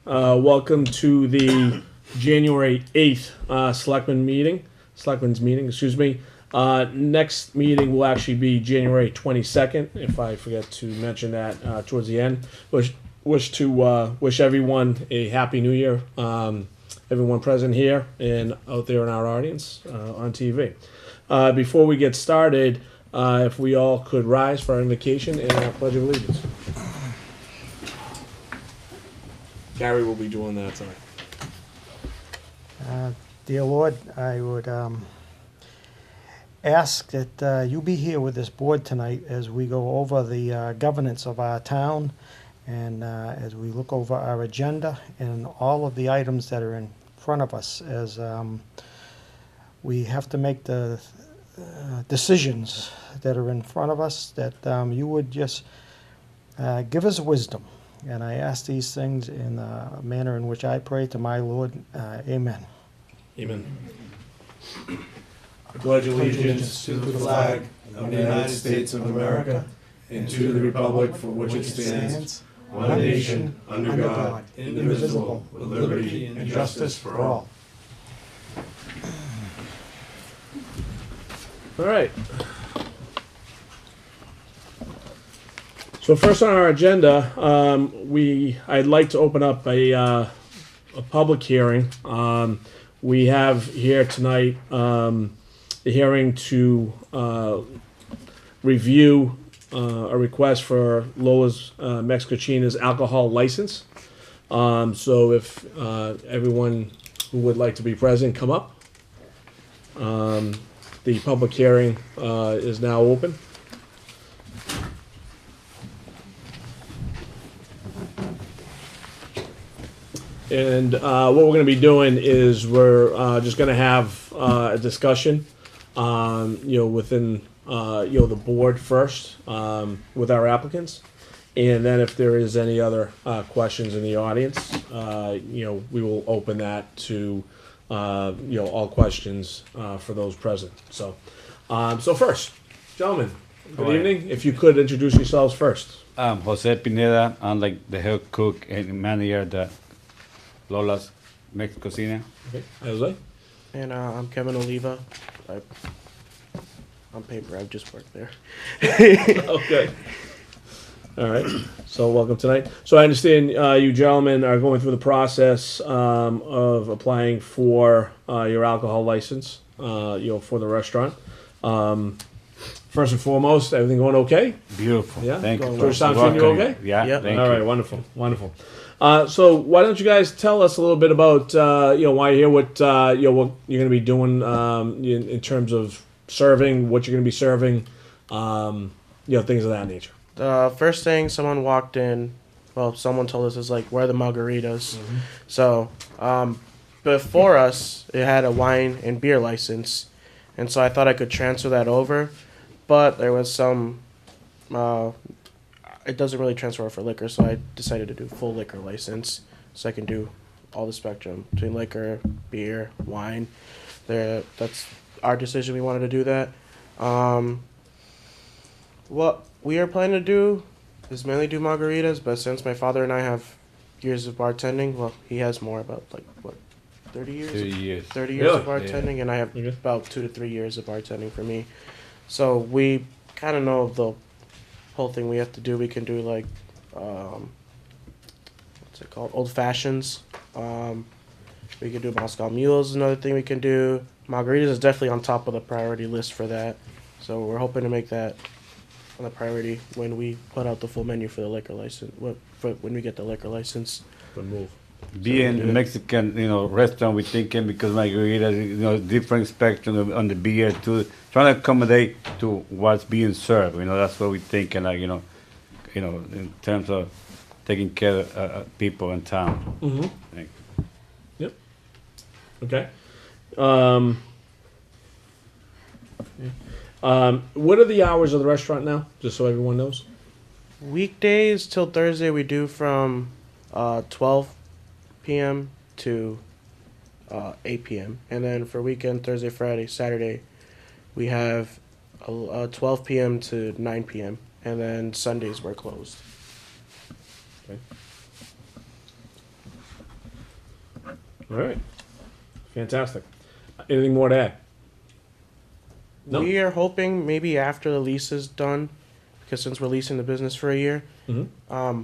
Welcome to the January 8th Selectmen's meeting, excuse me. Next meeting will actually be January 22nd, if I forget to mention that towards the end. Wish everyone a happy new year, everyone present here and out there in our audience on TV. Before we get started, if we all could rise for our invocation and our Pledge of Allegiance. Gary will be doing that tonight. Dear Lord, I would ask that you be here with this board tonight as we go over the governance of our town and as we look over our agenda and all of the items that are in front of us as we have to make the decisions that are in front of us, that you would just give us wisdom. And I ask these things in the manner in which I pray to my Lord. Amen. Amen. I pledge allegiance to the flag of the United States of America and to the republic for which it stands, one nation, under God, indivisible, with liberty and justice for all. All right. So first on our agenda, I'd like to open up a public hearing. We have here tonight a hearing to review a request for Lois Mexicana's alcohol license. So if everyone who would like to be present, come up. The public hearing is now open. And what we're going to be doing is we're just going to have a discussion, within the board first with our applicants, and then if there is any other questions in the audience, we will open that to all questions for those present. So first, gentlemen, good evening. If you could introduce yourselves first. Jose Pineda. I'm like the head cook and manager at the Lola's Mexico Cocina. Okay, Jose. And I'm Kevin Oliva. On paper, I've just worked there. Okay. All right. So welcome tonight. So I understand you gentlemen are going through the process of applying for your alcohol license, for the restaurant. First and foremost, everything going okay? Beautiful. Yeah. Thank you. First time seeing you okay? Yeah. Yep. Thank All you. right. Wonderful. Wonderful. So why don't you guys tell us a little bit about why you're here, what what you're going to be doing in terms of serving, what you're going to be serving, things of that nature. The first thing someone walked in, someone told us is like, where are the margaritas? Mm-hmm. So before us, it had a wine and beer license. And so I thought I could transfer that over. But there was some, it doesn't really transfer for liquor. So I decided to do full liquor license. So I can do all the spectrum between liquor, beer, wine. That's our decision. We wanted to do that. What we are planning to do is mainly do margaritas, but since my father and I have years of bartending, he has more, about 30 years? 30 years. 30 years of Really? bartending, and I have Okay. about 2 to 3 years of bartending for me. So we kind of know the whole thing we have to do. We can do what's it called? Old fashions. We can do Moscow mules is another thing we can do. Margaritas is definitely on top of the priority list for that. So we're hoping to make that on the priority when we put out the full menu for the liquor license. When we get the liquor license. Good move. Being a Mexican, restaurant, we're thinking because margaritas, different spectrum on the beer too, trying to accommodate to what's being served. That's what we're thinking. In terms of taking care of people in town. Mm-hmm. Thank you. Yep. Okay. What are the hours of the restaurant now? Just so everyone knows. Weekdays till Thursday we do from 12 p.m. to 8 p.m. And then for weekend, Thursday, Friday, Saturday, we have 12 p.m. to 9 p.m. And then Sundays we're closed. Okay. All right. Fantastic. Anything more to add? No. We are hoping maybe after the lease is done, because since we're leasing the business for a year, Mm-hmm.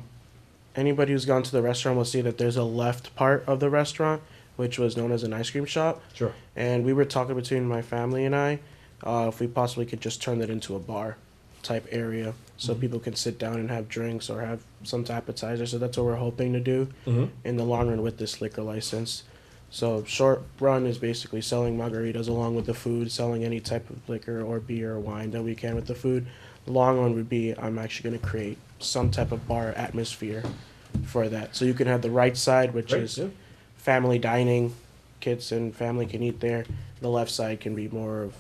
anybody who's gone to the restaurant will see that there's a left part of the restaurant, which was known as an ice cream shop. Sure. And we were talking between my family and I, if we possibly could just turn that into a bar type area so people can sit down and have drinks or have some appetizer. So that's what we're hoping to do Mm-hmm. in the long run with this liquor license. So short run is basically selling margaritas along with the food, selling any type of liquor or beer or wine that we can with the food. The long run would be I'm actually going to create some type of bar atmosphere for that. So you can have the right side, which Great, is yeah. family dining, kids and family can eat there. The left side can be more of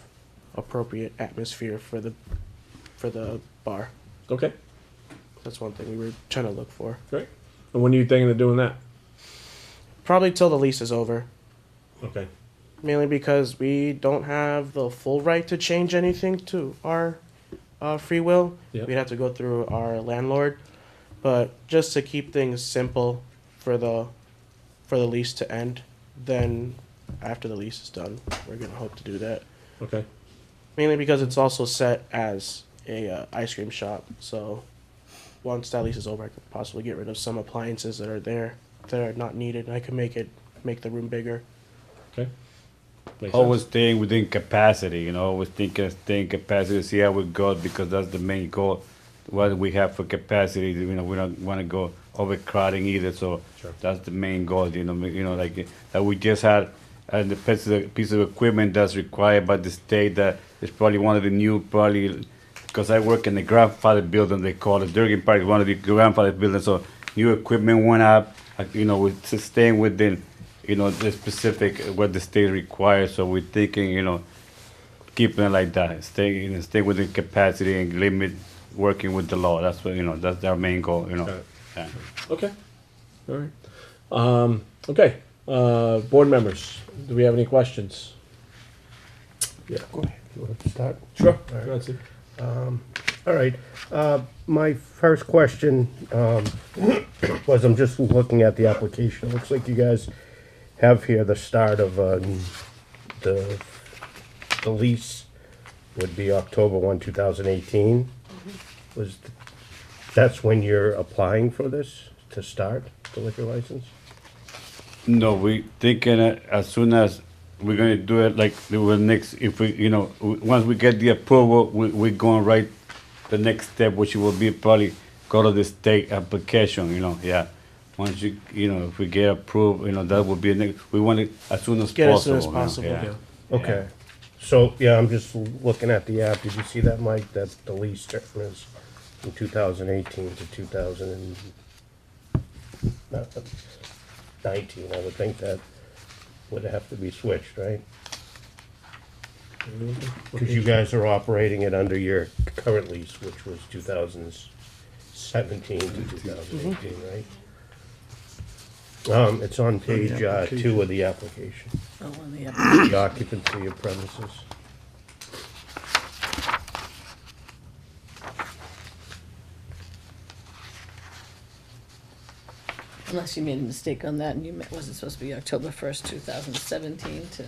appropriate atmosphere for the bar. Okay. That's one thing we were trying to look for. Great. And when are you thinking of doing that? Probably till the lease is over. Okay. Mainly because we don't have the full right to change anything to our free will. Yep. We'd have to go through our landlord. But just to keep things simple for the lease to end, then after the lease is done, we're gonna hope to do that. Okay. Mainly because it's also set as a ice cream shop. So once that lease is over, I could possibly get rid of some appliances that are there that are not needed, and I could make the room bigger. Okay. Makes Always sense. staying within capacity, always thinking of staying capacity, see how we go, because that's the main goal. What we have for capacity, we don't want to go overcrowding either, so Sure. that's the main goal, like that we just had the piece of equipment that's required by the state that is probably one of the new, because I work in the grandfather building, they call it, Durgan Park is one of the grandfather buildings, so new equipment went up, we're staying within, the specific what the state requires. So we're thinking, keeping it like that, stay within capacity and limit working with the law. That's what that's our main goal. Got it. Yeah. Okay. All right. Okay. Board members, do we have any questions? Yeah, go ahead. You want to start? Sure. All right. Go ahead, Steve. All right. My first question was, I'm just looking at the application. It looks like you guys have here the start of the lease would be October 1, 2018. That's when you're applying for this to start the liquor license? No, we thinking as soon as we're gonna do it, like the next, if we, once we get the approval, we're going right the next step, which will be probably go to the state application. Yeah. Once if we get approved, that will be next. We want it as soon as Get possible. as soon as possible. Yeah. Okay. So, yeah, I'm just looking at the app. Did you see that, Mike? That the lease term is from 2018 to 2019. I would think that would have to be switched, right? Because you guys are operating it under your current lease, which was 2017 to 2018, right? It's on page 2 of the application. Oh, on the The occupancy of premises. Unless you made a mistake on that and was it supposed to be October 1st, 2017 to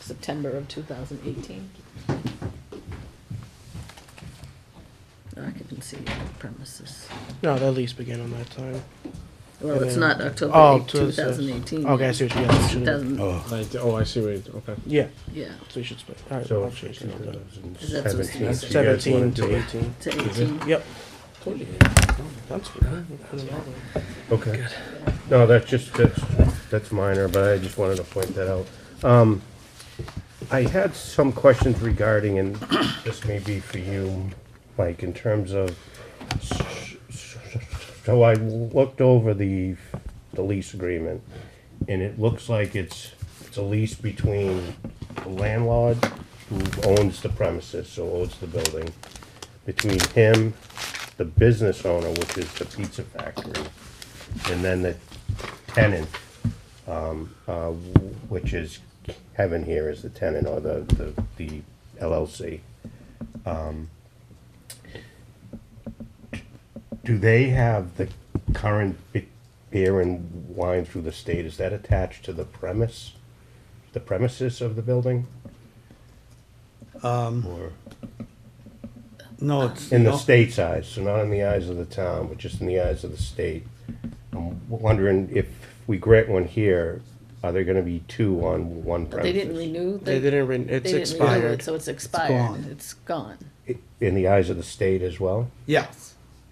September of 2018? Occupancy of premises. No, the lease began on that time. Well, it's not October Oh, 8th, 2018. Okay, I see what you got. 2000, Oh, I see what you, okay. Yeah, yeah, so you should split. All right, So I'll change it. 2017. That's So you guys wanna 17 do to it? 18. to 18. Yep. That's good. Put it all in. Okay. No, that's minor, but I just wanted to point that out. I had some questions regarding, and this may be for you, Mike, in terms of, so I looked over the lease agreement, and it looks like it's a lease between the landlord who owns the premises, so owns the building, between him, the business owner, which is the pizza factory, and then the tenant, which is Kevin here is the tenant, or the LLC. Do they have the current beer and wine through the state, is that attached to the premises of the building? Or No, it's. in the no, state's eyes, so not in the eyes of the town, but just in the eyes of the state? I'm wondering if we grant one here, are there gonna be two on one But they premises? didn't renew. They didn't. It's They didn't renew expired. it, so it's expired. gone. It's gone. In the eyes of the state as well? Yeah,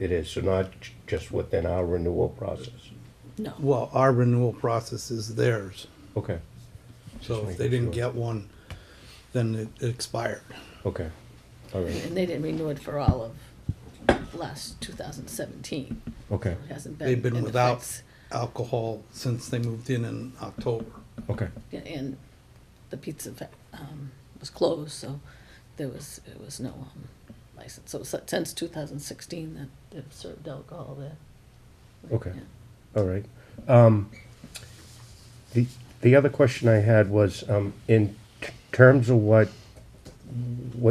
It is, so not just within our renewal process? No. well, our renewal process is theirs, Okay, so if making they didn't sure. get one, then it expired. okay, all right, And they didn't renew it for all of last 2017. okay, It hasn't been. They've been in without effect. alcohol since they moved in October. okay. Yeah, and the pizza was closed, so it was no license. So since 2016 that they've served alcohol there. Okay. Yeah. All right. The other question I had was, in terms of what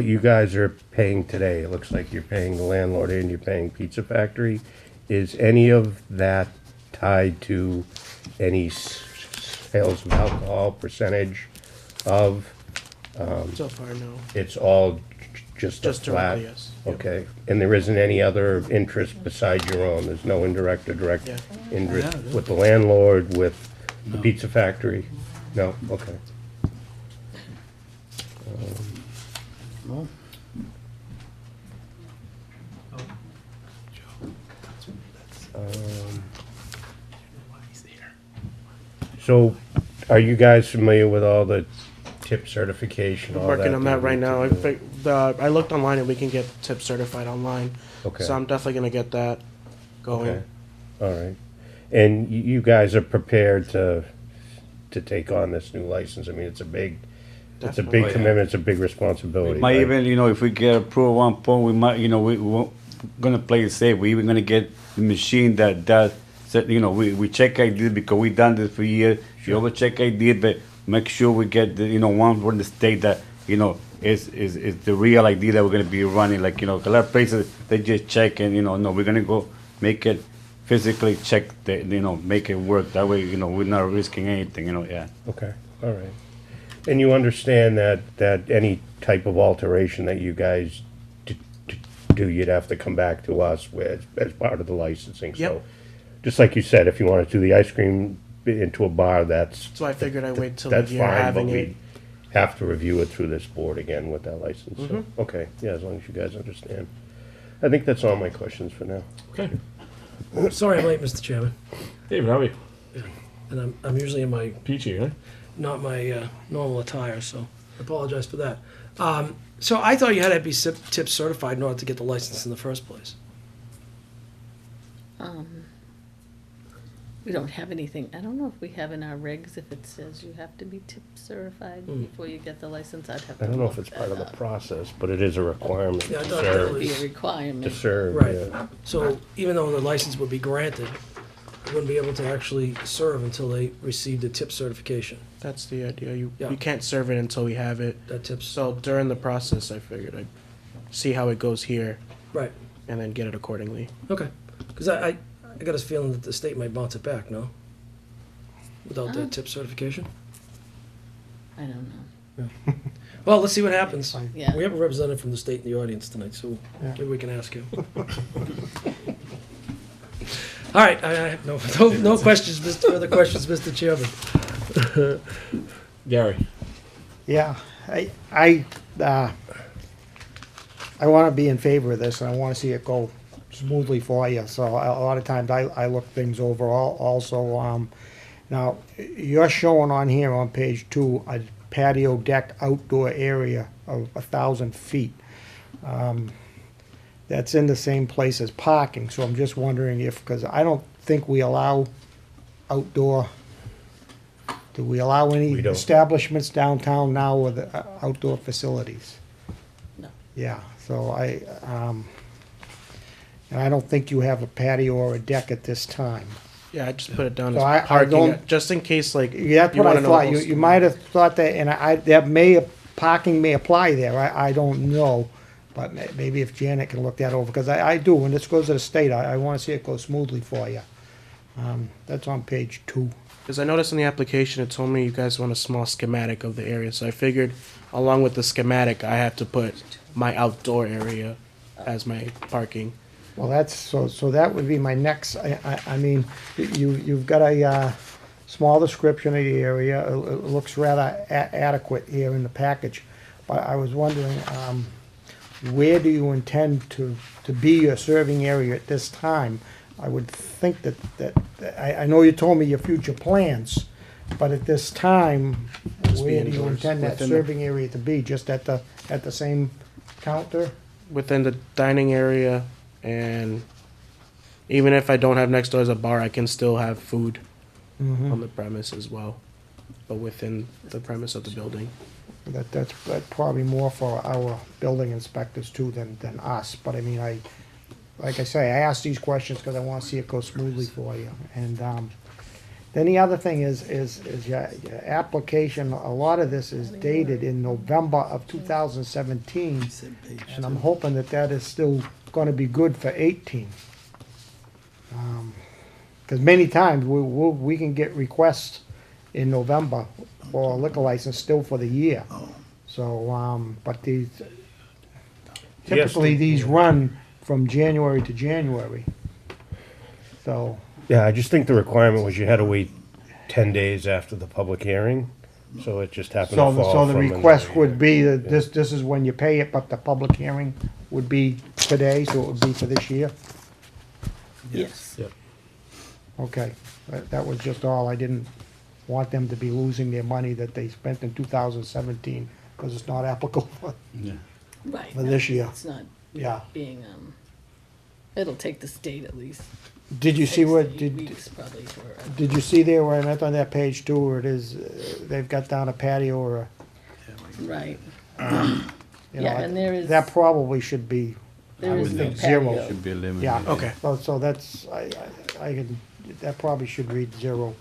you guys are paying today, it looks like you're paying the landlord and you're paying Pizza Factory. Is any of that tied to any sales of alcohol percentage of? So far, no. It's all just a Just flat? directly, yes. Yep. Okay, and there isn't any other interest besides your own? There's no indirect or direct Yeah. interest Yeah, with the landlord, with the No. pizza factory? No, okay. No? So, are you guys familiar with all the tip certification, all I'm working that on that right need now. to do? I looked online and we can get tip certified online. Okay. So I'm definitely gonna get that going. Okay, all right. And you guys are prepared to take on this new license? I mean, it's a big Definitely. Oh, yeah. commitment, it's a big responsibility. Might right? even, if we get approved at one point, we might, we won't, gonna play it safe. We even gonna get the machine that does, we check ID because we done this for years. We always check ID, but make sure we get the, one from the state that, is the real ID that we're gonna be running. Like, a lot of places, they just check and, no, we're gonna go make it physically check, make it work. That way, we're not risking anything, yeah. Okay, all right. And you understand that any type of alteration that you guys do, you'd have to come back to us with as part of the licensing, so. Yep. Just like you said, if you wanted to do the ice cream into a bar, that's, So I figured I'd wait till that's you're fine, but having we it. have to review it through this board again with that license, so, Mhm. okay, yeah, as long as you guys understand. I think that's all my questions for now. Okay. Sorry I'm late, Mr. Chairman, David, how are you? and I'm usually in my, Peachy, huh? not my normal attire, so I apologize for that. So I thought you had to be tip certified in order to get the license in the first place. We don't have anything. I don't know if we have in our regs if it says you have to be tip certified before you get the license. I'd have to I don't know look if it's that part of the up. process, but it is a requirement Yeah, I to thought that serve, Be was- a requirement. to serve, Right. yeah. So even though the license would be granted, they wouldn't be able to actually serve until they received a tip certification. That's the idea. You Yeah. can't serve it until we have it. That tips, So during the process, I figured I'd see how it goes here right, and then get it accordingly. okay. Because I got a feeling that the state might bounce it back, no? Without that tip certification? I don't know. Well, let's see what happens. Yeah. We have a representative from the state in the audience tonight, so maybe we can ask him. All right, I have no questions, further questions, Mr. Chairman. Gary? Yeah, I want to be in favor of this, and I want to see it go smoothly for you. So a lot of times I look things over also. Now, you're showing on here on page 2, a patio deck outdoor area of 1,000 feet. That's in the same place as parking, so I'm just wondering if, because I don't think we allow outdoor, do we allow any We don't. establishments downtown now with outdoor facilities? No. Yeah, so and I don't think you have a patio or a deck at this time. Yeah, I just put it down So as I parking, don't- just in case, like, Yeah, that's you what I wanna know thought. those- You might have thought that, and parking may apply there. I don't know. But maybe if Janet can look that over, because I do, when this goes to the state, I want to see it go smoothly for you. That's on page 2. Because I noticed in the application, it told me you guys want a small schematic of the area, so I figured along with the schematic, I have to put my outdoor area as my parking. Well, that's, so that would be my next, I mean, you've got a small description of the area. It looks rather adequate here in the package. But I was wondering, where do you intend to be your serving area at this time? I would think that I know you told me your future plans, but at this time, Just be where do you indoors, intend that within the- serving area to be? Just at the same counter? Within the dining area, and even if I don't have next door as a bar, I can still have food on the premise as well, but within the premise of the building. That's probably more for our building inspectors too than us, but I mean, like I say, I ask these questions because I want to see it go smoothly for you. And then the other thing is your application, a lot of this is dated in November of 2017, and I'm hoping that is still gonna be good for 18. Because many times we can get requests in November for a liquor license still for the year. So, but these, typically these run from January to January. So, Yeah, I just think the requirement was you had to wait 10 days after the public hearing, so it just happened to fall so the from request would be that this is when you pay it, but the public hearing would be today, so it would be for this year? Yes. Okay, that was just all. I didn't want them to be losing their money that they spent in 2017, because it's not applicable for Right. For this year. It's not Yeah. being, it'll take the state at least. Did you see what, 6 weeks probably for, did you see there where I meant on that page too, where it is, they've got down a patio or a, right. you know, Yeah, and there is, that probably should be, there is no think zero. patio. Should be eliminated. yeah. Okay. So that's, I can, that probably should read 0.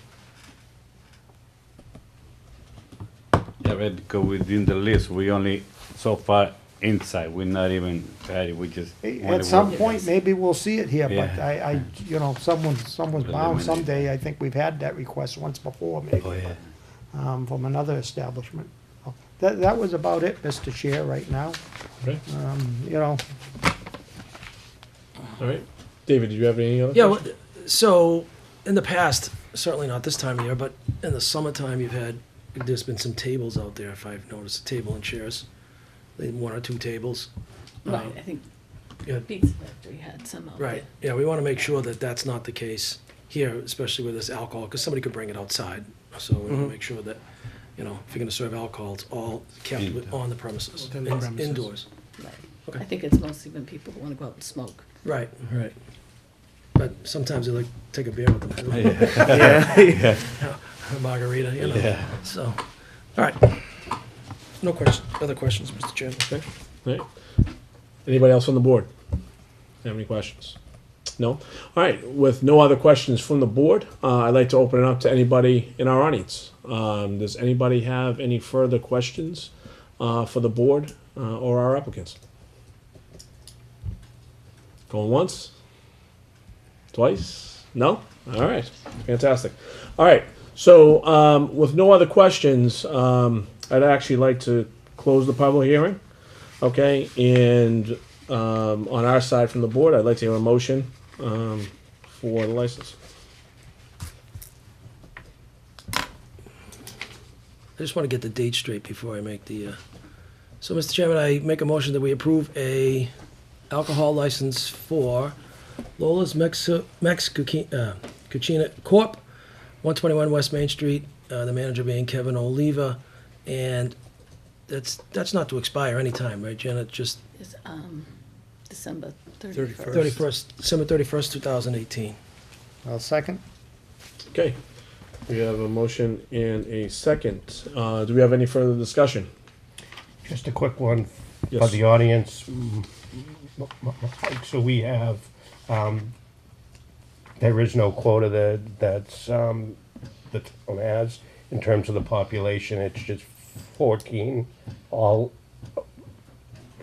Yeah, right, because within the list, we only, so far, inside, we're not even patio, we just. At only some work- point, maybe we'll see it here, but Yeah. you know, someone's bound Eliminate. someday. I think we've had that request once before, maybe. Oh, yeah. From another establishment. That was about it, Mr. Chair, right now. Okay. You know, All right. David, did you have any other Yeah, questions? so in the past, certainly not this time of year, but in the summertime, there's been some tables out there, if I've noticed, a table and chairs, like 1 or 2 tables. Right, I think Yeah. Pizza Factory had some out there. Right, yeah, we want to make sure that that's not the case here, especially with this alcohol, because somebody could bring it outside. So we want to make sure that, you know, if you're going to serve alcohol, it's all kept on the premises, Within the premises. indoors. Right. Okay. I think it's mostly when people want to go out and smoke. Right, right. But sometimes they like to take a beer with them, too. Yeah. A margarita, you know. Yeah. So, all right. No question, other questions, Mr. Chairman? Okay. All right. Anybody else on the board have any questions? No? All right. With no other questions from the board, I'd like to open it up to anybody in our audience. Does anybody have any further questions for the board or our applicants? Going once? Twice? No? All right. Fantastic. All right. So with no other questions, I'd actually like to close the public hearing. Okay, and on our side from the board, I'd like to hear a motion for the license. I just want to get the date straight before I make the, so, Mr. Chairman, I make a motion that we approve a alcohol license for Lola's Cucina Corp., 121 West Main Street, the manager being Kevin Oliva, and that's not to expire anytime, right, Janet? Just Is December 31st. 31st. December 31st, 2018. I'll second. Okay, we have a motion and a second. Do we have any further discussion? Just a quick one for Yes. the audience. So we have, there is no quota that's the town has in terms of the population. It's just 14 all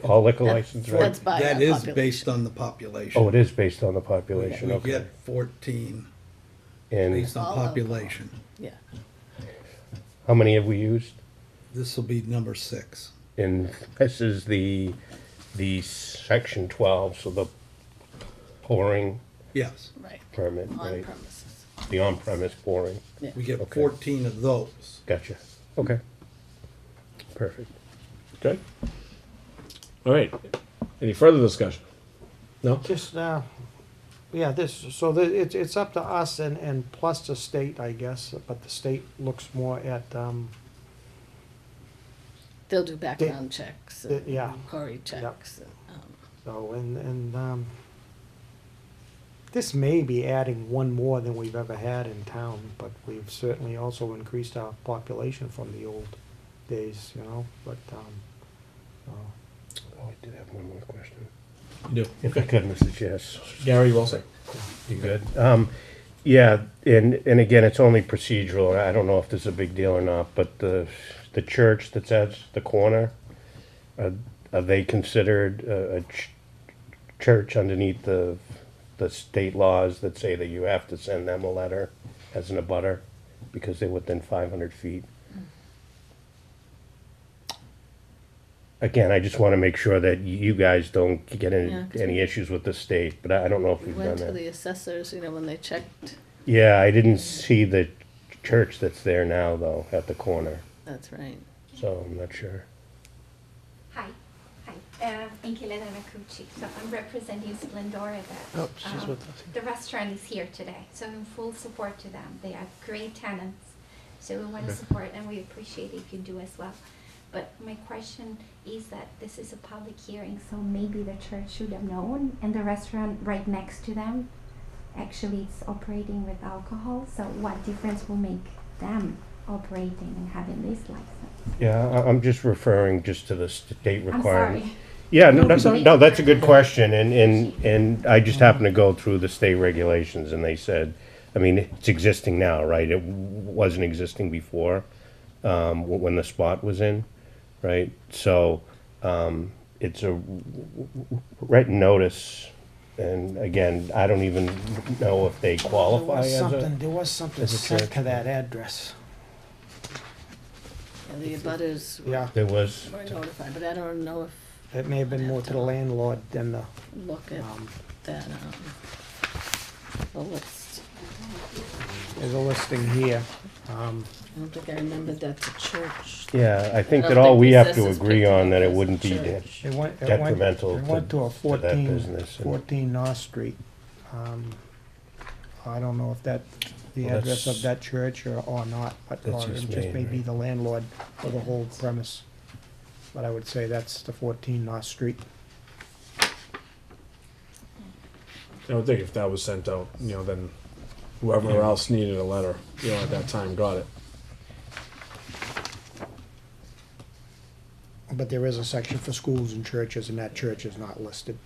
liquor licenses, right? That's by That our is population. based on the population. Oh, it is based on the population, We okay. get 14 And based on All of- population. Yeah, how many have we used? This will be number 6. And this is the section 12, so the pouring Yes, right, permit, on right? premises. The on-premise pouring. we get Okay. 14 of those. Gotcha. Okay. Perfect. Okay. All right. Any further discussion? No? Just, yeah, it's up to us and plus the state, I guess, but the state looks more at, They'll do background checks and yeah. query checks. And, so, this may be adding one more than we've ever had in town, but we've certainly also increased our population from the old days, you know, but, so. Oh, I did have one more question. You do. If I could, Mr. Chair. Gary, you all set? You good? Yeah, and again, it's only procedural. I don't know if this is a big deal or not, but the church that's at the corner, are they considered a church underneath the state laws that say that you have to send them a letter as an abutter because they're within 500 feet? Again, I just want to make sure that you guys don't get Yeah, 'cause any we- issues with the state, but I don't know if we we've done went to that. the assessors, when they checked. Yeah, I didn't see the church that's there now, though, at the corner, That's right. so I'm not sure. Hi, Inkelena Nakuchi. So I'm representing Splendora. That Oh, she's with us. the restaurant is here today, so in full support to them. They are great tenants, so we want to support and we appreciate if you do as well. But my question is that this is a public hearing, so maybe the church should have known, and the restaurant right next to them, actually it's operating with alcohol. So what difference will make them operating and having this license? Yeah, I'm just referring just to the state I'm requirement. sorry. Yeah, no, that's a good question, and I just happened to go through the state regulations, and they said, I mean, it's existing now, right? It wasn't existing before, when the spot was in, right? So, it's a written notice, and again, I don't even know if they qualify as a, There was something as a sent church. to that address. And the abutters Yeah, there was, were notified, but I don't know if it may have been more to the landlord than the, look at that, the list. there's a listing here. I don't think I remembered that's a church. yeah, I think I that don't all think we the have to assessors agree picked it on up that it as a wouldn't be church. detrimental It went to a to that 14, business. 14 North Street. I don't know if that, the Well, address that's- of that church or not, but, that's or it just just Main, may be right? the landlord for the whole premise. But I would say that's the 14 North Street. I would think if that was sent out, then whoever else needed a letter, at that time got it. But there is a section for schools and churches, and that church is not listed.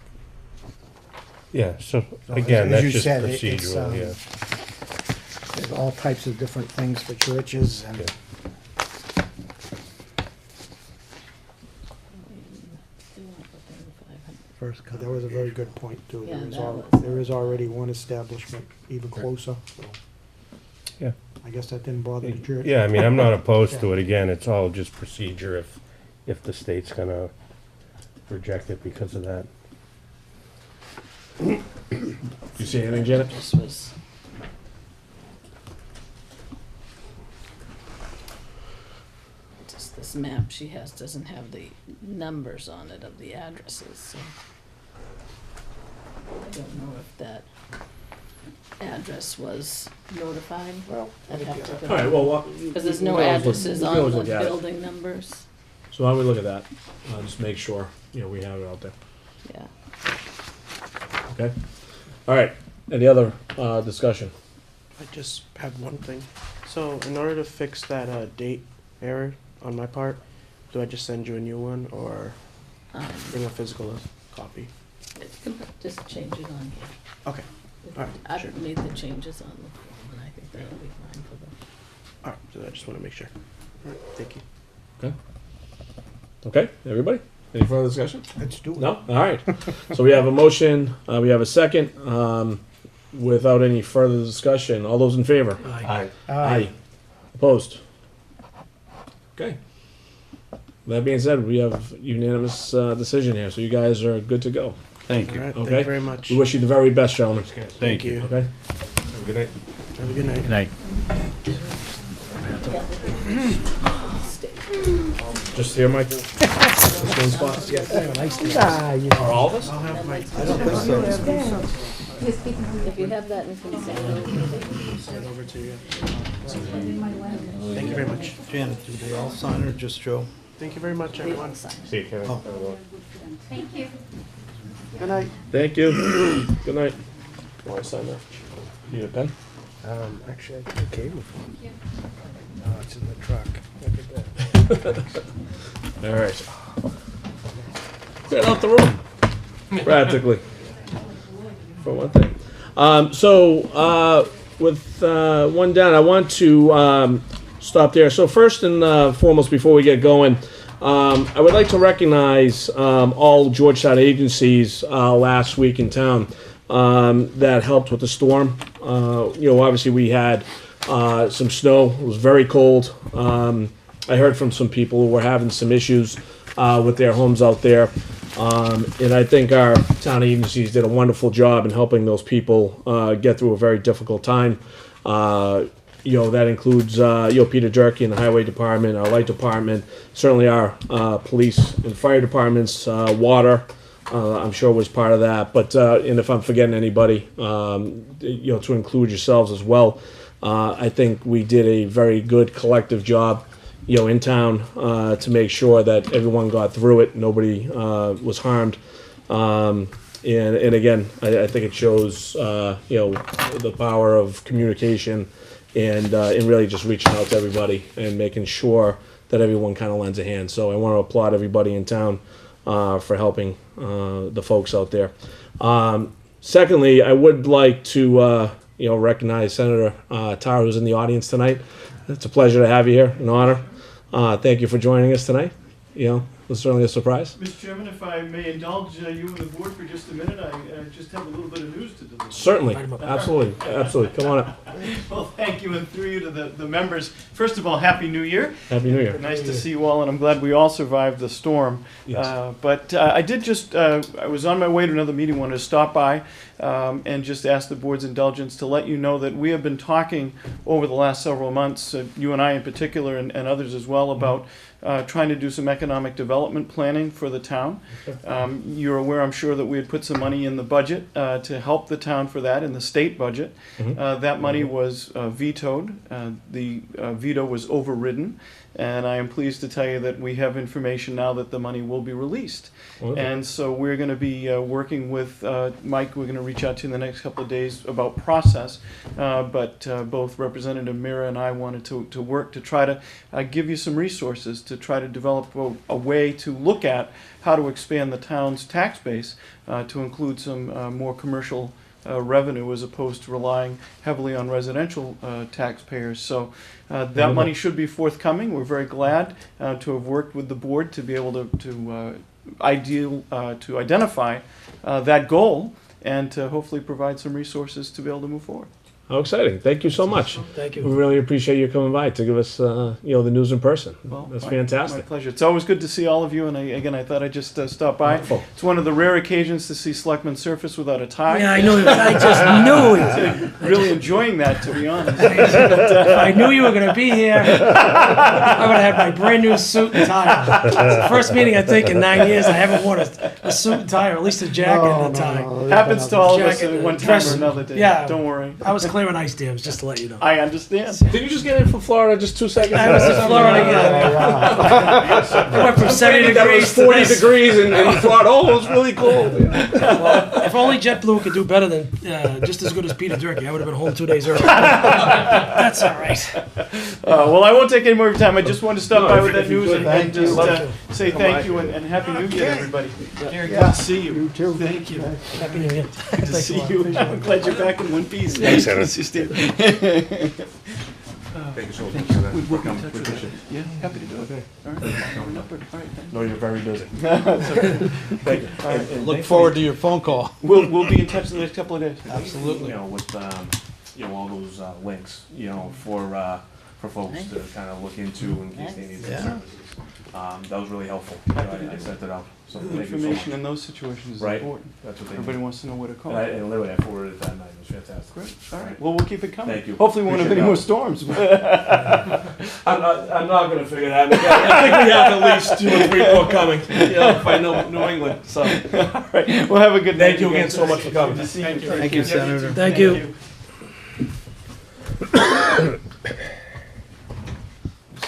Yeah, so So again, as that's you just said, it's, procedural, yeah. There's all types of different things for churches and. Yeah. First But that was a very good point, too. Yeah, There is that al- was- there is already one establishment even closer, so. Yeah. I guess that didn't bother the church. Yeah, I mean, I'm not opposed to it. Again, it's all just procedure if the state's gonna reject it because of that. You see anything, Janet? This was, just this map she has doesn't have the numbers on it of the addresses, so. I don't know if that address was notified. Well, I'd have to All right, go, well, what? because there's we no can always look- addresses we can on always the look at it. building numbers, So why don't we look at that? Just make sure, we have it out there. yeah. Okay? All right, any other discussion? I just have one thing. So in order to fix that date error on my part, do I just send you a new one or bring a physical copy? You can just change it on here. Okay. All right, I've sure. made the changes on the form, and I think that'll be fine for them. All right, so I just want to make sure. All right, thank you. Okay? Okay, everybody? Any further discussion? Let's do it. No? All right. So we have a motion, we have a second. without any further discussion, all those in favor? Aye. Aye. Opposed? Okay. That being said, we have unanimous decision here, so you guys are good to go. Thank All you. right, thank Okay. you very much. We wish you the very best, gentlemen. Thank you. Okay? Good night. Have a good night. Good night. Just here, Mike? Just one spot? Are all of us? I'll have my. If you have that, you can send it. Send over to you. Thank you very much. Janet, do they all sign or just Joe? Thank you very much, everyone. See you, Kevin. Thank you. Good night. Thank you. Good night. Want to sign that? Need a pen? Actually, I think it came with one. Oh, it's in the truck. Look at that. All right. Cleared out the room, practically, for one thing. With one down, I want to stop there. So first and foremost, before we get going, I would like to recognize all Georgetown agencies last week in town that helped with the storm. Obviously we had some snow. It was very cold. I heard from some people who were having some issues with their homes out there. And I think our town agencies did a wonderful job in helping those people get through a very difficult time. That includes Peter Durkee and the Highway Department, our Light Department, certainly our police and fire departments, water. I'm sure was part of that. But and if I'm forgetting anybody, to include yourselves as well. I think we did a very good collective job, in town to make sure that everyone got through it. Nobody was harmed. And again, I think it shows, the power of communication and really just reaching out to everybody and making sure that everyone kind of lends a hand. So I want to applaud everybody in town for helping the folks out there. Secondly, I would like to recognize Senator Tar, who's in the audience tonight. It's a pleasure to have you here, an honor. Thank you for joining us tonight. It was certainly a surprise. Mr. Chairman, if I may indulge you and the board for just a minute, I just have a little bit of news to deliver. Certainly, absolutely. Come on up. Well, thank you, and through you to the members. First of all, Happy New Year. Happy New Year. Nice to see you all, and I'm glad we all survived the storm. Yes. But I did just, I was on my way to another meeting, wanted to stop by and just ask the board's indulgence to let you know that we have been talking over the last several months, you and I in particular, and others as well, about trying to do some economic development planning for the town. You're aware, I'm sure, that we had put some money in the budget to help the town for that, in the state budget. That money was vetoed. The veto was overridden. And I am pleased to tell you that we have information now that the money will be released. Okay. And so we're going to be working with Mike. We're going to reach out to you in the next couple of days about process. But both Representative Mira and I wanted to work to try to give you some resources to try to develop a way to look at how to expand the town's tax base to include some more commercial revenue as opposed to relying heavily on residential taxpayers. So that money should be forthcoming. We're very glad to have worked with the board to be able to identify that goal and to hopefully provide some resources to be able to move forward. How exciting. Thank you so much. Thank We you. really appreciate you coming by to give us, the news in person. Well, That's my fantastic. pleasure. It's always good to see all of you, and I thought I'd just stop by. Wonderful. It's one of the rare occasions to see Selectmen surface without a tie. Yeah, I knew it. I just knew it. Really enjoying that, to be honest. If I knew you were going to be here, I would have had my brand new suit and tie. It's the first meeting I think in 9 years I haven't worn a suit and tie, or at least a jacket and a tie. Happens to all of us Jacket, at one time dress- or another day. yeah. Don't worry. I was clearing ice dams, just to let you know. I understand. Did you just get in from Florida just 2 seconds I was in Florida again. I went from 70 That degrees was to 40 this. degrees in Florida. Oh, it was really cold. If only JetBlue could do better than just as good as Peter Durkee, I would have been home 2 days early. That's all right. Well, I won't take any more of your time. I just wanted to stop No, by if- with that if you news could, and just Thank say thank you and Happy New Year to everybody. Gary, good to see you. too. Thank you. Happy New Year. Good to see you. I'm glad you're back in one piece. Thanks, Senator. Steve. Thank you so much. We will be in touch with you. Yeah, happy to do it. Okay. All right. All right, thanks. No, you're very busy. That's okay. Thank you. Look forward to your phone call. We'll be in touch in the next couple of days. Absolutely. You know, with, all those, links, for folks to kind of look into in case they need some Yeah. services. That was really helpful. I sent it out, so thank you so Information much. in those situations is Right. important. That's what they Everybody need. wants to know where to call. And literally, I forwarded it that night, it was fantastic. Great, all right, well, we'll keep it coming. Thank you. Hopefully we won't have any Appreciate more that. storms. I'm not gonna figure that out. I think we have at least 2 or 3 more coming, if I know New England, so. All right, well, have a good night. Thank you again so much for coming. Good to see you. Thank you, Senator. Thank you.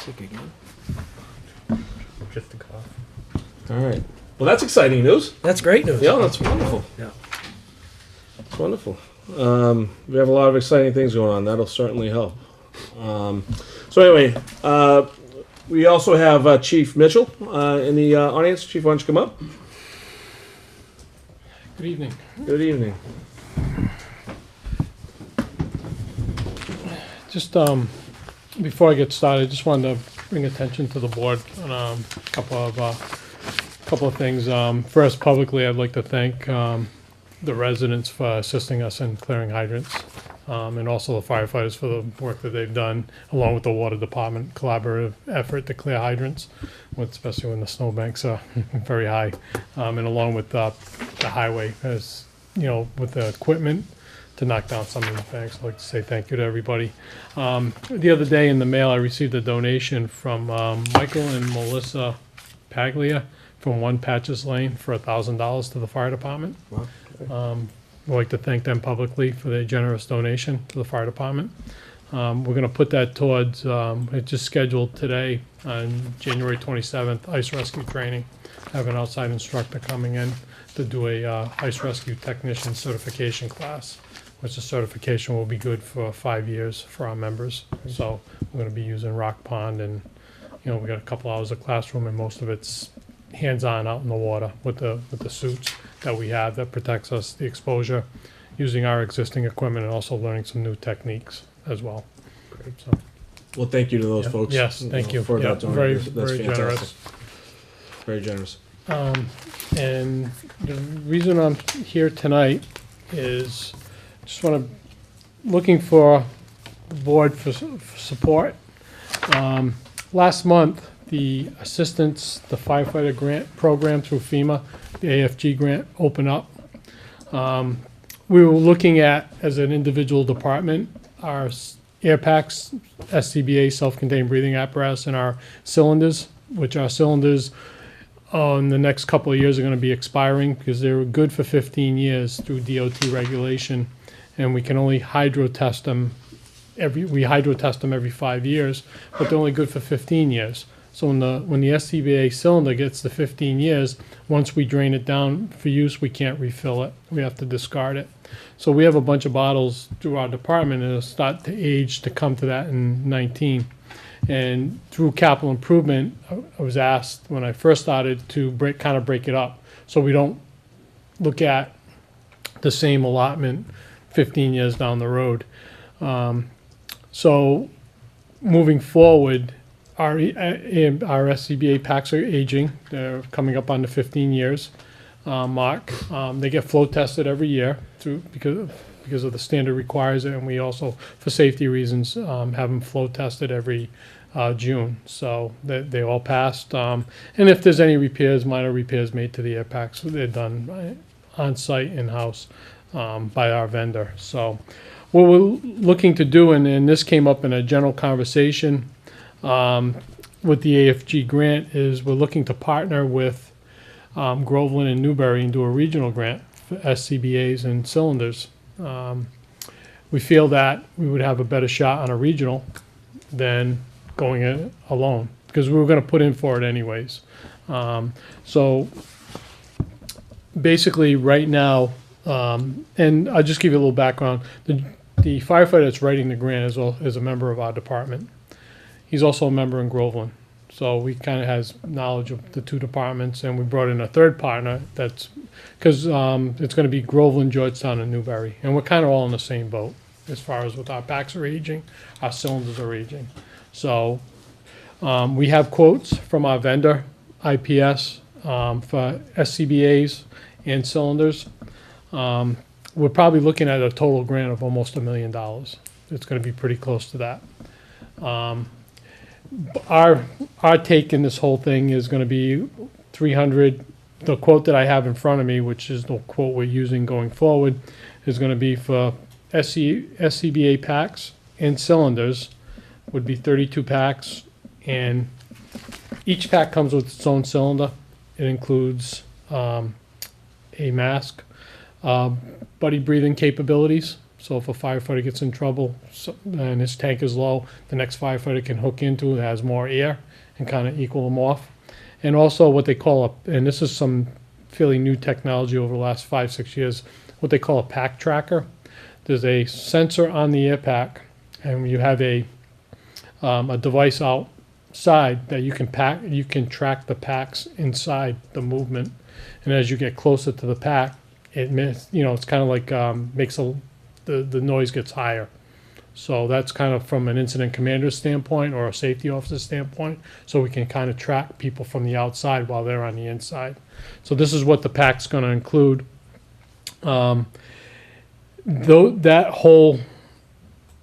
Sick again. Just a cough. All right. Well, that's exciting news. That's great news. Yeah, that's wonderful. Yeah. It's wonderful. We have a lot of exciting things going on. That'll certainly help. So anyway, we also have Chief Mitchell in the audience. Chief, why don't you come up? Good evening. Good evening. Just before I get started, I just wanted to bring attention to the board on a couple of things. First, publicly, I'd like to thank the residents for assisting us in clearing hydrants, and also the firefighters for the work that they've done, along with the water department collaborative effort to clear hydrants, especially when the snowbanks are very high, and along with the highway, as with the equipment to knock down some of the banks. I'd like to say thank you to everybody. The other day in the mail, I received a donation from Michael and Melissa Paglia from One Patches Lane for $1,000 to the fire department. Wow. We'd like to thank them publicly for their generous donation to the fire department. We're going to put that towards, it's just scheduled today on January 27th, ice rescue training. I have an outside instructor coming in to do a ice rescue technician certification class, which the certification will be good for 5 years for our members. So we're going to be using Rock Pond, and we got a couple hours of classroom, and most of it's hands-on out in the water with the suits that we have that protects us the exposure, using our existing equipment, and also learning some new techniques as well. Great. So, Well, thank you to those folks. yes, thank you. For Yeah, that donation. very That's generous. fantastic. Very generous. And the reason I'm here tonight is just looking for the board for support. Last month, the firefighter grant program through FEMA, the AFG grant, opened up. We were looking at, as an individual department, our air packs, SCBA, self-contained breathing apparatus, and our cylinders, which our cylinders in the next couple of years are going to be expiring because they were good for 15 years through DOT regulation, and we can only hydro test them every 5 years, but they're only good for 15 years. So when the SCBA cylinder gets to 15 years, once we drain it down for use, we can't refill it. We have to discard it. So we have a bunch of bottles through our department, and it'll start to age to come to that in 19. And through capital improvement, I was asked when I first started to break it up, so we don't look at the same allotment 15 years down the road. So moving forward, our SCBA packs are aging. They're coming up on the 15 years mark. They get flow tested every year because of the standard requires it, and we also, for safety reasons, have them flow tested every June. So they all passed. And if there's any minor repairs made to the air packs, they're done on site, in-house, by our vendor. So what we're looking to do, and this came up in a general conversation with the AFG grant, is we're looking to partner with Groveland and Newbury and do a regional grant for SCBA's and cylinders. We feel that we would have a better shot on a regional than going it alone, because we were going to put in for it anyways. So basically right now, and I'll just give you a little background, the firefighter that's writing the grant is a member of our department. He's also a member in Groveland. So he kind of has knowledge of the two departments, and we brought in a third partner because it's going to be Groveland, Georgetown, and Newbury, and we're kind of all in the same boat. as far as with our packs are aging, our cylinders are aging. So we have quotes from our vendor, IPS, for SCBA's and cylinders. We're probably looking at a total grant of almost $1 million. It's gonna be pretty close to that. Our take in this whole thing is gonna be 300, the quote that I have in front of me, which is the quote we're using going forward, is gonna be for SCBA packs and cylinders, would be 32 packs, and each pack comes with its own cylinder. It includes a mask, buddy breathing capabilities. So if a firefighter gets in trouble and his tank is low, the next firefighter can hook into it, has more air, and kind of equal them off. And also what they call and this is some fairly new technology over the last 5-6 years, what they call a Pac Tracker. There's a sensor on the air pack, and you have a device outside that you can track the packs inside the movement. And as you get closer to the pack, it's kind of like makes the noise gets higher. So that's kind of from an incident commander's standpoint or a safety officer's standpoint. So we can kind of track people from the outside while they're on the inside. So this is what the pack's going to include. Though that whole,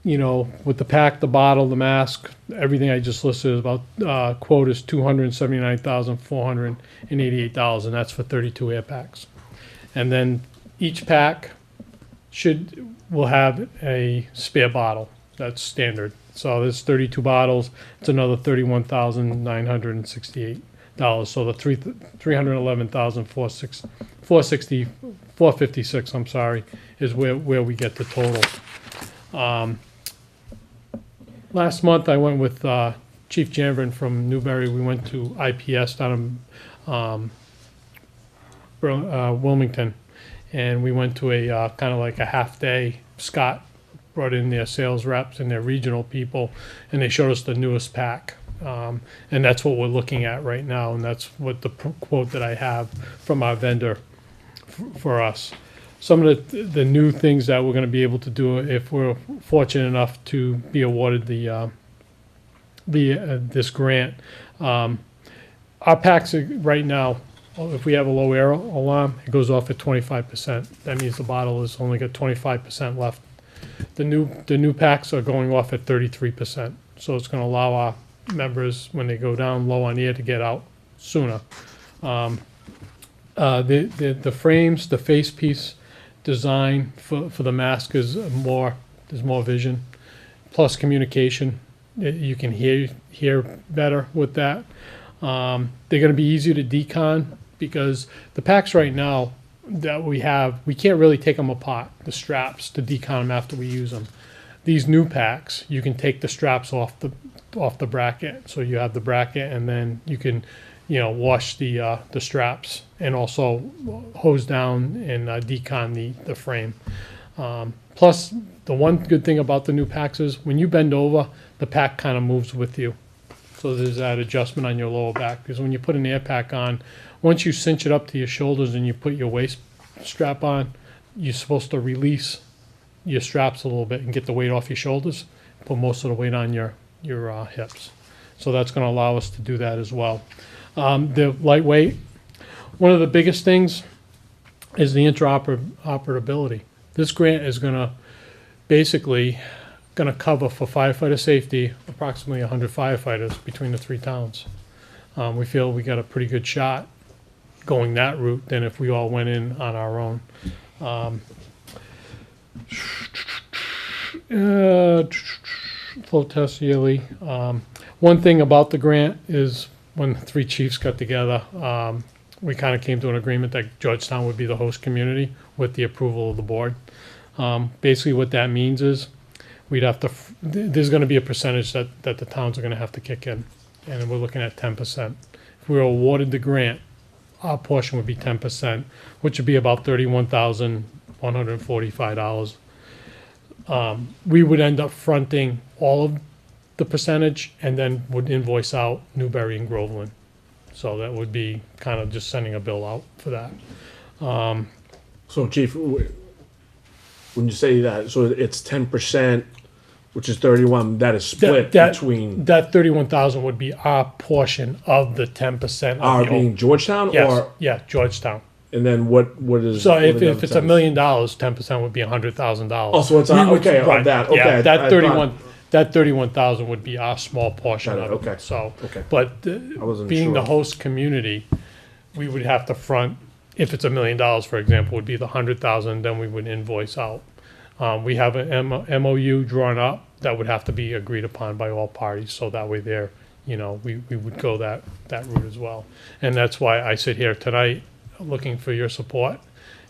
with the pack, the bottle, the mask, everything I just listed is about quote is $279,488, and that's for 32 air packs. And then each pack will have a spare bottle. That's standard. So there's 32 bottles. It's another $31,968. So the $456. I'm sorry, is where we get the total. Last month I went with Chief Janvrin from Newbury. We went to IPS down in Wilmington, and we went to a kind of like a half day. Scott brought in their sales reps and their regional people, and they showed us the newest pack. And that's what we're looking at right now, and that's what the quote that I have from our vendor for us. Some of the new things that we're going to be able to do if we're fortunate enough to be awarded this grant. Our packs right now, if we have a low air alarm, it goes off at 25%. That means the bottle has only got 25% left. The new packs are going off at 33%. So it's going to allow our members, when they go down low on air, to get out sooner. The frames, the face piece design for the mask is there's more vision, plus communication. You can hear better with that. They're going to be easier to decon because the packs right now that we have, we can't really take them apart, the straps, to decon them after we use them. These new packs, you can take the straps off the bracket. So you have the bracket, and then you can wash the straps and also hose down and decon the frame. Plus, the one good thing about the new packs is when you bend over, the pack kind of moves with you. So there's that adjustment on your lower back, because when you put an air pack on, once you cinch it up to your shoulders and you put your waist strap on, you're supposed to release your straps a little bit and get the weight off your shoulders, put most of the weight on your hips. So that's going to allow us to do that as well. The lightweight, one of the biggest things is the interoperability. This grant is basically going to cover for firefighter safety approximately 100 firefighters between the three towns. We feel we got a pretty good shot going that route than if we all went in on our own. Flow test yearly. One thing about the grant is when the three chiefs got together, we kind of came to an agreement that Georgetown would be the host community with the approval of the board. Basically what that means is we'd have to, there's going to be a percentage that the towns are going to have to kick in, and we're looking at 10%. If we were awarded the grant, our portion would be 10%, which would be about $31,145. We would end up fronting all of the percentage and then would invoice out Newbury and Groveland. So that would be kind of just sending a bill out for that. So, Chief, when you say that, so it's 10%, which is 31, that is split between That 31,000 would be our portion of the 10% our of the. being Georgetown, Yes, or, yeah, Georgetown. and then what is? So what if are the if other it's $1 10%? million, 10% would be $100,000. Oh, so it's okay, of that, okay. Yeah, I that thought- that 31,000 would be our small portion Got it, of it. okay, So, okay. but wasn't being the sure. host community, we would have to front, if it's $1 million, for example, would be the 100,000, then we would invoice out. We have an MOU drawn up that would have to be agreed upon by all parties, so that way there, we would go that route as well. And that's why I sit here tonight looking for your support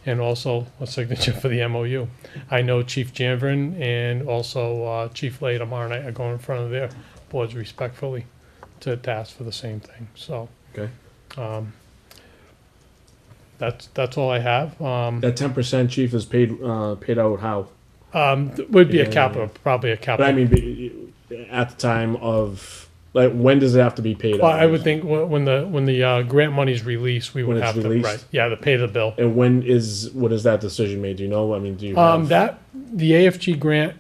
and also a signature for the MOU. I know Chief Janvrin and also Chief Lay tomorrow night are going in front of their boards respectfully to ask for the same thing, so. Okay. That's all I have. That 10%, chief, is paid out how? Would be a Yeah. capital, probably a But capital. I mean, at the time of, like, when does it have to be paid out? Well, I would think when the grant money's released, we When would it's have to, released? right, yeah, to pay the bill. And what is that decision made? Do you know? I mean, do you have? The AFG grant,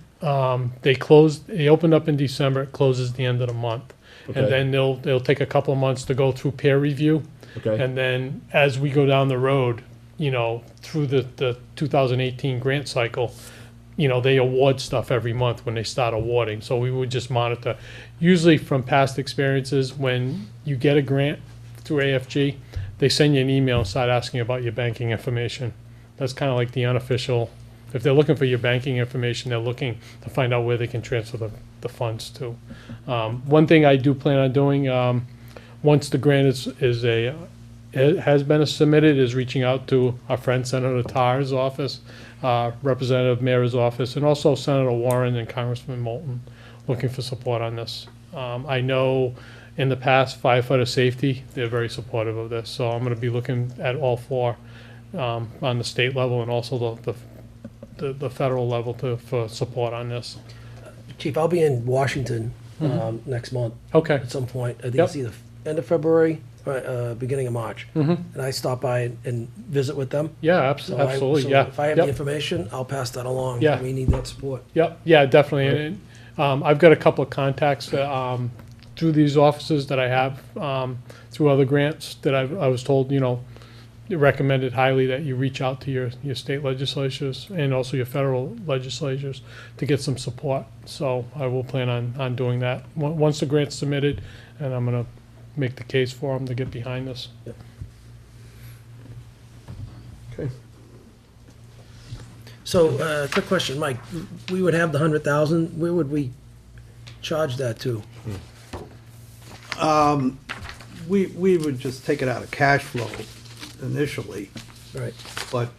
they opened up in December, it closes the end of the month. Okay. And then they'll take a couple of months to go through peer review. Okay. And then as we go down the road, through the 2018 grant cycle, they award stuff every month when they start awarding. So we would just monitor. Usually from past experiences, when you get a grant through AFG, they send you an email and start asking about your banking information. That's kind of like the unofficial. If they're looking for your banking information, they're looking to find out where they can transfer the funds to. One thing I do plan on doing, once the grant has been submitted, is reaching out to our friend Senator Tarr's office, Representative Mayor's office, and also Senator Warren and Congressman Moulton, looking for support on this. I know in the past, firefighter safety, they're very supportive of this, so I'm gonna be looking at all four, on the state level and also the federal level for support on this. Chief, I'll be in Washington next month Okay, at some point. I think Yep. it's either end of February or beginning of March. And I stop by and visit with them. yeah, So absolutely, so yeah. If I have the Yep. information, I'll pass that along. Yeah. We need that support. Yep, yeah, definitely. And, I've got a couple of contacts through these offices that I have through other grants that I was told, recommended highly that you reach out to your state legislatures and also your federal legislatures to get some support. So I will plan on doing that. Once the grant's submitted, and I'm going to make the case for them to get behind this. Okay. So, quick question, Mike. We would have the 100,000. Where would we charge that to? We would just take it out of cash flow initially, Right. but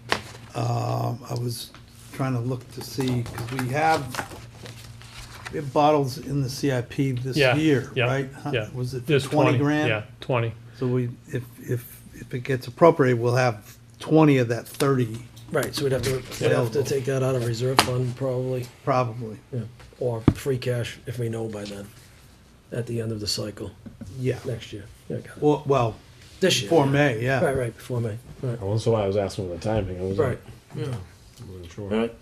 I was trying to look to see, because we have bottles in the CIP this Yeah, year, yeah, right? yeah. Was it There's 20 grand? Yeah, 20. So if it gets appropriated, we'll have 20 of that 30, Right. So we'd have to take that out of reserve fund probably, probably. or free cash if we know by then, at the end of the cycle Yeah. next year. Yeah, got it. Well, This year. before yeah. May, yeah. Right. Before May. Right. That's why I was asking for the timing. I wasn't, Right. Yeah. wasn't sure. All right.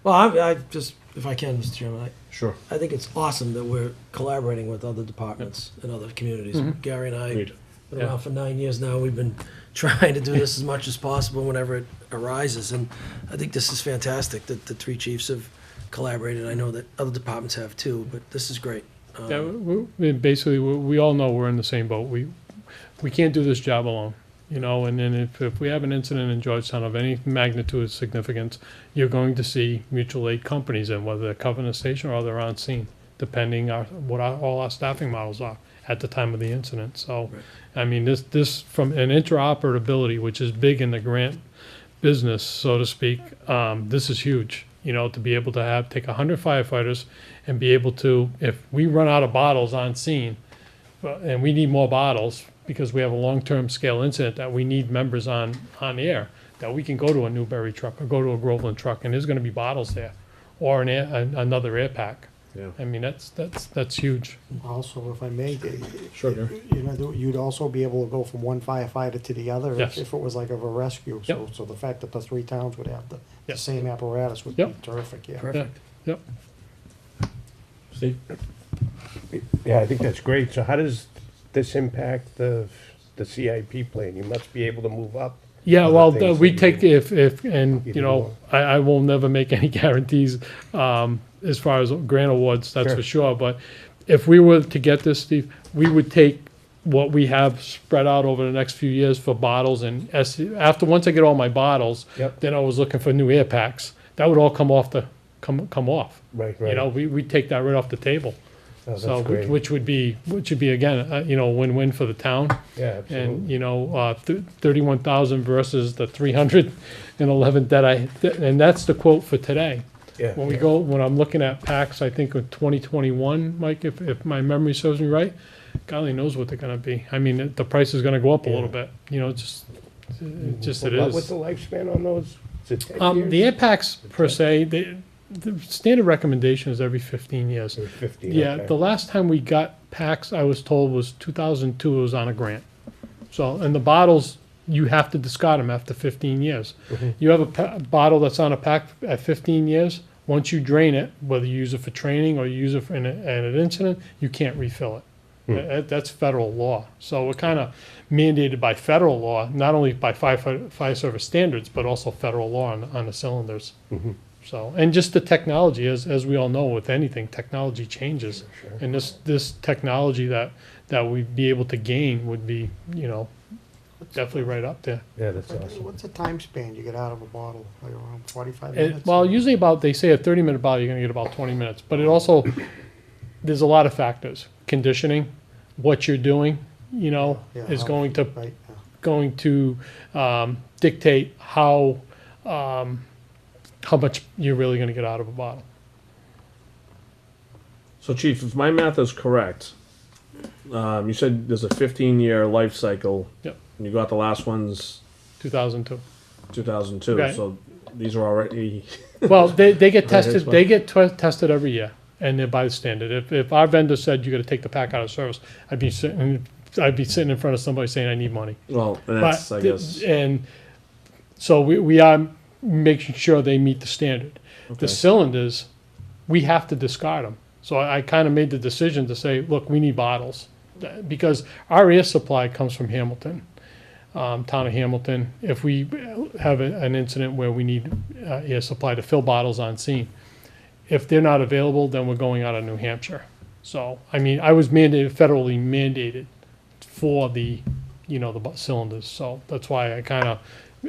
Well, I just, if I can, Mr. Chairman, Sure. I think it's awesome that we're collaborating with other departments and other communities. Gary and I Agreed. been Yeah. around for 9 years now. We've been trying to do this as much as possible whenever it arises, and I think this is fantastic that the three chiefs have collaborated. I know that other departments have too, but this is great. Yeah, basically, we all know we're in the same boat. We can't do this job alone, and then if we have an incident in Georgetown of any magnitude of significance, you're going to see mutual aid companies in, whether they're covering the station or they're on scene, depending on what all our staffing models are at the time of the incident. So, Right. I mean, this from an interoperability, which is big in the grant business, so to speak, this is huge. To be able to take 100 firefighters and be able to, if we run out of bottles on scene, and we need more bottles because we have a long-term scale incident that we need members on air, that we can go to a Newberry truck or go to a Groveland truck, and there's going to be bottles there, or another air pack. Yeah. I mean, that's huge. Also, if I may, Sure, Gary. you know, you'd also be able to go from one firefighter to the other Yes. if it was like of a rescue. So, Yep. so the fact that the three towns would have the Yep. same apparatus would be Yep. terrific, yeah. Perfect. Yep. Steve? Yeah, I think that's great. So how does this impact the CIP plan? You must be able to move up. Yeah, other well, things we that take, you- if, and, you you know, do. I will never make any guarantees, as far as grant awards, that's Sure. for sure, but if we were to get this, Steve, we would take what we have spread out over the next few years for bottles and once I get all my bottles, Yep. then I was looking for new air packs. That would all come off come off. Right, You know, right. we take that right off the table. Oh, that's So, great. which would be again, you know, a win-win for the town. Yeah, And, absolutely. you know, 31,000 versus the 311 and that's the quote for today. Yeah, When yeah. when I'm looking at packs, I think of 2021, Mike, if my memory serves me right, golly knows what they're gonna be. I mean, the price is gonna go up a little bit, you know, it What's the is. lifespan on those? Is it 10 The years? air packs per se, the standard recommendation is every 15 years. Or 15, Yeah, okay. the last time we got packs, I was told, was 2002, it was on a grant. So, and the bottles, you have to discard them after 15 years. Mm-hmm. You have a bottle that's on a pack at 15 years, once you drain it, whether you use it for training or you use it for an incident, you can't refill it. That's federal law. So we're kind of mandated by federal law, not only by fire service standards, but also federal law on the cylinders. So, and just the technology, as we all know, with anything, technology changes. And this technology that we'd be able to gain would be, you know, definitely right up there. Yeah, that's awesome. What's the time span you get out of a bottle? Like around 45 And, minutes? well, usually they say a 30-minute bottle, you're gonna get about 20 minutes, but it also, there's a lot of factors. Conditioning, what you're doing, you know, Yeah, is how- going to Right, yeah. going to dictate how much you're really gonna get out of a bottle. So, Chief, if my math is correct, you said there's a 15-year life cycle. Yep. And you got the last ones 2002. 2002. Okay. So these are already. Well, they get tested, that's fine. they get tested every year, and they're by the standard. If our vendor said you gotta take the pack out of service, I'd be sitting in front of somebody saying, I need money. Well, and that's, But I guess. And so we are making sure they meet the standard. Okay. The cylinders, we have to discard them. So I kind of made the decision to say, look, we need bottles. Because our air supply comes from Hamilton, town of Hamilton. If we have an incident where we need air supply to fill bottles on scene, if they're not available, then we're going out of New Hampshire. So, I mean, I was federally mandated for the cylinders. So that's why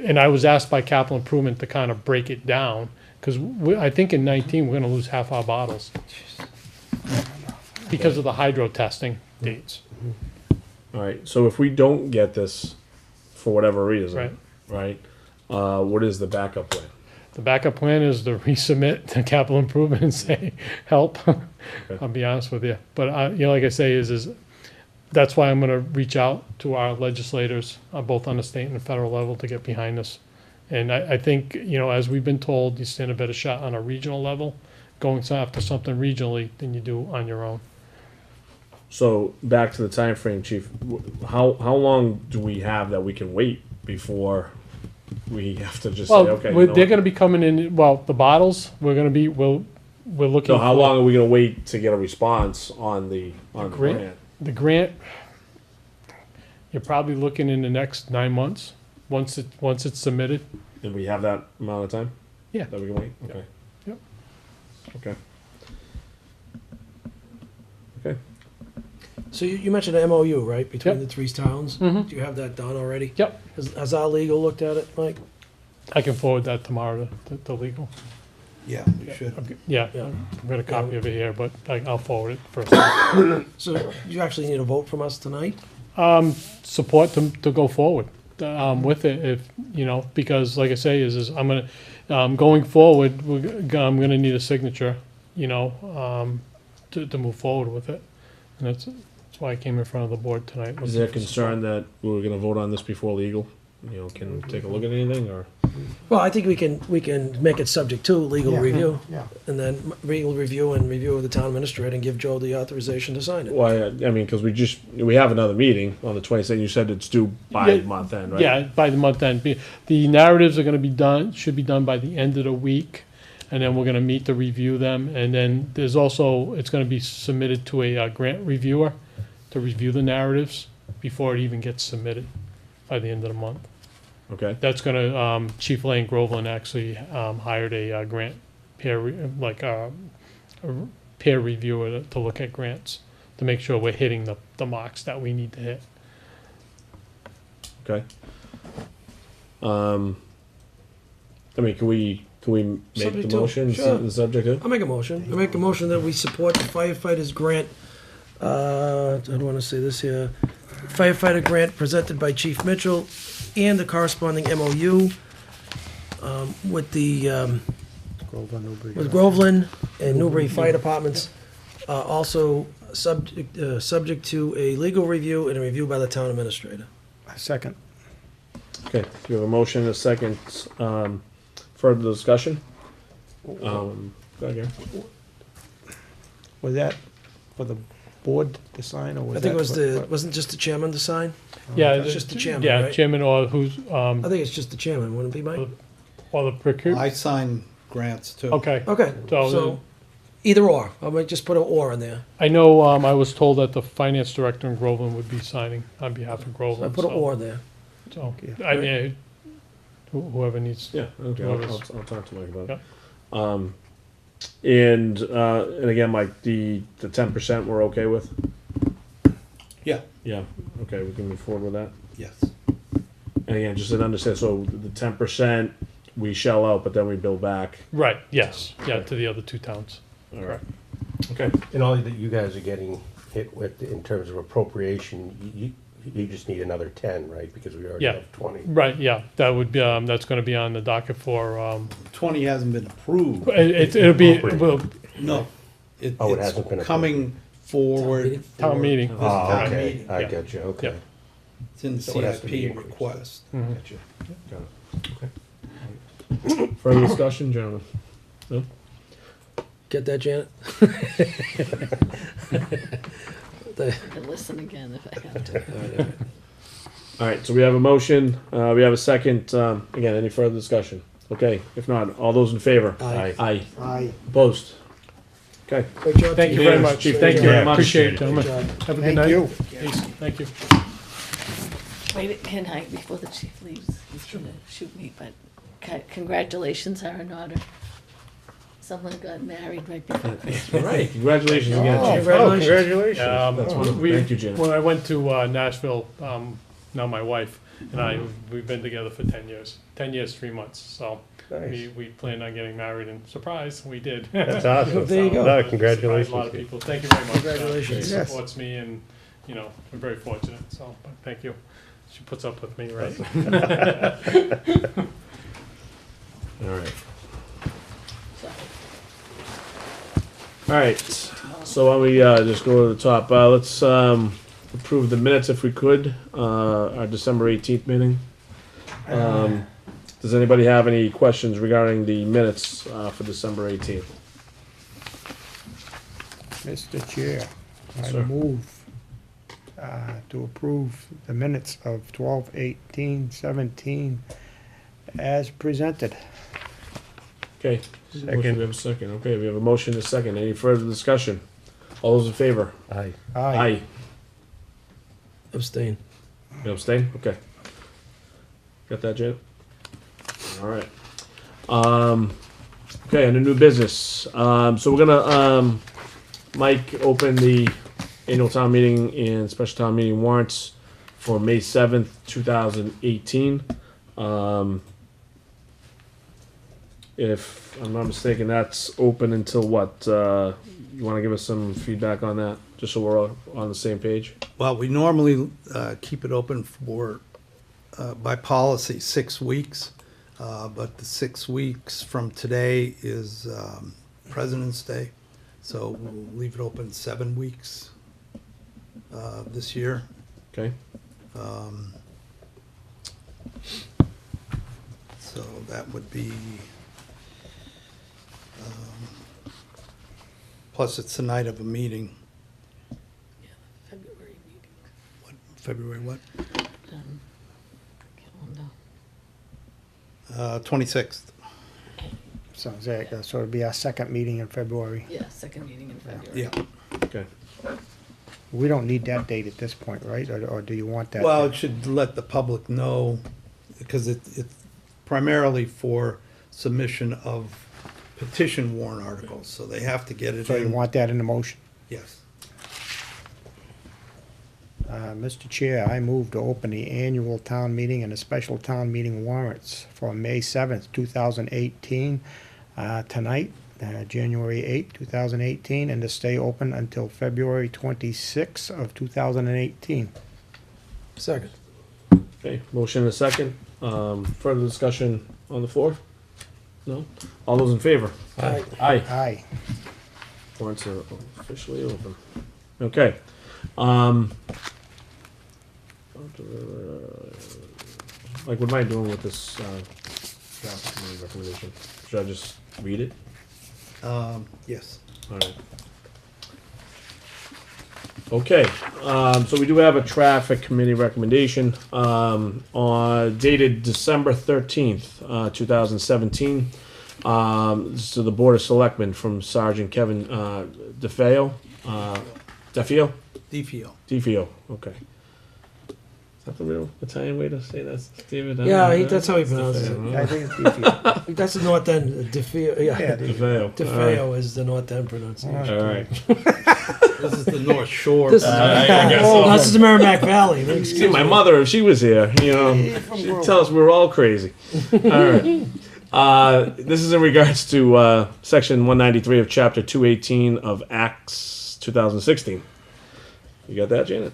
and I was asked by capital improvement to kind of break it down, because I think in 19, we're gonna lose half our bottles because of the hydro testing dates. All right. So if we don't get this for whatever reason, right? What is the backup plan? The backup plan is to resubmit to capital improvement and say, help. I'll be honest with you. But, you know, like I say, is that's why I'm gonna reach out to our legislators, both on the state and the federal level, to get behind this. And I think, you know, as we've been told, you stand a better shot on a regional level, going after something regionally than you do on your own. So back to the time frame, Chief. How long do we have that we can wait before we have to just Well, say, okay? they're gonna be coming in, well, the bottles, we're looking. So how long are we going to wait to get a response on the grant? grant? The grant, you're probably looking in the next 9 months, once it's submitted. And we have that amount of time? Yeah. That we can wait? Okay. Yep. Okay. Okay. So you mentioned an MOU, right, between Yep. the three towns? Mhm. Do you have that done already? Yep. Has our legal looked at it, Mike? I can forward that tomorrow to legal. Yeah, you should. Yeah, Yeah. I've got a copy of it here, but I'll forward it first. So you actually need a vote from us tonight? Support to go forward with it, if, you know, because like I say, is I'm gonna, going forward, I'm gonna need a signature, you know, to move forward with it. And that's why I came in front of the board tonight. Is there a concern that we're going to vote on this before legal? You know, can take a look at anything or? Well, I think we can make it subject to legal Yeah. review, Yeah. and then legal review and review of the town administrator, and give Joe the authorization to sign it. Why, I mean, because we have another meeting on the 22nd, you said it's due by Yeah, month end, right? Yeah, by the month end. The narratives are gonna be done, should be done by the end of the week, and then we're gonna meet to review them. And then there's also, it's gonna be submitted to a grant reviewer to review the narratives before it even gets submitted by the end of the month. Okay, That's gonna, Chief Lane Groveland actually hired a grant peer, a peer reviewer to look at grants, to make sure we're hitting the marks that we need to hit. okay. I mean, can we make Subject the to- motion, sure. the subject to? I'll make a motion. I make a motion that we support the firefighters grant, I don't wanna say this here, firefighter grant presented by Chief Mitchell and the corresponding MOU, with the, Groveland, Newbury. with Groveland and Newbury Fire Departments, also subject to a legal review and a review by the town administrator. Second. Okay, we have a motion and a second, further discussion? Go ahead, Gary. Was that for the board to sign, or was I that? think it was for- wasn't just the chairman to sign? Yeah, It's just the chairman, Yeah, right? chairman or who's, I think it's just the chairman, wouldn't it be, Mike? or the procure. I sign grants too. Okay. Okay, So- so, either or, I might just put an or in there. I know, I was told that the finance director in Groveland would be signing on behalf of So I Groveland. put an or there. So, Yeah. I mean, whoever needs, Yeah, okay, I'll Whoever's- talk to Mike about it. And again, Mike, the 10% we're okay with? Yeah, Yeah, okay, we can move forward with that. yes. And again, just to understand, so the 10% we shell out, but then we bill back. right, yes, yeah, to the other two towns. All right. Okay, And all that you guys are getting hit with in terms of appropriation, you just need another 10, right? Because we already Yeah. have 20. Right, yeah, that would be, that's gonna be on the docket for, 20 hasn't been approved. it'll be, well, No. Oh, it hasn't been It's coming forward. town for- meeting. Oh, Town okay, meeting. I Yeah. got you, okay. Yeah. It's in the So it has to be CIP increased. request. Mhm. Got you. further discussion, gentlemen? No? Get that, Janet? And listen again if I have to. All right, so we have a motion, we have a second, again, any further discussion? Okay, if not, all those in favor? Aye. Aye. Aye. Opposed? Okay. Great job, Thank you Chief. very Yes, much. Chief, Thank thank you you very very much. much. Appreciate it, gentlemen. Good job. Have a good Thank night. you. Peace. Thank you. Wait, can I, before the chief leaves, he's gonna shoot me, but congratulations are in order. Someone got married right before Christmas. All right, congratulations again, Oh, Chief. congratulations. That's wonderful. Thank you, Gina. When I went to Nashville, now my wife and we've been together for 10 years. 10 years, 3 months, so Nice. we planned on getting married, and surprise, we did. That's awesome. There you go. No, Surprised congratulations. a lot of people. Thank you very much. Congratulations. She Yes. supports me, and, we're very fortunate, so, but thank you. She puts up with me, right? All right. So, All right, so why don't we just go to the top? Let's approve the minutes if we could, our December 18th meeting. Does anybody have any questions regarding the minutes for December 18th? Mr. Chair, I Sir. move to approve the minutes of 12/18/17 as presented. Okay. Motion, we have a second. Okay, we have a motion and a second. Any further discussion? All those in favor? Aye. Aye. Abstain. You abstain? Okay. Got that, Janet? All right. Okay, under new business. So we're gonna, Mike, open the annual town meeting and special town meeting warrants for May 7th, 2018. If I'm not mistaken, that's open until what? You wanna give us some feedback on that, just so we're all on the same page? Well, we normally keep it open for, by policy, 6 weeks. But the 6 weeks from today is President's Day. So we'll leave it open 7 weeks this year. Okay? So that would be, plus it's the night of a meeting. February meeting. What, February what? Calendar. 26th. So it'll be our second meeting in February. Yeah, second meeting in February. Yeah. Okay. We don't need that date at this point, right? Or do you want that? Well, it should let the public know, because it's primarily for submission of petition warrant articles, so they have to get it So you in. want that in the motion? Yes. Mr. Chair, I move to open the annual town meeting and the special town meeting warrants for May 7th, 2018, tonight, January 8th, 2018, and to stay open until February 26th of 2018. Second. Okay, motion and a second. Further discussion on the floor? No? All those in favor? Aye. Aye. Aye. Warrants are officially open. Okay. Like, what am I doing with this, draft committee recommendation? Should I just read it? Yes. Alright. Okay, so we do have a traffic committee recommendation, on, dated December 13th, 2017. This is to the Board of Selectmen from Sergeant Kevin, DeFeo, DeFeo? DeFeo, okay. Is that the real Italian way to say that, David? Yeah, that's how he pronounces it. DeFeo, I think it's DeFeo. That's the North End, DeFeo, yeah. Yeah, DeFeo. DeFeo is the North End pronunciation. Alright. This is the North Shore. This is, I guess so. this is the Merrimack Valley. See, my mother, if she was here, you know, she'd tell us we were all crazy. All right. This is in regards to section 193 of chapter 218 of Acts 2016. You got that, Janet?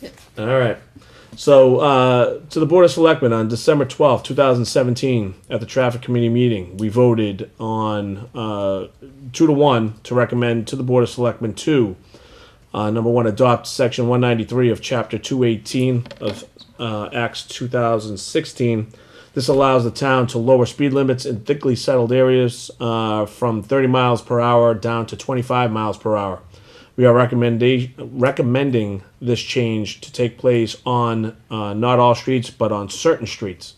Yep. All right. So, to the Board of Selectmen on December 12th, 2017, at the Traffic Committee meeting, we voted on 2-1 to recommend to the Board of Selectmen to, number one, adopt Section 193 of Chapter 218 of Acts 2016. This allows the town to lower speed limits in thickly settled areas from 30 miles per hour down to 25 miles per hour. We are recommending this change to take place on not all streets, but on certain streets.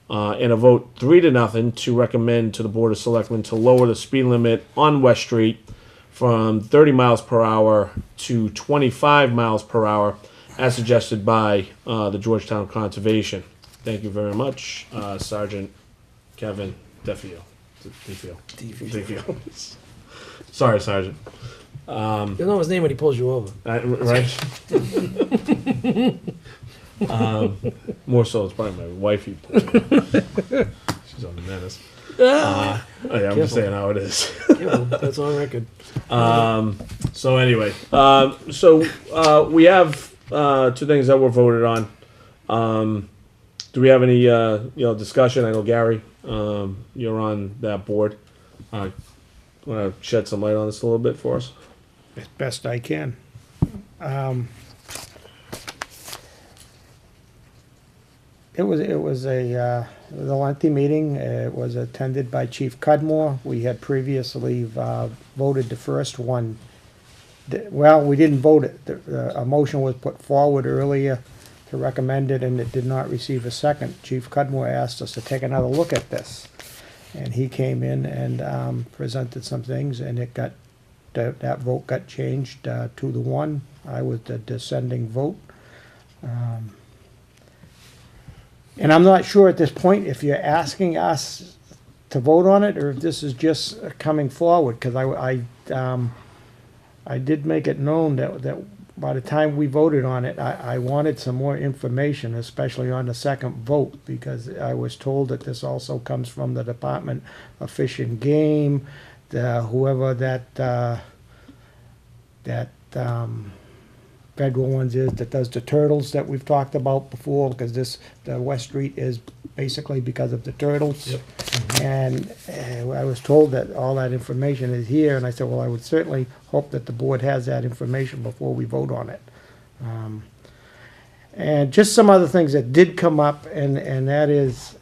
In a vote 3-0 to recommend to the Board of Selectmen to lower the speed limit on West Street from 30 miles per hour to 25 miles per hour, as suggested by the Georgetown Conservation. Thank you very much, Sergeant Kevin DeFeo. DeFeo. Sorry, Sergeant. You'll know his name when he pulls you over. Right? More so, it's probably my wife. She's on the menace. Yeah, I'm just saying how it is. Yeah, that's on record. So anyway, we have 2 things that were voted on. Do we have any discussion? I know Gary, you're on that board. Want to shed some light on this a little bit for us? As best I can. It was a lengthy meeting. It was attended by Chief Cudmore. We had previously voted the first one. Well, we didn't vote it. A motion was put forward earlier to recommend it, and it did not receive a second. Chief Cudmore asked us to take another look at this, and he came in and presented some things, and it got that vote got changed 2-1. I was the dissenting vote. And I'm not sure at this point if you're asking us to vote on it or if this is just coming forward, because I did make it known that by the time we voted on it, I wanted some more information, especially on the second vote, because I was told that this also comes from the Department of Fish and Game, whoever that federal ones is that does the turtles that we've talked about before, because the West Street is basically because of the turtles. Yep. And I was told that all that information is here, and I said, well, I would certainly hope that the board has that information before we vote on it. And just some other things that did come up, and that is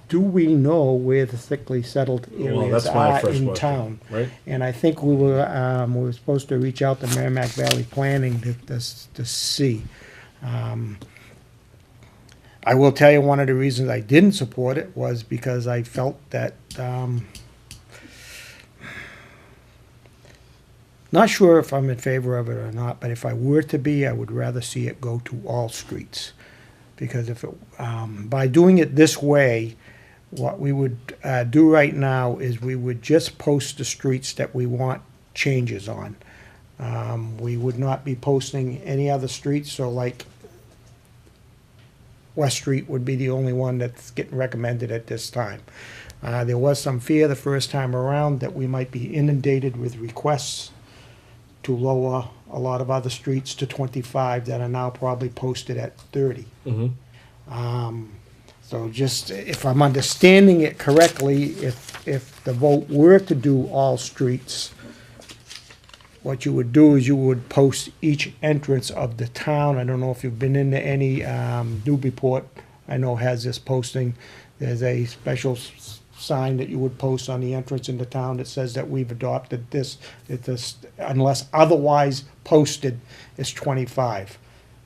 do we know where the thickly settled Well, areas that's my are first in question, town? right? And I think we were supposed to reach out to Merrimack Valley Planning to see. I will tell you, one of the reasons I didn't support it was because I felt that, not sure if I'm in favor of it or not, but if I were to be, I would rather see it go to all streets. Because if it, by doing it this way, what we would do right now is we would just post the streets that we want changes on. We would not be posting any other streets, so like West Street would be the only one that's getting recommended at this time. There was some fear the first time around that we might be inundated with requests to lower a lot of other streets to 25 that are now probably posted at 30. So just, if I'm understanding it correctly, if the vote were to do all streets, what you would do is you would post each entrance of the town. I don't know if you've been into any, Newburyport, I know has this posting. There's a special sign that you would post on the entrance into town that says that we've adopted this. Unless otherwise posted, it's 25.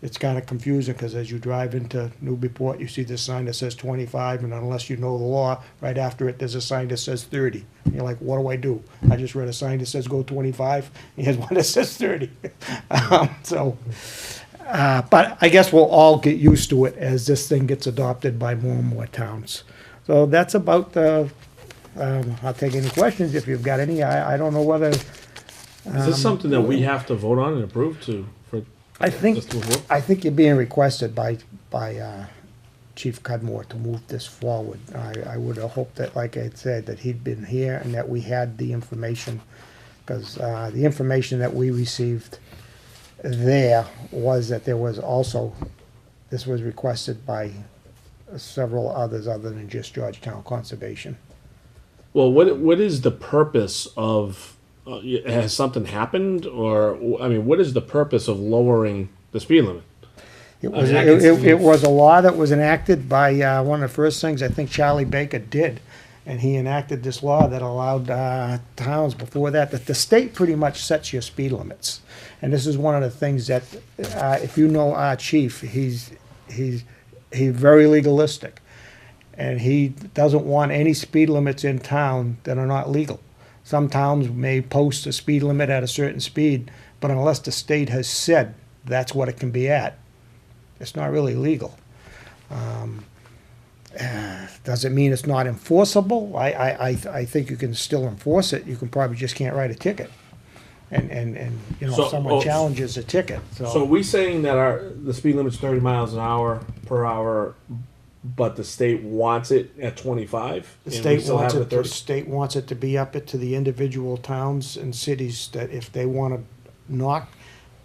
It's kind of confusing, because as you drive into Newburyport, you see this sign that says 25, and unless you know the law, right after it, there's a sign that says 30. And you're like, what do I do? I just read a sign that says go 25, and here's one that says 30. But I guess we'll all get used to it as this thing gets adopted by more and more towns. So that's about the, I'll take any questions if you've got any. I don't know whether. Is this something that we have to vote on and approve for I think, this to work? I think you're being requested by Chief Cudmore to move this forward. I would have hoped that, like I said, that he'd been here and that we had the information, because the information that we received there was that there was also, this was requested by several others other than just Georgetown Conservation. Well, what is the purpose of? Has something happened, or I mean, what is the purpose of lowering the speed limit? It was a law that was enacted by one of the first things I think Charlie Baker did, and he enacted this law that allowed towns before that the state pretty much sets your speed limits, and this is one of the things that if you know our chief, he's very legalistic, and he doesn't want any speed limits in town that are not legal. Some towns may post a speed limit at a certain speed, but unless the state has said that's what it can be at, it's not really legal. Does it mean it's not enforceable? I think you can still enforce it. You can probably just can't write a ticket. And you know, So- if someone oh, challenges a ticket, So are we saying that the speed limit's 30 miles an hour per hour, but the state wants it at 25? The and we state still wants have it, the the 30? state wants it to be up to the individual towns and cities, that if they want to knock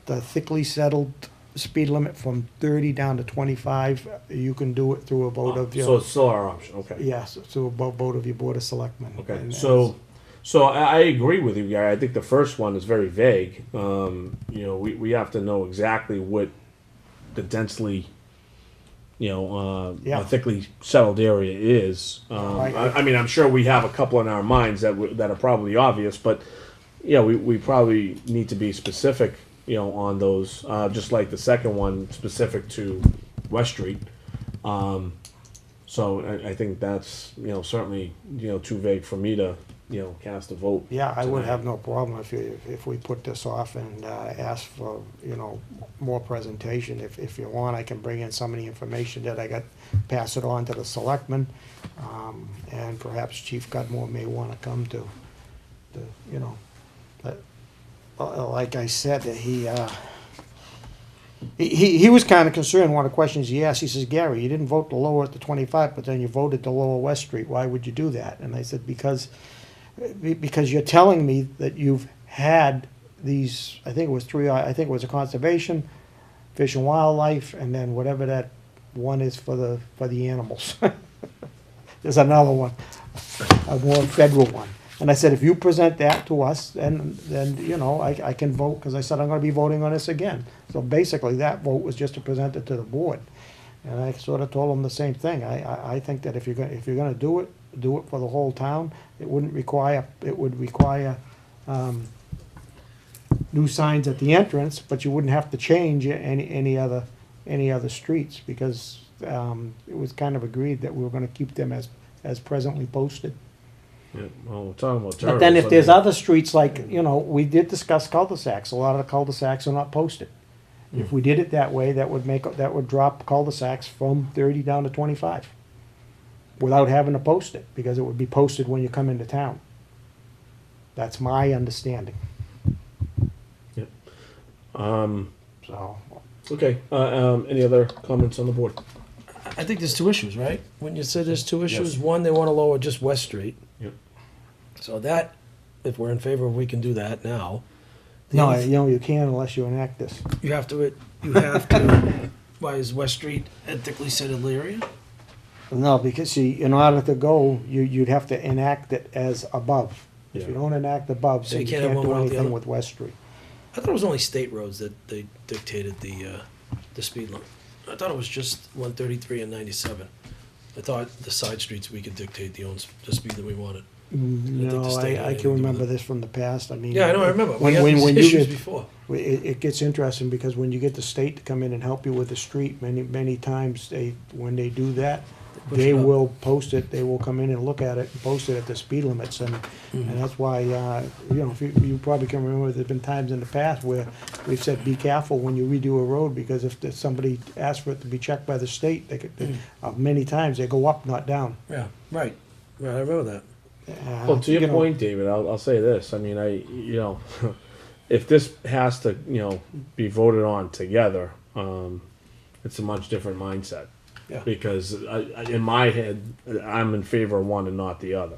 the thickly settled speed limit from 30 down to 25, you can do it through a vote of So your, it's still our option, okay. yes, through a vote of your Board of Selectmen. Okay, And so I agree with you, Gary. I think the first one is very vague. You know, we have to know exactly what the densely, Yeah. thickly settled area is. I mean, I'm sure we have a couple in our minds that are probably obvious, but yeah, we probably need to be specific, on those. Just like the second one, specific to West Street. So I think that's certainly too vague for me to cast a vote. Yeah, I would tonight. have no problem if we put this off and ask for, more presentation. If you want, I can bring in some of the information that I got, pass it on to the selectmen. And perhaps Chief Cudmore may want to come to, like I said, that he was kind of concerned. One of the questions he asked, he says, Gary, you didn't vote to lower it to 25, but then you voted to lower West Street. Why would you do that? And I said, because you're telling me that you've had these, I think it was three, I think it was a conservation, fish and wildlife, and then whatever that one is for the animals. There's another one, a more federal one. And I said, if you present that to us, then I can vote, because I said I'm going to be voting on this again. So basically, that vote was just to present it to the board. And I sort of told them the same thing. I think that if you're gonna do it for the whole town. It would require, new signs at the entrance, but you wouldn't have to change any other streets, because, it was kind of agreed that we were gonna keep them as presently posted. Yeah, well, we're talking about turtles. But then if I there's mean, other streets, like, we did discuss cul-de-sacs, a lot of the cul-de-sacs are not posted. If we did it that way, that would drop cul-de-sacs from 30 down to 25, without having to post it, because it would be posted when you come into town. That's my understanding, so. Okay, any other comments on the board? I think there's two issues, right? When you said there's two issues, one, they wanna lower just West Street. Yep. So that, if we're in favor, we can do that now. The No, other- you can't unless you enact this. You have to, why is West Street a thickly settled area? No, because see, in order to go, you'd have to enact it as above. If you Yeah. don't enact above, So then you you can't have can't one do without the anything other? with West Street. I thought it was only state roads that they dictated the speed limit. I thought it was just 133 and 97. I thought the side streets, we could dictate the speed that we wanted. think the No, state had I anything to can do with remember it. this from the past, I mean. Yeah, I know, I remember. We When, had when, these when you issues get, before. it gets interesting, because when you get the state to come in and help you with the street, many times when they do that, push they it up. will post it, they will come in and look at it and post it at the speed limits, and that's why, if you probably can remember, there's been times in the past where we've said, be careful when you redo a road, because if there's somebody asks for it to be checked by the state, many times they go up, not down. Yeah, right. Right, I remember that. Well, to your You know, point, David, I'll say this. I mean, if this has to, be voted on together, it's a much different mindset. Yeah. Because in my head, I'm in favor of one and not the other.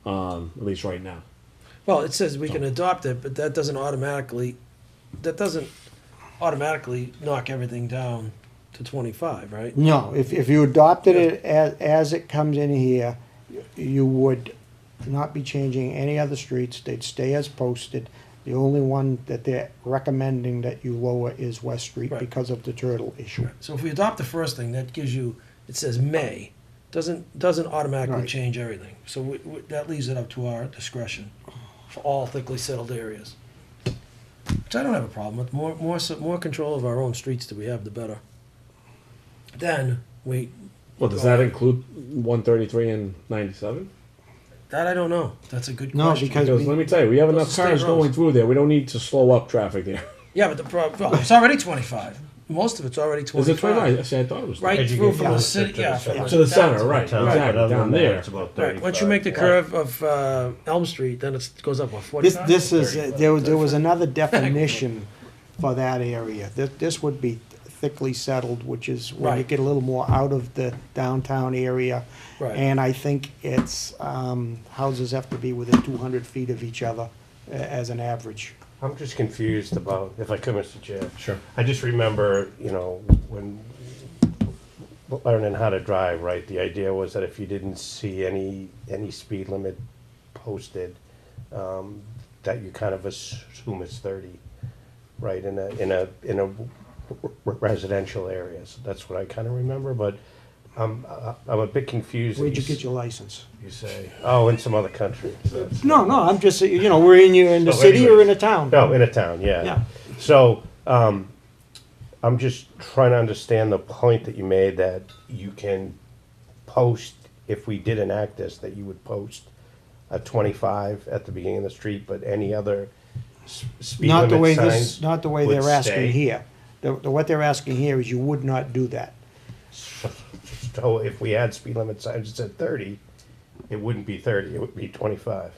At least right now. Well, it says we can adopt it, but that doesn't automatically knock everything down to 25, right? No, if you adopted it as it comes in here, you would not be changing any other streets, they'd stay as posted. The only one that they're recommending that you lower is West Street Right. because of the turtle issue. So if we adopt the first thing, that gives you, it says may, doesn't automatically Right. change everything. So that leaves it up to our discretion for all thickly settled areas. Which I don't have a problem with. More control of our own streets that we have, the better. Then we, Well, does that include 133 and 97? that I don't know. That's a good No, question. because Because let me tell you, we have enough Those are state cars going roads. through there. We don't need to slow up traffic there. Yeah, but the problem, well, it's already 25. Most of it's already 25. Is it 25? See, I thought it was Right As you through get from the closer city, to the yeah. center. to the center, right? Town, but Exactly, other down than that, there. it's about Right, once you make the 35. curve of Elm Street, then it goes up, what, 45? This is, there was another definition for that area. This would be thickly settled, which is when you Right. get a little more out of the downtown area. Right. And I think it's, houses have to be within 200 feet of each other as an average. I'm just confused about, if I could, Mr. Chair. Sure. I just remember, when learning how to drive, right, the idea was that if you didn't see any speed limit posted, that you kind of assume it's 30, right, in a residential area. So that's what I kind of remember, but I'm a bit confused. that Where'd you s- get your license? You say, oh, in some other country. So that's- No, I'm just, we're in the Oh, city or anyways. in a town? No, in a town, yeah. Yeah. So, I'm just trying to understand the point that you made, that you can post, if we did enact this, that you would post a 25 at the beginning of the street, but any other speed Not the way limit this, signs not the way would they're asking stay? here. What they're asking here is you would not do that. So if we had speed limit signs that said 30, it wouldn't be 30, it would be 25.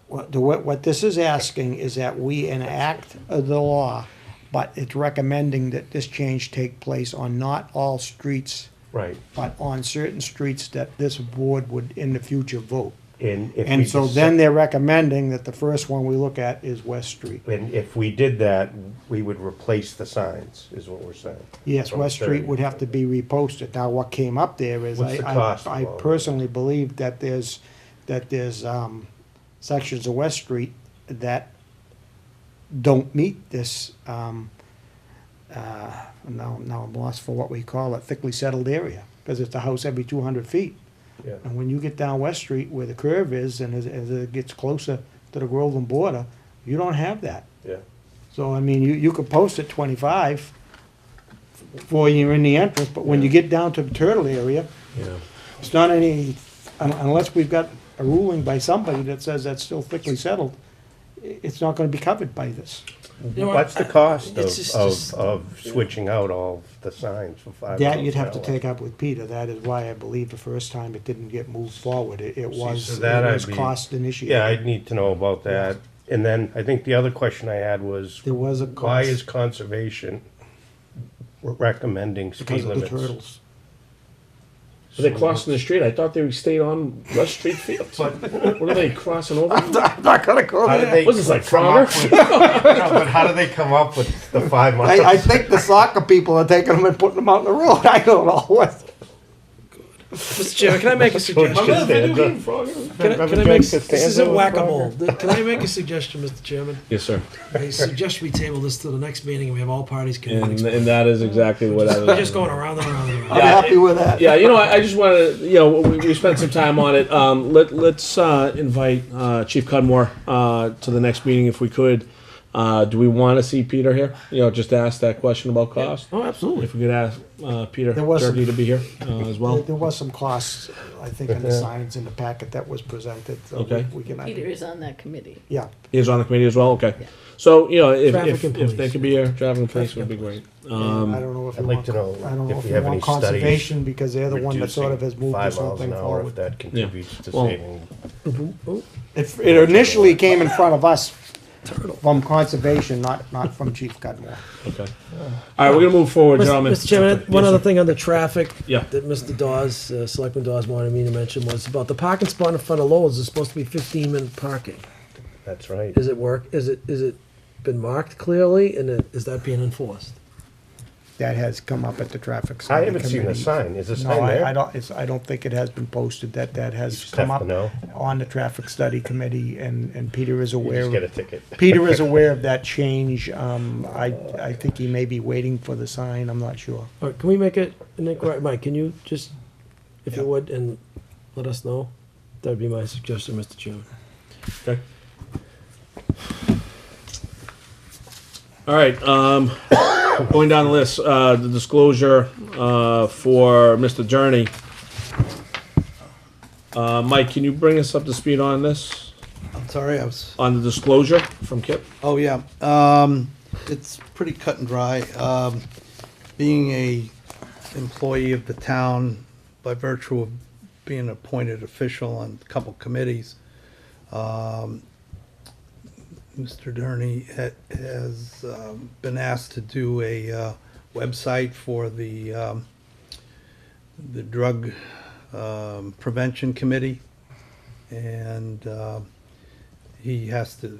What this is asking is that we enact the law, but it's recommending that this change take place on not all streets, Right. but on certain streets that this board would in the future vote. And if we And so just- then they're recommending that the first one we look at is West Street. And if we did that, we would replace the signs, is what we're saying. Yes, From West 30. Street would have to be reposted. Now, what came up there is, What's the cost I of all personally believe that there's sections of West Street that don't meet this, now I'm lost for what we call a thickly settled area, because it's a house every 200 feet. Yeah. And when you get down West Street where the curve is, and as it gets closer to the Groveland border, you don't have that. Yeah. So, I mean, you could post at 25 before you're in the entrance, but when you get down to the turtle area, Yeah. it's not any, unless we've got a ruling by somebody that says that's still thickly settled, it's not gonna be covered by this. You know, What's the cost it's just- of switching out all the signs for 5 That miles you'd an have to hour? take up with Peter. That is why I believe the first time it didn't get moved forward. It was, so that it was I'd be- cost initiated. Yeah, I'd need to know about that. And then I think the other question I had was, There was a why cost is conservation recommending speed because of the limits? turtles. Are they crossing the street? I thought they stayed on West Street Fields. What are they crossing over? I'm not gonna go How did there. they What is this, like come up Frogger? with- No, but how do they come up with the 5 miles? I think the soccer people are taking them and putting them out in the road. I don't know what. Mr. Chairman, can I make a suggestion? Remember that video Costanza. game, Frogger? Can I Remember make, Jack this Costanza isn't with whack-a-mole. Can I make a suggestion, Mr. Chairman? Yes, sir. I suggest we table this to the next meeting and we have all parties come and And explain. that is exactly what I was. We're just going around and around and around. I'm Yeah, happy with that. Yeah, I just want to, we spent some time on it. Let's invite Chief Cudmore to the next meeting if we could. Do we want to see Peter here? Just to ask that question about cost. Oh, absolutely. If we could ask Peter There was Durkee some- to be here as well. There was some costs, I think, in the signs in the packet that was presented. So Okay. we can, Peter is on that committee. yeah. He's on the committee as well. Okay. Yeah. So if Traffic and if they police. could be here, traffic and police would be great. I don't know if I'd you like want, to know I don't know if if we you have want any studies conservation, because they're the one that sort of has reducing moved 5 this whole miles thing an hour, if forward. that contributes to Well- saving. It initially came in front of us from conservation, not from Chief Cudmore. Okay. All right, we're gonna move forward, gentlemen. Mr. Chairman, one Yes, other sir. thing on the traffic Yeah. that Mr. Dawes, Selectman Dawes wanted me to mention was about the parking spot in front of Lowe's is supposed to be 15-minute parking. That's right. Is it been marked clearly, and is that being enforced? That has come up at the traffic I study haven't seen the committee. sign. Is the No, sign there? I don't think it has been posted. That You has just come have up to know. on the traffic study committee, and Peter is You aware. just get a ticket. Peter is aware of that change. I think he may be waiting for the sign. I'm not sure. All right, can we make it an inquiry? Mike, can you just, if you Yeah. would, and let us know? That would be my suggestion, Mr. Chairman. Okay. All right, going down the list, the disclosure for Mr. Journey. Mike, can you bring us up to speed on this? I'm sorry, I was, On the disclosure from Kip? oh, yeah. It's pretty cut and dry. Being a employee of the town by virtue of being an appointed official on a couple committees, Mr. Durney has been asked to do a website for the Drug Prevention Committee, and he has to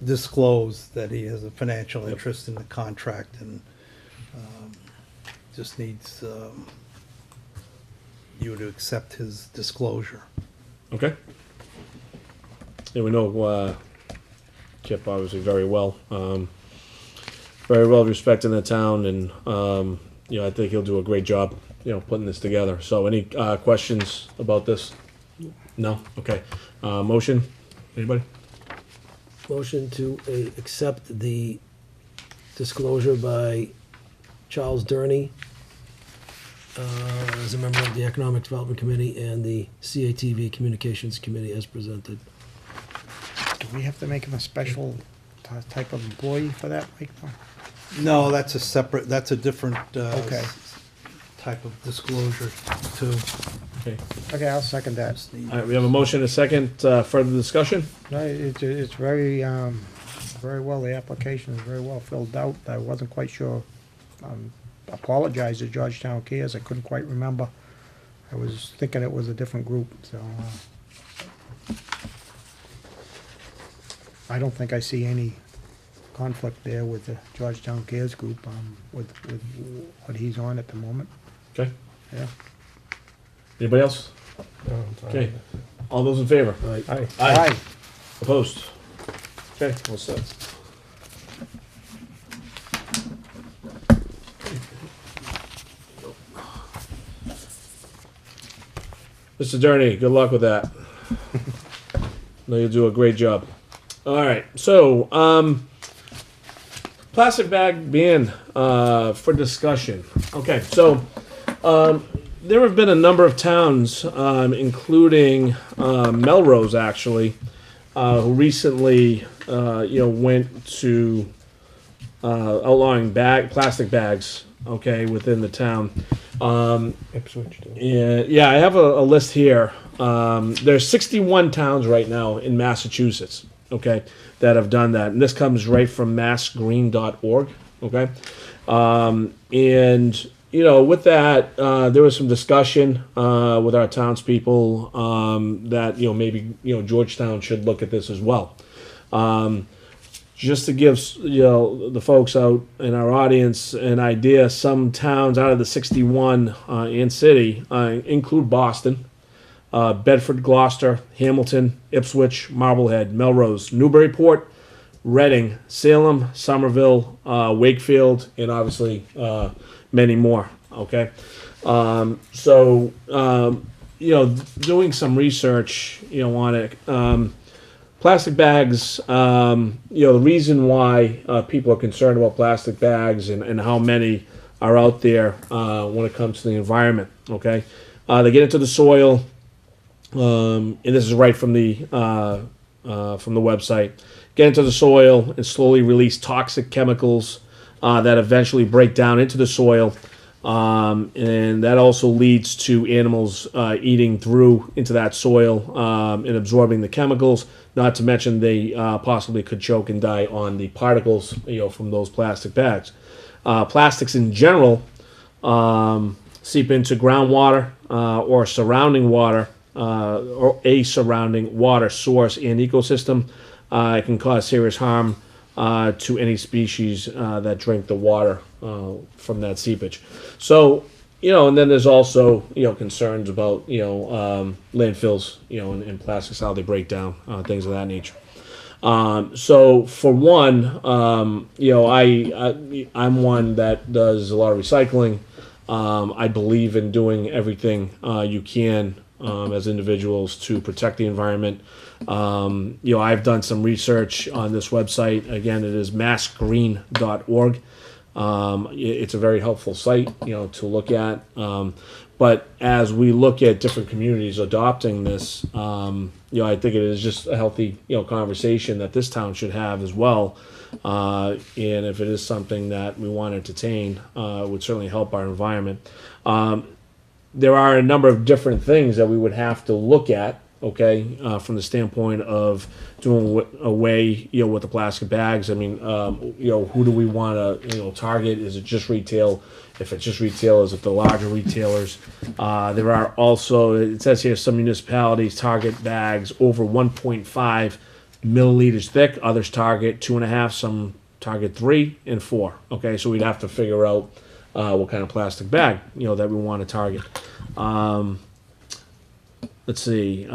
disclose that he has a financial interest in the contract, and just needs you to accept his disclosure. Okay. Yeah, we know Kip obviously very well respected in the town, and I think he'll do a great job, putting this together. So, any questions about this? No. Okay. Motion. Anybody? Motion to accept the disclosure by Charles Durney as a member of the Economic Development Committee and the CATV Communications Committee as presented. Do we have to make him a special type of employee for that, Mike? No, that's a different Okay. type of disclosure too. Okay. Okay, I'll second that. Just need- All right. We have a motion and a second. Further discussion. No, it's very, very well, the application is very well filled out. I wasn't quite sure. Apologize to Georgetown Cares, I couldn't quite remember. I was thinking it was a different group, so. I don't think I see any conflict there with the Georgetown Cares group, with what he's on at the moment, Okay. yeah. Anybody else? Okay. All those in favor? Aye. Aye. Opposed? Okay. All set. Mr. Durney, good luck with that. No, you'll do a great job. All right, so plastic bag ban for discussion. Okay, so there have been a number of towns, including Melrose, actually, who recently, went to outlawing plastic bags. Okay, within the town. Ipswich, too. Yeah, I have a list here. There's 61 towns right now in Massachusetts, okay, that have done that. And this comes right from massgreen.org, okay? And, with that, there was some discussion with our townspeople that, maybe, Georgetown should look at this as well. Just to give the folks out in our audience an idea, some towns out of the 61 in city include Boston, Bedford, Gloucester, Hamilton, Ipswich, Marblehead, Melrose, Newburyport, Reading, Salem, Somerville, Wakefield, and obviously many more. Okay, doing some research, on it. Plastic bags, the reason why people are concerned about plastic bags and how many are out there when it comes to the environment, okay? They get into the soil, and this is right from the website, get into the soil and slowly release toxic chemicals that eventually break down into the soil, and that also leads to animals eating through into that soil and absorbing the chemicals. Not to mention they possibly could choke and die on the particles, from those plastic bags. Plastics in general seep into groundwater or surrounding water or a surrounding water source and ecosystem. It can cause serious harm to any species that drink the water from that seepage. So, and then there's also, concerns about, landfills, and plastics, how they break down, things of that nature. So for one, I'm one that does a lot of recycling. I believe in doing everything you can as individuals to protect the environment. I've done some research on this website. Again, it is massgreen.org. It's a very helpful site, to look at. But as we look at different communities adopting this, I think it is just a healthy, conversation that this town should have as well. And if it is something that we want to entertain, it would certainly help our environment. There are a number of different things that we would have to look at, okay, from the standpoint of doing away, with the plastic bags. I mean, who do we want to, target? Is it just retail? If it's just retail, is it the larger retailers? There are also, it says here, some municipalities target bags over 1.5 milliliters thick. Others target 2.5. Some target 3 and 4. Okay, so we'd have to figure out what kind of plastic bag, that we want to target. Let's see.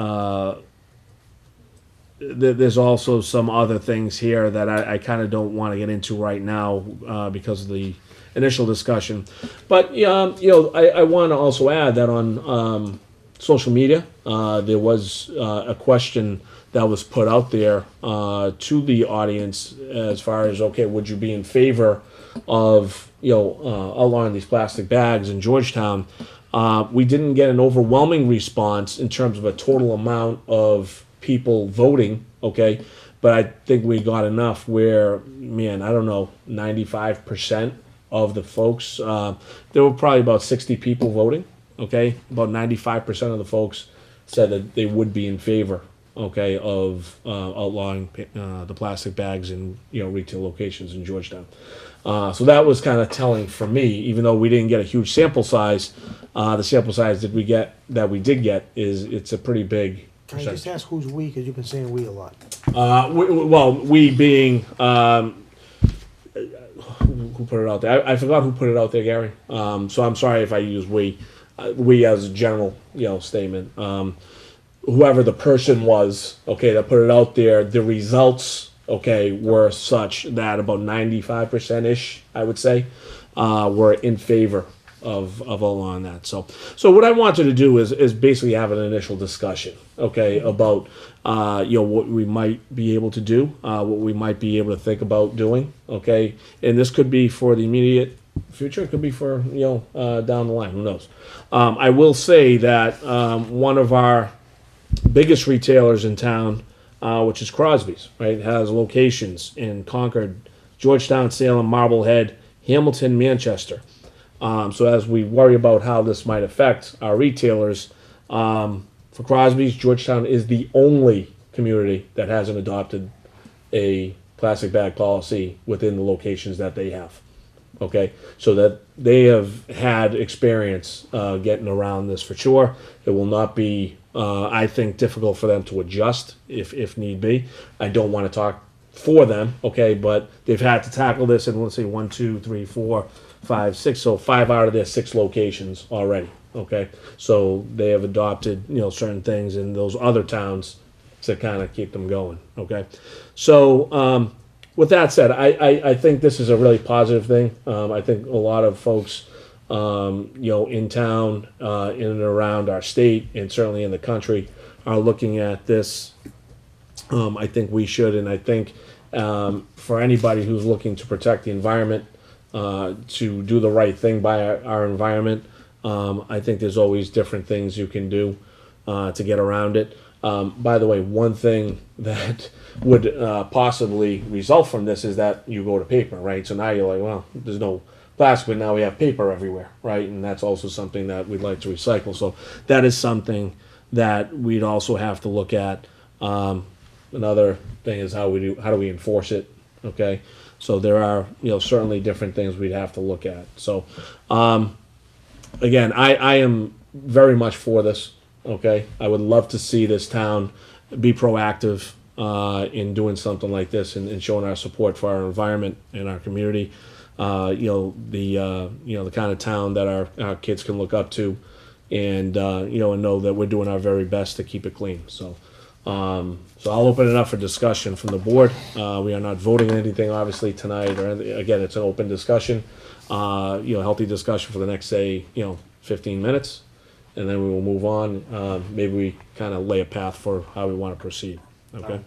There's also some other things here that I kind of don't want to get into right now because of the initial discussion. But I want to also add that on social media, there was a question that was put out there to the audience as far as, okay, would you be in favor of outlawing these plastic bags in Georgetown? We didn't get an overwhelming response in terms of a total amount of people voting, okay? But I think we got enough where, man, I don't know, 95% of the folks, there were probably about 60 people voting, okay? About 95% of the folks said that they would be in favor, okay, of outlawing the plastic bags in, retail locations in Georgetown. So that was kind of telling for me, even though we didn't get a huge sample size. The sample size that we did get is it's a pretty big. Can I just ask who's we? Because you've been saying we a lot. We being who put it out there. I forgot who put it out there, Gary. So I'm sorry if I use we. We as a general statement. Whoever the person was, okay, that put it out there, the results, okay, were such that about 95% ish, I would say, were in favor, of all on that. So what I wanted to do is basically have an initial discussion, okay, about what we might be able to do, what we might be able to think about doing, okay, and this could be for the immediate future, it could be for down the line, who knows. I will say that one of our biggest retailers in town, which is Crosby's, right, has locations in Concord, Georgetown, Salem, Marblehead, Hamilton, Manchester. So as we worry about how this might affect our retailers, for Crosby's, Georgetown is the only community that hasn't adopted a plastic bag policy within the locations that they have. Okay, so that they have had experience getting around this for sure. It will not be, I think, difficult for them to adjust if need be. I don't want to talk for them, okay, but they've had to tackle this in, let's say, 1, 2, 3, 4, 5, 6, so 5 out of their 6 locations already, okay? So they have adopted, certain things in those other towns to kind of keep them going, okay? So with that said, I think this is a really positive thing. I think a lot of folks, in town, in and around our state, and certainly in the country, are looking at this. I think we should, and I think for anybody who's looking to protect the environment, to do the right thing by our environment, I think there's always different things you can do to get around it. By the way, one thing that would possibly result from this is that you go to paper, right? So now you're like, well, there's no plastic, but now we have paper everywhere, right? And that's also something that we'd like to recycle. So that is something that we'd also have to look at. Another thing is how do we enforce it, okay? So there are, certainly different things we'd have to look at. So, again, I am very much for this, okay? I would love to see this town be proactive in doing something like this and showing our support for our environment and our community. The kind of town that our kids can look up to, and and know that we're doing our very best to keep it clean. So I'll open it up for discussion from the board. We are not voting on anything, obviously, tonight, or anything. Again, it's an open discussion, healthy discussion for the next, say, 15 minutes, and then we will move on. Maybe we kind of lay a path for how we want to proceed, okay?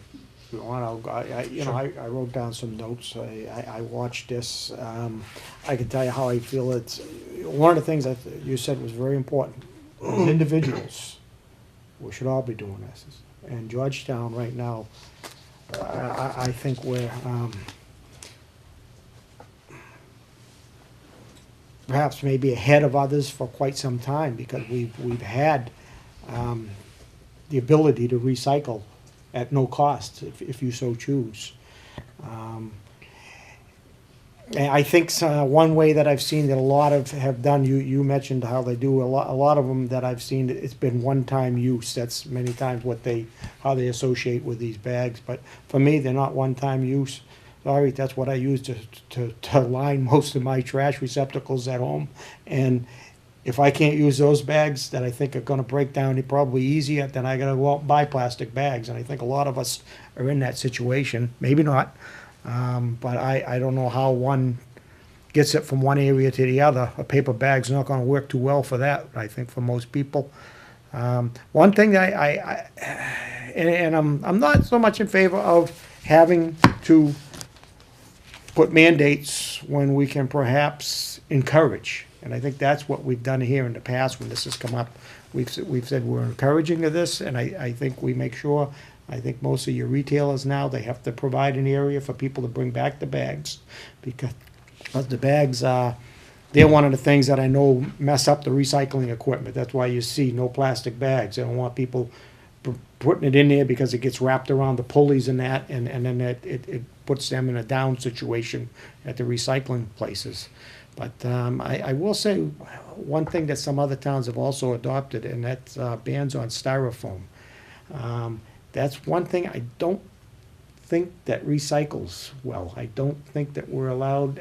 If you want, I wrote down some notes. I watched this. I can tell you how I feel. It's one of the things that you said was very important. As individuals, we should all be doing this. And Georgetown right now, I think we're perhaps maybe ahead of others for quite some time, because we've had the ability to recycle at no cost if you so choose. And I think one way that I've seen that a lot of have done, you mentioned how they do a lot of them that I've seen, it's been one-time use. That's many times how they associate with these bags. But for me, they're not one-time use. Sorry, that's what I use to line most of my trash receptacles at home. And if I can't use those bags that I think are going to break down probably easier, then I got to go out and buy plastic bags. And I think a lot of us are in that situation. Maybe not. But I don't know how one gets it from one area to the other. A paper bag's not going to work too well for that, I think, for most people. One thing that I'm not so much in favor of having to put mandates when we can perhaps encourage. And I think that's what we've done here in the past when this has come up. We've said we're encouraging of this, and I think we make sure. I think most of your retailers now, they have to provide an area for people to bring back the bags, because the bags they're one of the things that I know mess up the recycling equipment. That's why you see no plastic bags. They don't want people putting it in there because it gets wrapped around the pulleys and that, and then it puts them in a down situation at the recycling places. But I will say one thing that some other towns have also adopted, and that's bans on styrofoam. That's one thing I don't think that recycles well. I don't think that we're allowed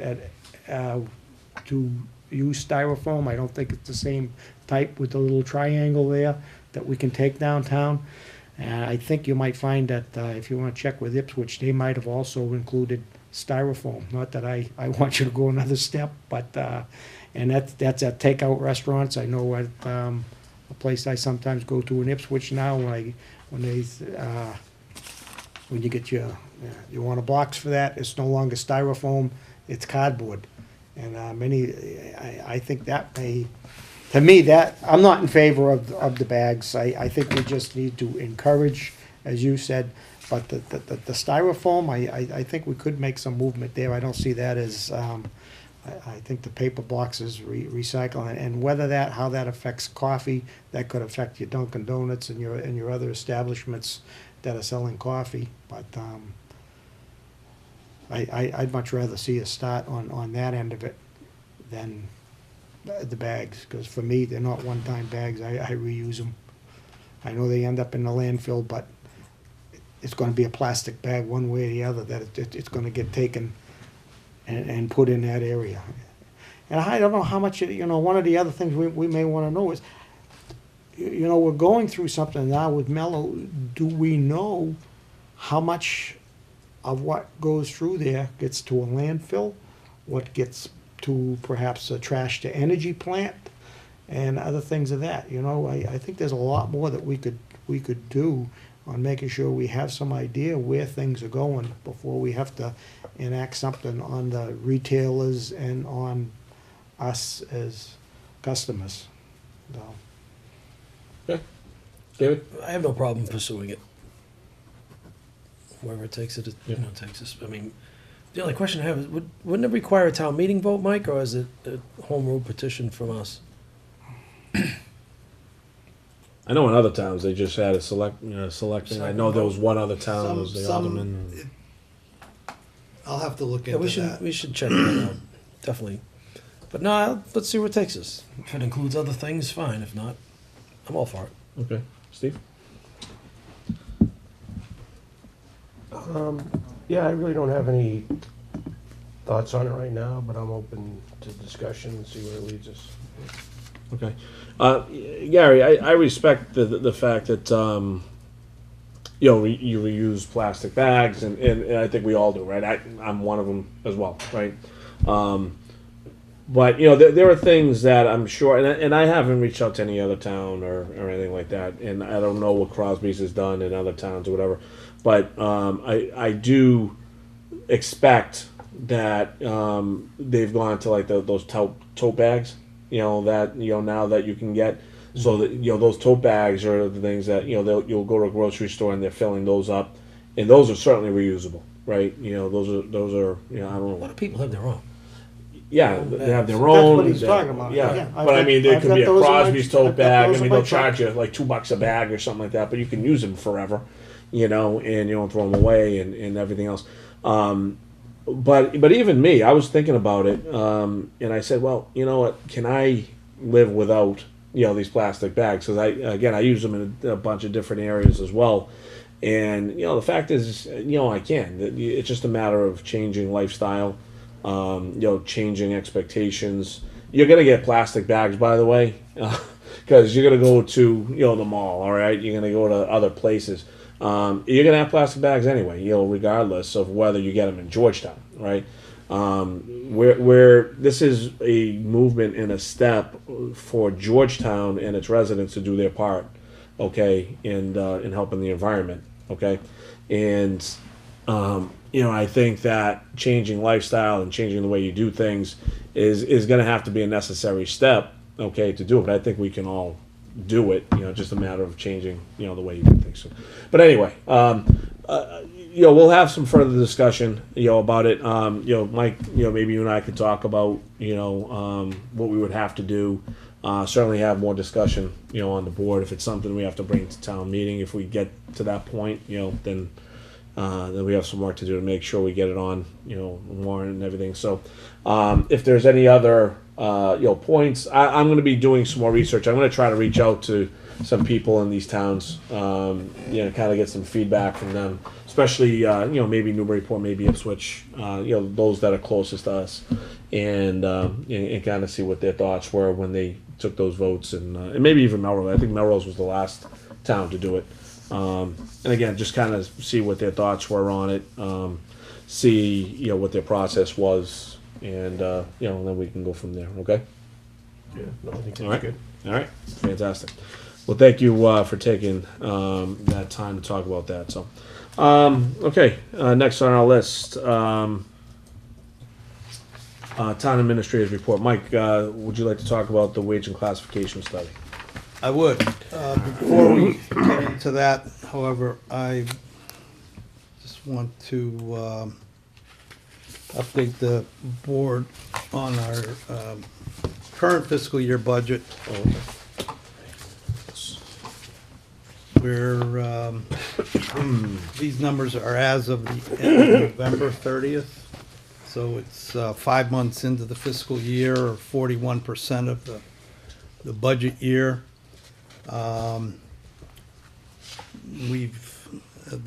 to use styrofoam. I don't think it's the same type with the little triangle there that we can take downtown. And I think you might find that if you want to check with Ipswich, they might have also included styrofoam. Not that I want you to go another step, but And that's at takeout restaurants. I know at a place I sometimes go to in Ipswich now, when you get you want a box for that, it's no longer styrofoam, it's cardboard. And I think that may, to me, that, I'm not in favor of the bags. I think we just need to encourage, as you said, but the styrofoam, I think we could make some movement there. I don't see that as, I think the paper boxes recycle, and whether how that affects coffee, that could affect your Dunkin' Donuts and your other establishments that are selling coffee. But I'd much rather see us start on that end of it than the bags, because for me, they're not one-time bags. I reuse them. I know they end up in the landfill, but it's going to be a plastic bag one way or the other that it's going to get taken and put in that area. And I don't know how much, one of the other things we may want to know is, we're going through something now with Mellow. Do we know how much of what goes through there gets to a landfill, what gets to perhaps a trash to energy plant, and other things of that? I think there's a lot more that we could do on making sure we have some idea where things are going before we have to enact something on the retailers and on us as customers. So. Okay. David? I have no problem pursuing it. Wherever it takes it, Yeah. takes us. I mean, the only question I have is, wouldn't it require a town meeting vote, Mike, or is it a home rule petition from us? I know in other towns, they just had a selecting. I know there was one other town, it was the alderman. I'll have to look Yeah, into that. we should check that out, definitely. But no, let's see where it takes us. If it includes other things, fine. If not, I'm all for it. Okay. Steve? Yeah, I really don't have any thoughts on it right now, but I'm open to discussion and see where it leads us. Okay. Gary, I respect the fact that, you reuse plastic bags, and I think we all do, right? I'm one of them as well, right? But, there are things that I'm sure, and I haven't reached out to any other town or anything like that, and I don't know what Crosby's has done in other towns or whatever, but I do expect that they've gone to like those tote bags, now that you can get, so that those tote bags are the things that you'll go to a grocery store and they're filling those up, and those are certainly reusable, right? Those are I don't A know. lot of people have their own. Yeah, they have their That's own. what he's talking about. Yeah, Yeah, but I mean, there I've could got be a those in my- Crosby's I've tote got bag. those I in mean, my they'll charge truck. you like $2 a bag or something like that, but you can use them forever, and you don't throw them away and everything else. But even me, I was thinking about it, and I said, well, you know what? Can I live without these plastic bags? Because I use them in a bunch of different areas as well. And the fact is, I can. It's just a matter of changing lifestyle, changing expectations. You're gonna get plastic bags, by the way, because you're gonna go to the mall. All right, you're gonna go to other places. You're gonna have plastic bags anyway, regardless of whether you get them in Georgetown, right? Where this is a movement and a step for Georgetown and its residents to do their part, okay, in helping the environment, okay, and I think that changing lifestyle and changing the way you do things is going to have to be a necessary step, okay, to do it. But I think we can all do it, just a matter of changing, the way you do things. So, but anyway, we'll have some further discussion, about it. Mike, maybe you and I could talk about, what we would have to do. Certainly have more discussion, on the board if it's something we have to bring to town meeting. If we get to that point, then we have some work to do to make sure we get it on, warrant and everything. So, if there's any other, points, I'm going to be doing some more research. I'm going to try to reach out to some people in these towns, kind of get some feedback from them, especially, maybe Newburyport, maybe Ipswich, those that are closest to us, and kind of see what their thoughts were when they took those votes, and maybe even Melrose. I think Melrose was the last town to do it. And again, just kind of see what their thoughts were on it, see what their process was, and then we can go from there. Okay. Yeah, no, I think All that's right. good. All right, fantastic. Well, thank you for taking that time to talk about that. So, okay, next on our list, town administrator's report. Mike, would you like to talk about the wage and classification study? I would. Before we get into that, however, I just want to update the board on our current fiscal year budget. Where these numbers are as of the end of November 30th. So it's 5 months into the fiscal year, or 41% of the budget year. The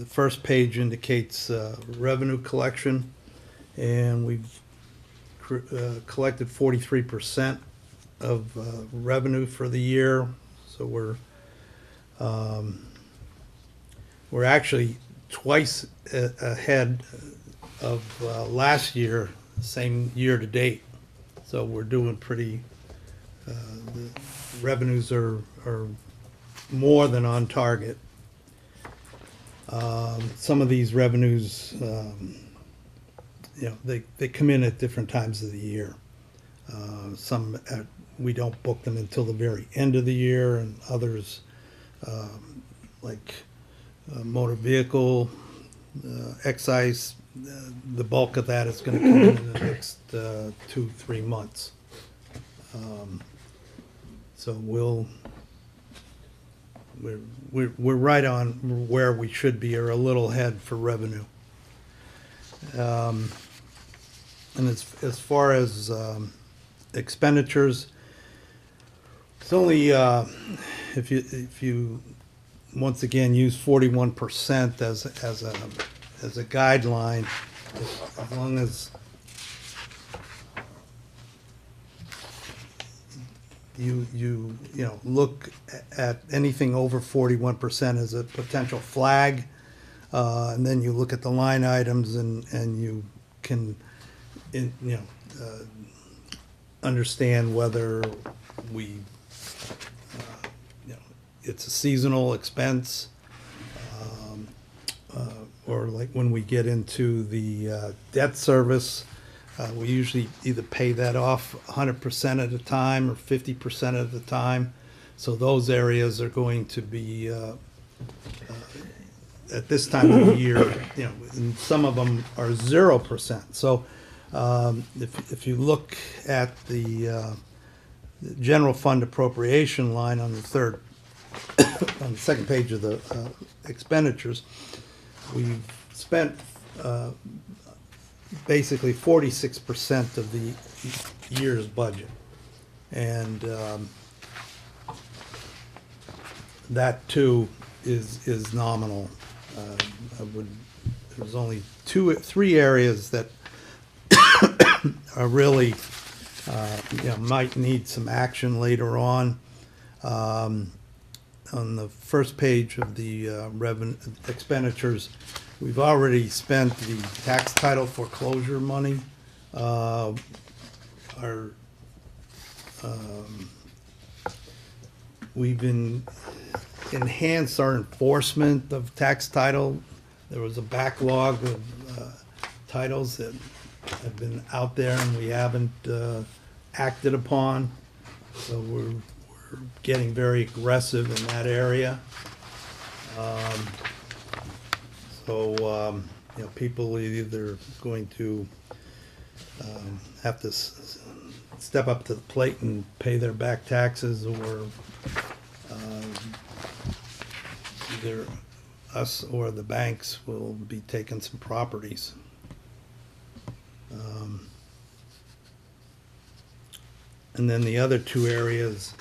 first page indicates revenue collection, and we've collected 43% of revenue for the year. So we're actually twice ahead of last year, same year to date. So we're doing pretty. The revenues are more than on target. Some of these revenues, they come in at different times of the year. Some we don't book them until the very end of the year, and others, like motor vehicle, excise, the bulk of that is going to come in the next 2-3 months. So we're right on where we should be, or a little ahead for revenue. And as far as expenditures, it's only if you once again use 41% as a guideline, as long as you look at anything over 41% as a potential flag, and then you look at the line items, and you can understand whether we it's a seasonal expense, or like when we get into the debt service, we usually either pay that off 100% at a time or 50% at a time. So those areas are going to be, at this time of the year, and some of them are 0%. So if you look at the general fund appropriation line on the on the second page of the expenditures, we've spent basically 46% of the year's budget, and that too is nominal. There's only 3 areas that are really might need some action later on. On the first page of the revenue expenditures, we've already spent the tax title foreclosure money. We've enhanced our enforcement of tax title. There was a backlog of titles that have been out there and we haven't acted upon. So we're getting very aggressive in that area. People are either going to have to step up to the plate and pay their back taxes, or either us or the banks will be taking some properties. And then the other 2 areas,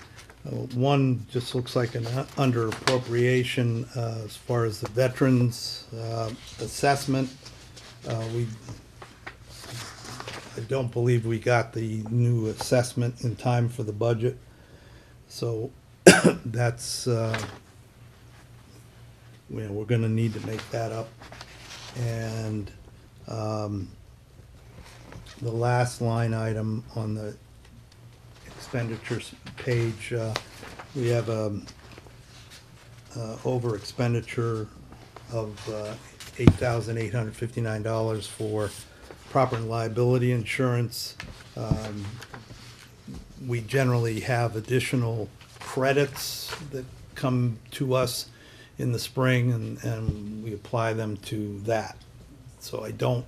one just looks like an under appropriation as far as the veterans assessment. I don't believe we got the new assessment in time for the budget, so that's we're going to need to make that up. And the last line item on the expenditures page, we have over expenditure of $8,859 for property and liability insurance. We generally have additional credits that come to us in the spring, and we apply them to that. So I don't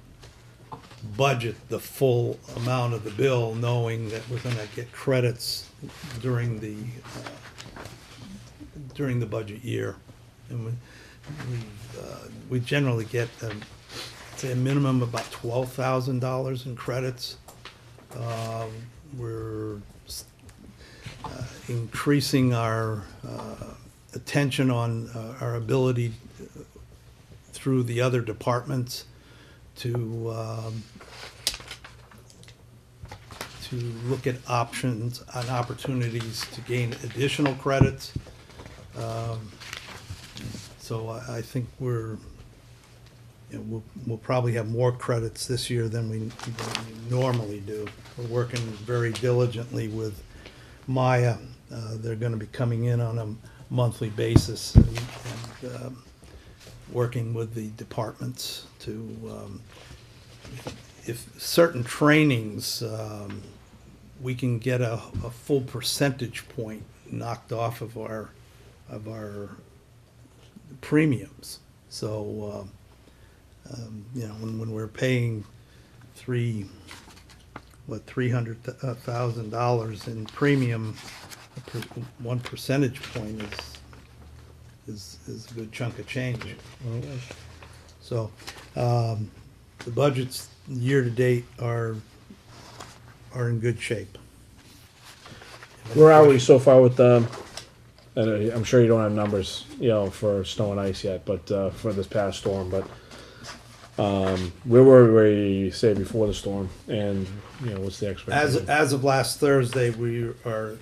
budget the full amount of the bill, knowing that we're gonna get credits during the budget year. And we generally get, say, a minimum of about $12,000 in credits. We're increasing our attention on our ability through the other departments to look at options and opportunities to gain additional credits. So I think we'll probably have more credits this year than we normally do. We're working very diligently with Maya. They're gonna be coming in on a monthly basis and working with the departments to, if certain trainings, we can get a full percentage point knocked off of our premiums. So, when we're paying $300,000 in premium, 1 percentage point is a good chunk of change. So, the budgets year-to-date are in good shape. Where are we so far with and I'm sure you don't have numbers, for snow and ice yet, but for this past storm. But where were we, say, before the storm, and what's the expectation? As of last Thursday, we are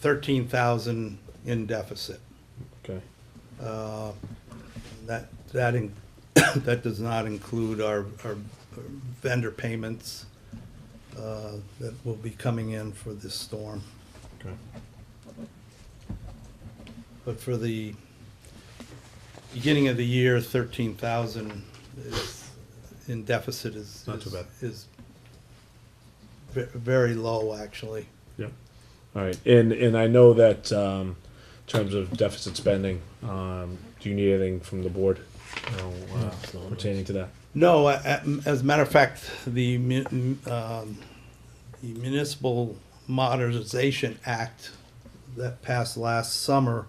13,000 in deficit. Okay. That does not include our vendor payments that will be coming in for this storm. Okay. But for the beginning of the year, 13,000 in deficit is Not too bad. is very low, actually. Yeah. All right. And I know that in terms of deficit spending, do you need anything from the board pertaining to that? No, as a matter of fact, the Municipal Modernization Act that passed last summer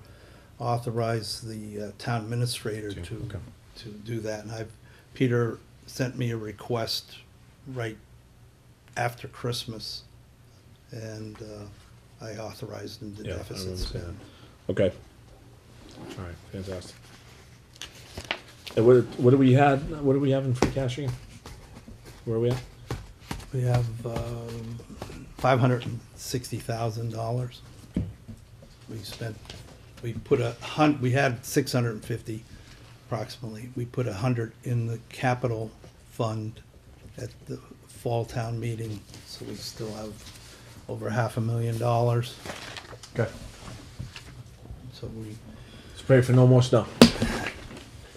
authorized the town administrator to do that. And Peter sent me a request right after Christmas, and I authorized him to Yeah, I deficit remember seeing spend. Okay. All right. Fantastic. And what do we have in free cash again? Where are we at? We have $560,000. We had 650 approximately. We put 100 in the capital fund at the fall town meeting, so we still have over $500,000. Okay. So we, Let's pray for no more snow.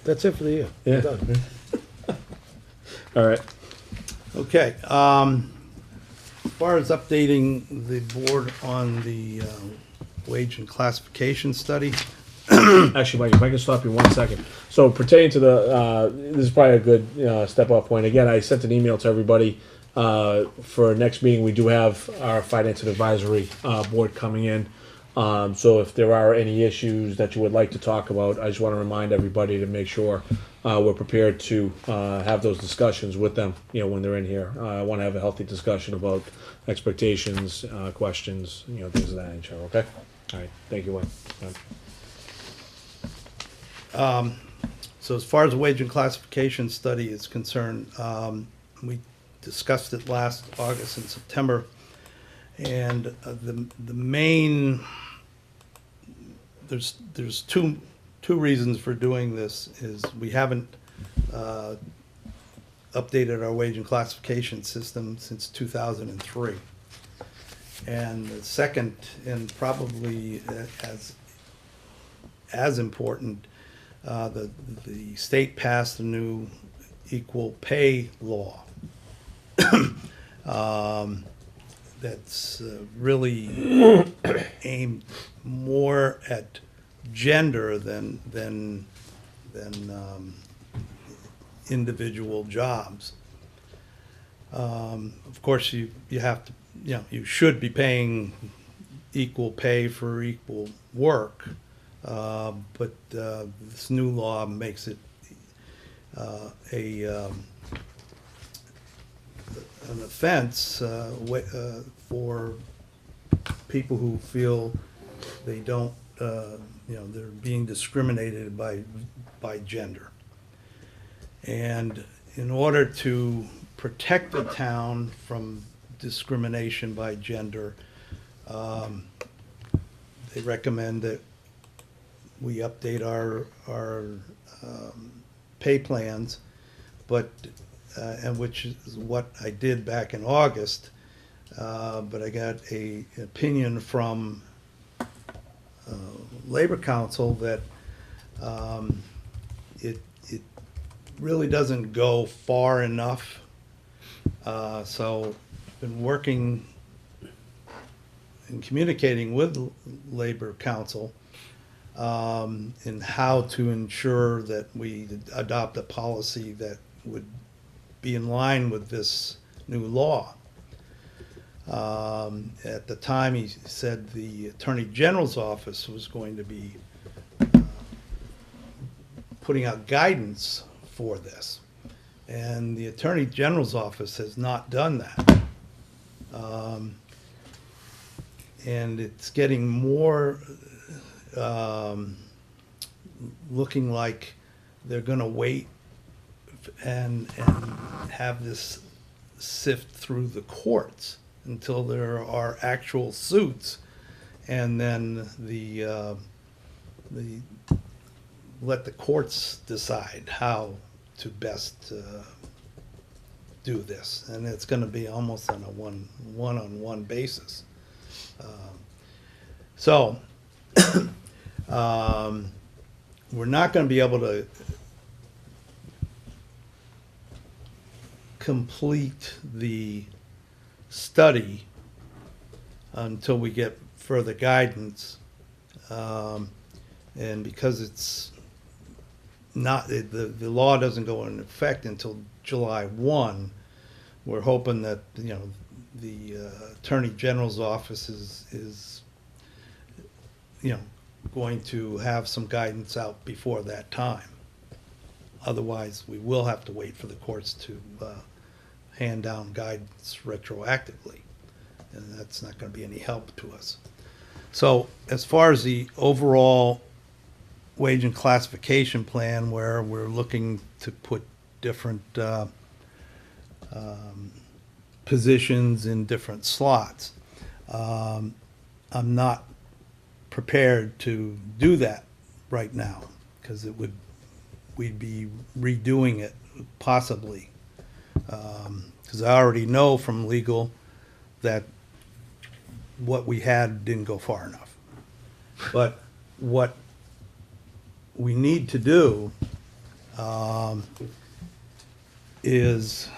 That's it for the year. Yeah. Done. All right. okay. As far as updating the board on the wage and classification study, Actually, Mike, if I can stop you 1 second. So pertaining to this is probably a good step off point. Again, I sent an email to everybody for next meeting. We do have our finance and advisory board coming in. So if there are any issues that you would like to talk about, I just want to remind everybody to make sure we're prepared to have those discussions with them, when they're in here. I want to have a healthy discussion about expectations, questions, things of that nature, okay? All right, thank you, Wayne. so as far as the wage and classification study is concerned, we discussed it last August and September, and the main there's two reasons for doing this. Is we haven't updated our wage and classification system since 2003, And the second, and probably as important, the state passed a new equal pay law. That's really aimed more at gender than individual jobs. Of course, you have to, you should be paying equal pay for equal work, but this new law makes it an offense for people who feel they don't, they're being discriminated by gender. And in order to protect the town from discrimination by gender, they recommend that we update our pay plans, but and which is what I did back in August, but I got an opinion from Labor Council that it really doesn't go far enough. So I've been working and communicating with Labor Council in how to ensure that we adopt a policy that would be in line with this new law. At the time, he said the Attorney General's office was going to be putting out guidance for this. And the Attorney General's office has not done that. And it's getting more looking like they're going to wait and have this sift through the courts until there are actual suits, and then let the courts decide how to best do this, and it's going to be almost on a one-on-one basis. So we're not going to be able to complete the study until we get further guidance, and because it's not, the law doesn't go into effect until July 1, we're hoping that the Attorney General's office is going to have some guidance out before that time. Otherwise, we will have to wait for the courts to hand down guidance retroactively, and that's not going to be any help to us. So as far as the overall wage and classification plan, where we're looking to put different positions in different slots, I'm not prepared to do that right now, because we'd be redoing it possibly, because I already know from legal that what we had didn't go far enough. But what we need to do is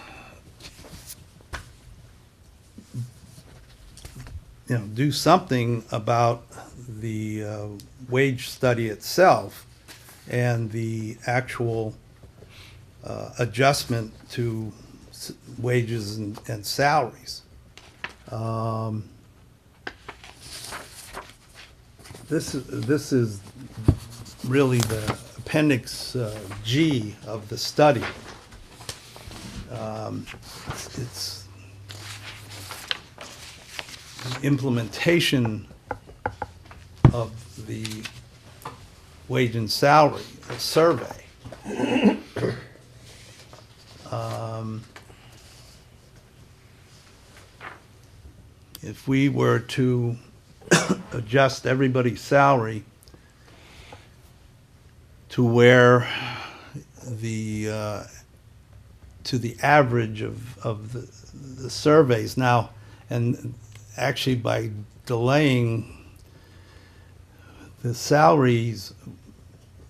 do something about the wage study itself and the actual adjustment to wages and salaries. This is really the appendix G of the study. It's the implementation of the wage and salary survey. If we were to adjust everybody's salary to where to the average of the surveys now, and actually by delaying the salaries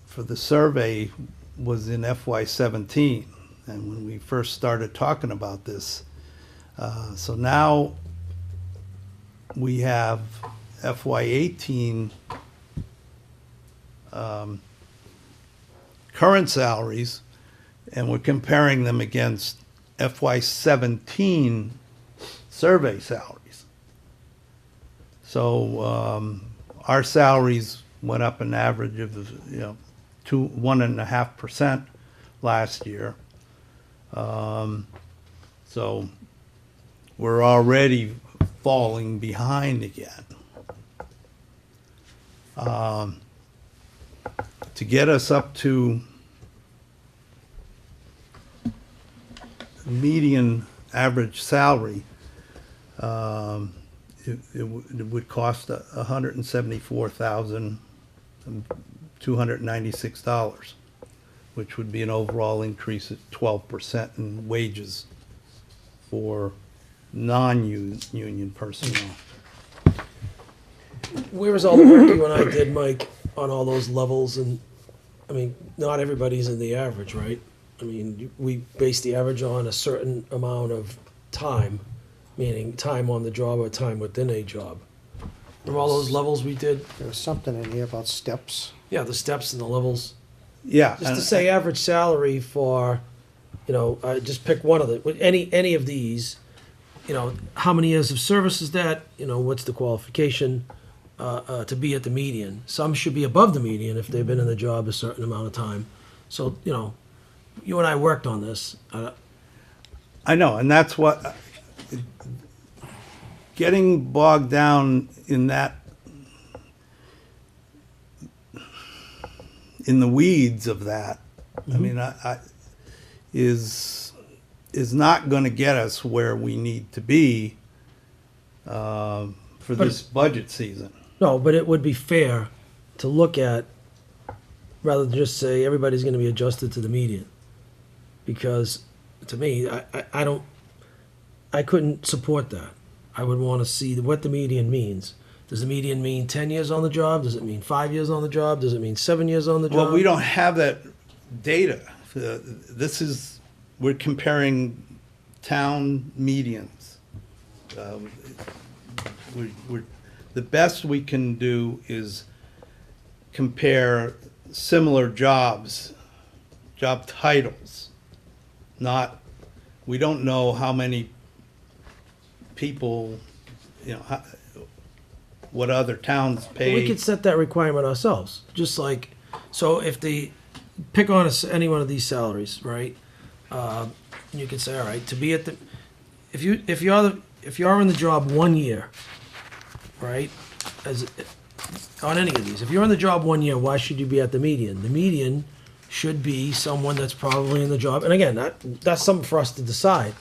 for the survey was in FY17. And when we first started talking about this, so now we have FY18 current salaries, and we're comparing them against FY17 survey salaries. So our salaries went up an average of 1.5% last year. So we're already falling behind again. To get us up to median average salary, it would cost $174,296, which would be an overall increase of 12% in wages for non-union personnel. Where was all the work you and I did, Mike, on all those levels? And, I mean, not everybody's in the average, right? I mean, we base the average on a certain amount of time, meaning time on the job or time within a job. From all those levels we did, There was something in here about steps. yeah, the steps and the levels. Yeah. Just to say average salary for, just pick one of the, any of these, how many years of service is that? What's the qualification to be at the median? Some should be above the median if they've been in the job a certain amount of time. So, you and I worked on this. I know, and that's what, getting bogged down in that, in the weeds of that, I mean, is not going to get us where we need to be for this budget season. No, but it would be fair to look at, rather than just say everybody's gonna be adjusted to the median. Because, to me, I couldn't support that. I would wanna see what the median means. Does the median mean 10 years on the job? Does it mean 5 years on the job? Does it mean 7 years on the job? Well, we don't have that data. We're comparing town medians. The best we can do is compare similar jobs, job titles. We don't know how many people, what other towns pay. We could set that requirement ourselves, just like, so if pick on any one of these salaries, right? You could say, all right, to be at the, if you're in the job 1 year, right? On any of these, if you're in the job 1 year, why should you be at the median? The median should be someone that's probably in the job, and again, that's something for us to decide.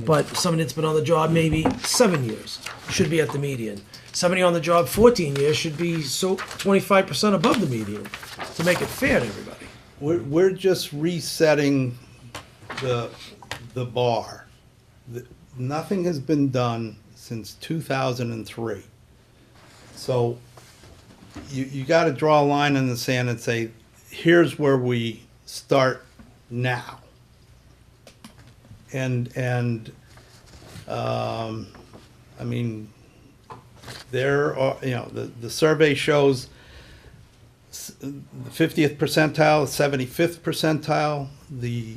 But somebody that's been on the job maybe 7 years should be at the median. Somebody on the job 14 years should be 25% above the median to make it fair to everybody. We're just resetting the bar. Nothing has been done since 2003. So you got to draw a line in the sand and say, here's where we start now. And I mean, there are, the survey shows the 50th percentile, 75th percentile, the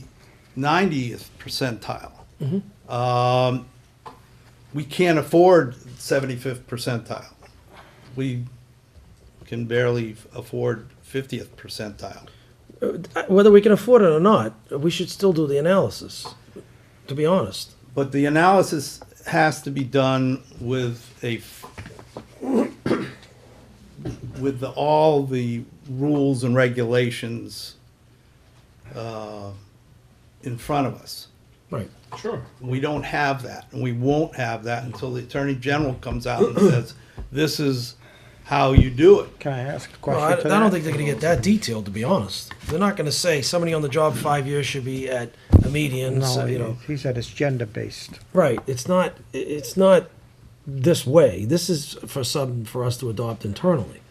90th percentile. Mm-hmm. We can't afford 75th percentile. We can barely afford 50th percentile. Whether we can afford it or not, we should still do the analysis, to be honest. But the analysis has to be done with all the rules and regulations in front of us. Right. Sure. We don't have that, and we won't have that until the Attorney General comes out and says, this is how you do it. Can I ask a Well, question to that? I don't think they're gonna get that detailed, to be honest. They're not gonna say somebody on the job 5 years should be at a median, so, No, he said it's gender-based. Right, it's not this way. This is for something for us to adopt internally,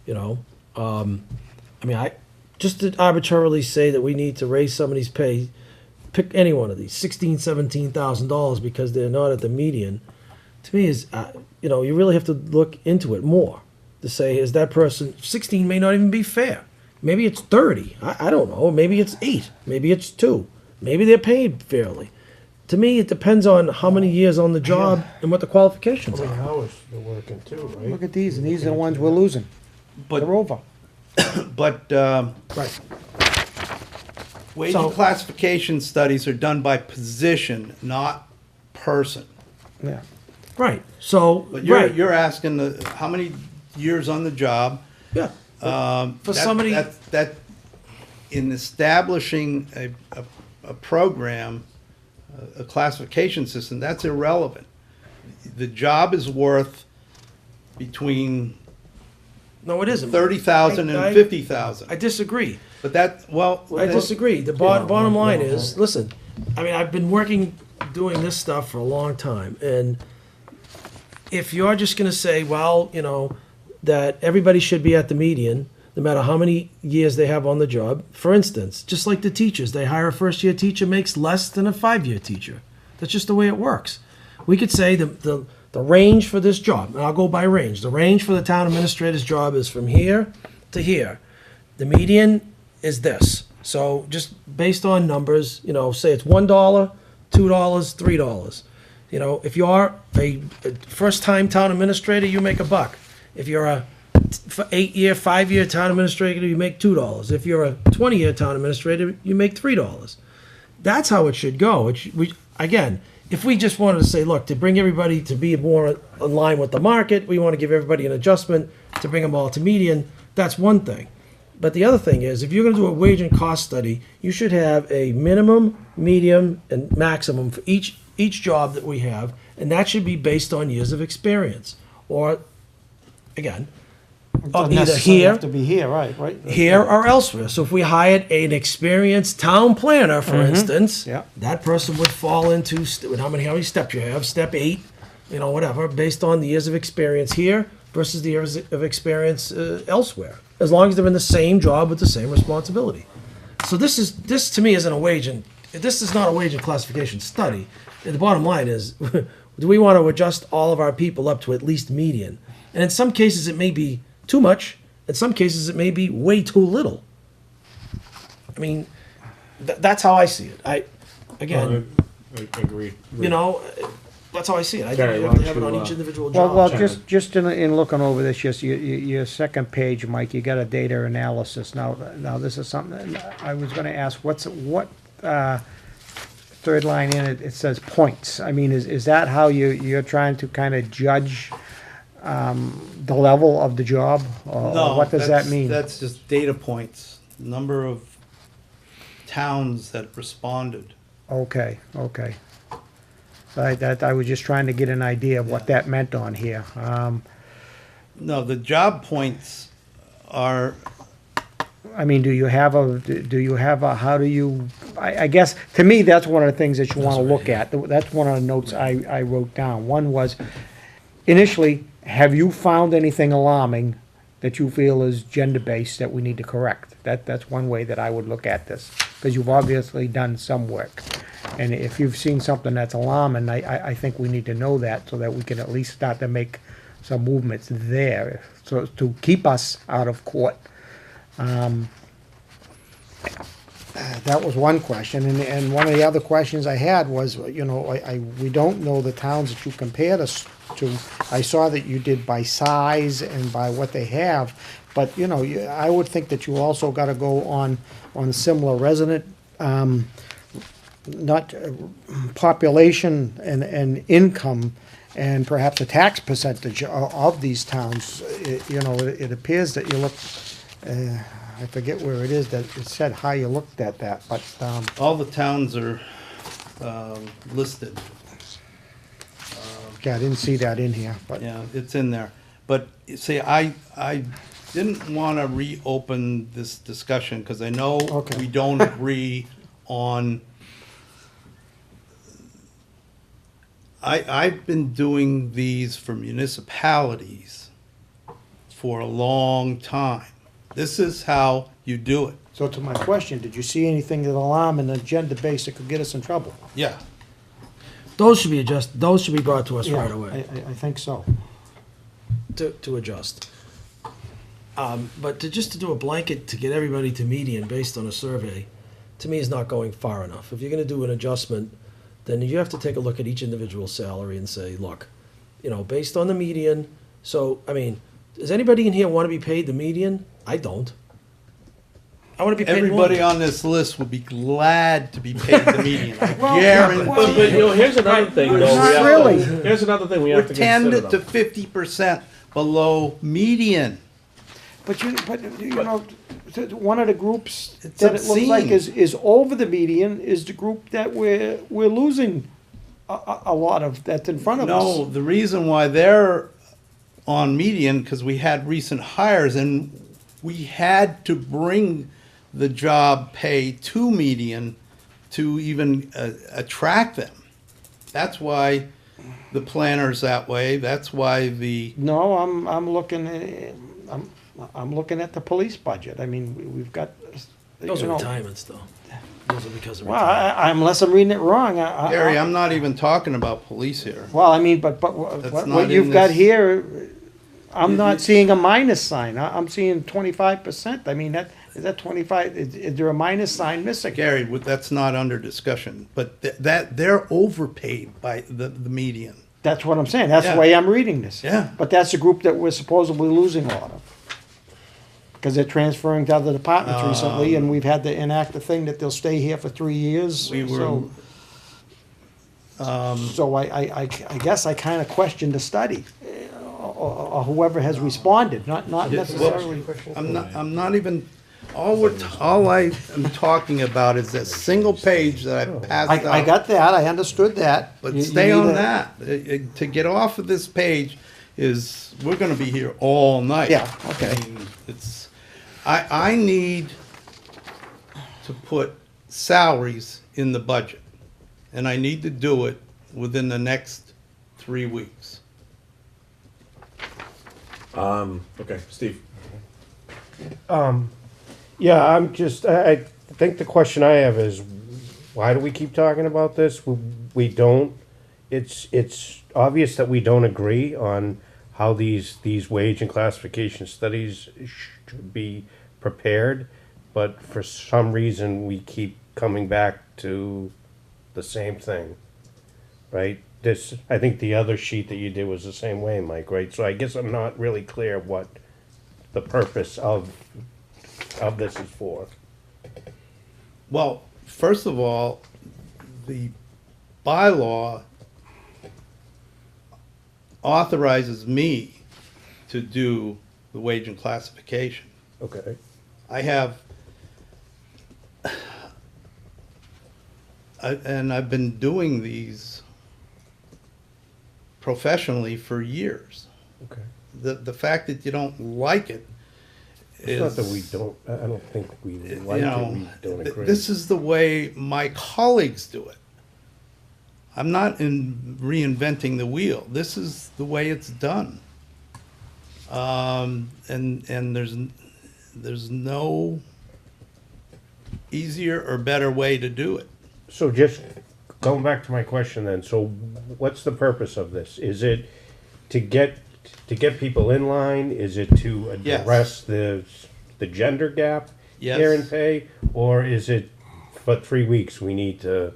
you know? I mean, just to arbitrarily say that we need to raise somebody's pay, pick any one of these, $16,000, $17,000 because they're not at the median, to me is, you know, you really have to look into it more to say, is that person, 16 may not even be fair. Maybe it's 30. I don't know. Maybe it's 8. Maybe it's 2. Maybe they're paid fairly. To me, it depends on how many years on the job and what the qualifications How many are. hours they're working too, right? Look at these, and these are the ones we're losing. But, They're over. but, Right. wage So- and classification studies are done by position, not person. Yeah. Right. So, But right. you're asking how many years on the job? Yeah. For That- somebody- that in establishing a program, a classification system, that's irrelevant. The job is worth between No, it isn't. 30,000 I- and 50,000. I disagree. But that, well. I disagree. The bottom line is, listen, I mean, I've been doing this stuff for a long time, and if you're just gonna say, well, you know, that everybody should be at the median, no matter how many years they have on the job, for instance, just like the teachers, they hire a first-year teacher makes less than a 5-year teacher. That's just the way it works. We could say the range for this job, and I'll go by range, the range for the town administrator's job is from here to here. The median is this. So just based on numbers, you know, say it's $1, $2, $3. You know, if you're a first-time town administrator, you make $1. If you're a 8-year, 5-year town administrator, you make $2. If you're a 20-year town administrator, you make $3. That's how it should go. Again, if we just wanted to say, look, to bring everybody to be more in line with the market, we want to give everybody an adjustment to bring them all to median, that's one thing. But the other thing is, if you're going to do a wage and cost study, you should have a minimum, medium, and maximum for each job that we have, and that should be based on years of experience. Or, again, Doesn't either necessarily here, have to be here, right? here or elsewhere. So if we hired an experienced town planner, for instance, Yeah. that person would fall into how many steps you have, step 8, you know, whatever, based on the years of experience here versus the years of experience elsewhere, as long as they're in the same job with the same responsibility. So this to me isn't a wage and this is not a wage and classification study. And the bottom line is, do we want to adjust all of our people up to at least median? And in some cases, it may be too much. In some cases, it may be way too little. I mean, that's how I see it. I Agreed. you know, that's how I see it. I Gary, think you why have to don't have it on you, each individual job. Well, just in looking over this, just your second page, Mike, you got a data analysis. Now this is something that I was gonna ask, what third line in it, it says points. I mean, is that how you're trying to kind of judge the level of the job? Or No, what does that mean? That's just data points, number of towns that responded. Okay. So I was just trying to get an idea of what that meant on here. No, the job points are, I mean, do you have a, how do you, I guess, to me, that's one of the things that you want to look at. That's one of the notes I wrote down. One was, initially, have you found anything alarming that you feel is gender-based that we need to correct? That's one way that I would look at this, because you've obviously done some work. And if you've seen something that's alarming, I think we need to know that so that we can at least start to make some movements there, so to keep us out of court. That was one question, and one of the other questions I had was, you know, we don't know the towns that you compared us to. I saw that you did by size and by what they have, but, you know, I would think that you also gotta go on similar resident, not population and income, and perhaps a tax percentage of these towns. You know, it appears that you look, I forget where it is that it said how you looked at that, but, all the towns are listed. yeah, I didn't see that in here, but, Yeah, it's in there. But, see, I didn't want to reopen this discussion, because I know Okay. we don't agree on, I've been doing these for municipalities for a long time. This is how you do it. So to my question, did you see anything that alarm and agenda base that could get us in trouble? Yeah. Those should be those should be brought to us right Yeah, away I think so. to adjust. But just to do a blanket to get everybody to median based on a survey, to me is not going far enough. If you're gonna do an adjustment, then you have to take a look at each individual salary and say, look, based on the median, so, I mean, does anybody in here wanna be paid the median? I don't. I wanna be paid more. Everybody on this list would be glad to be paid the median. I But guarantee you. here's another thing, though. Not really. Here's another thing we We're have to 10 consider, to though. 50% below median. But one of the groups It's that it looks like obscene. is over the median is the group that we're losing a lot of, that's in front of us. No, the reason why they're on median, because we had recent hires and we had to bring the job pay to median to even attract them. That's why the planner's that way. That's why the, No, I'm looking at the police budget. I mean, we've got, Those you are know, retirements, though. Those are because of well, retirement. unless I'm reading it wrong, Gary, I'm not even talking about police here. well, I mean, but That's what not you've in got this- here, I'm You- not you- seeing a minus sign. I'm seeing 25%. I mean, is that 25, is there a minus sign missing? Gary, that's not under discussion, but that, they're overpaid by the median. That's what I'm saying. That's the Yeah. way I'm reading this. Yeah. But that's the group that we're supposedly losing a lot of. Because they're transferring to other departments recently, and we've had to enact the thing that they'll stay here for 3 years. We were, So I guess I kind of question the study, or whoever has responded, not necessarily. I'm not even, all I am talking about is that single page that I passed out. I got that, I understood that. But You stay need on a- that. To get off of this page is, we're gonna be here all night. Yeah, okay. I mean, it's, I need to put salaries in the budget. And I need to do it within the next 3 weeks. Okay, Steve. Yeah, I think the question I have is, why do we keep talking about this? We don't, it's obvious that we don't agree on how these wage and classification studies should be prepared, but for some reason, we keep coming back to the same thing, right? I think the other sheet that you did was the same way, Mike, right? So I guess I'm not really clear what the purpose of this is for. Well, first of all, the bylaw authorizes me to do the wage and classification. Okay. I have, and I've been doing these professionally for years. Okay. The fact that you don't like it It's not that we is, don't, I don't think we you like know, it, we don't agree. this is the way my colleagues do it. I'm not reinventing the wheel. This is the way it's done. And there's no easier or better way to do it. So just going back to my question then, so what's the purpose of this? Is it to get people in line? Is it to Yes. address the gender gap Yes. here in pay? Or is it for 3 weeks we need to,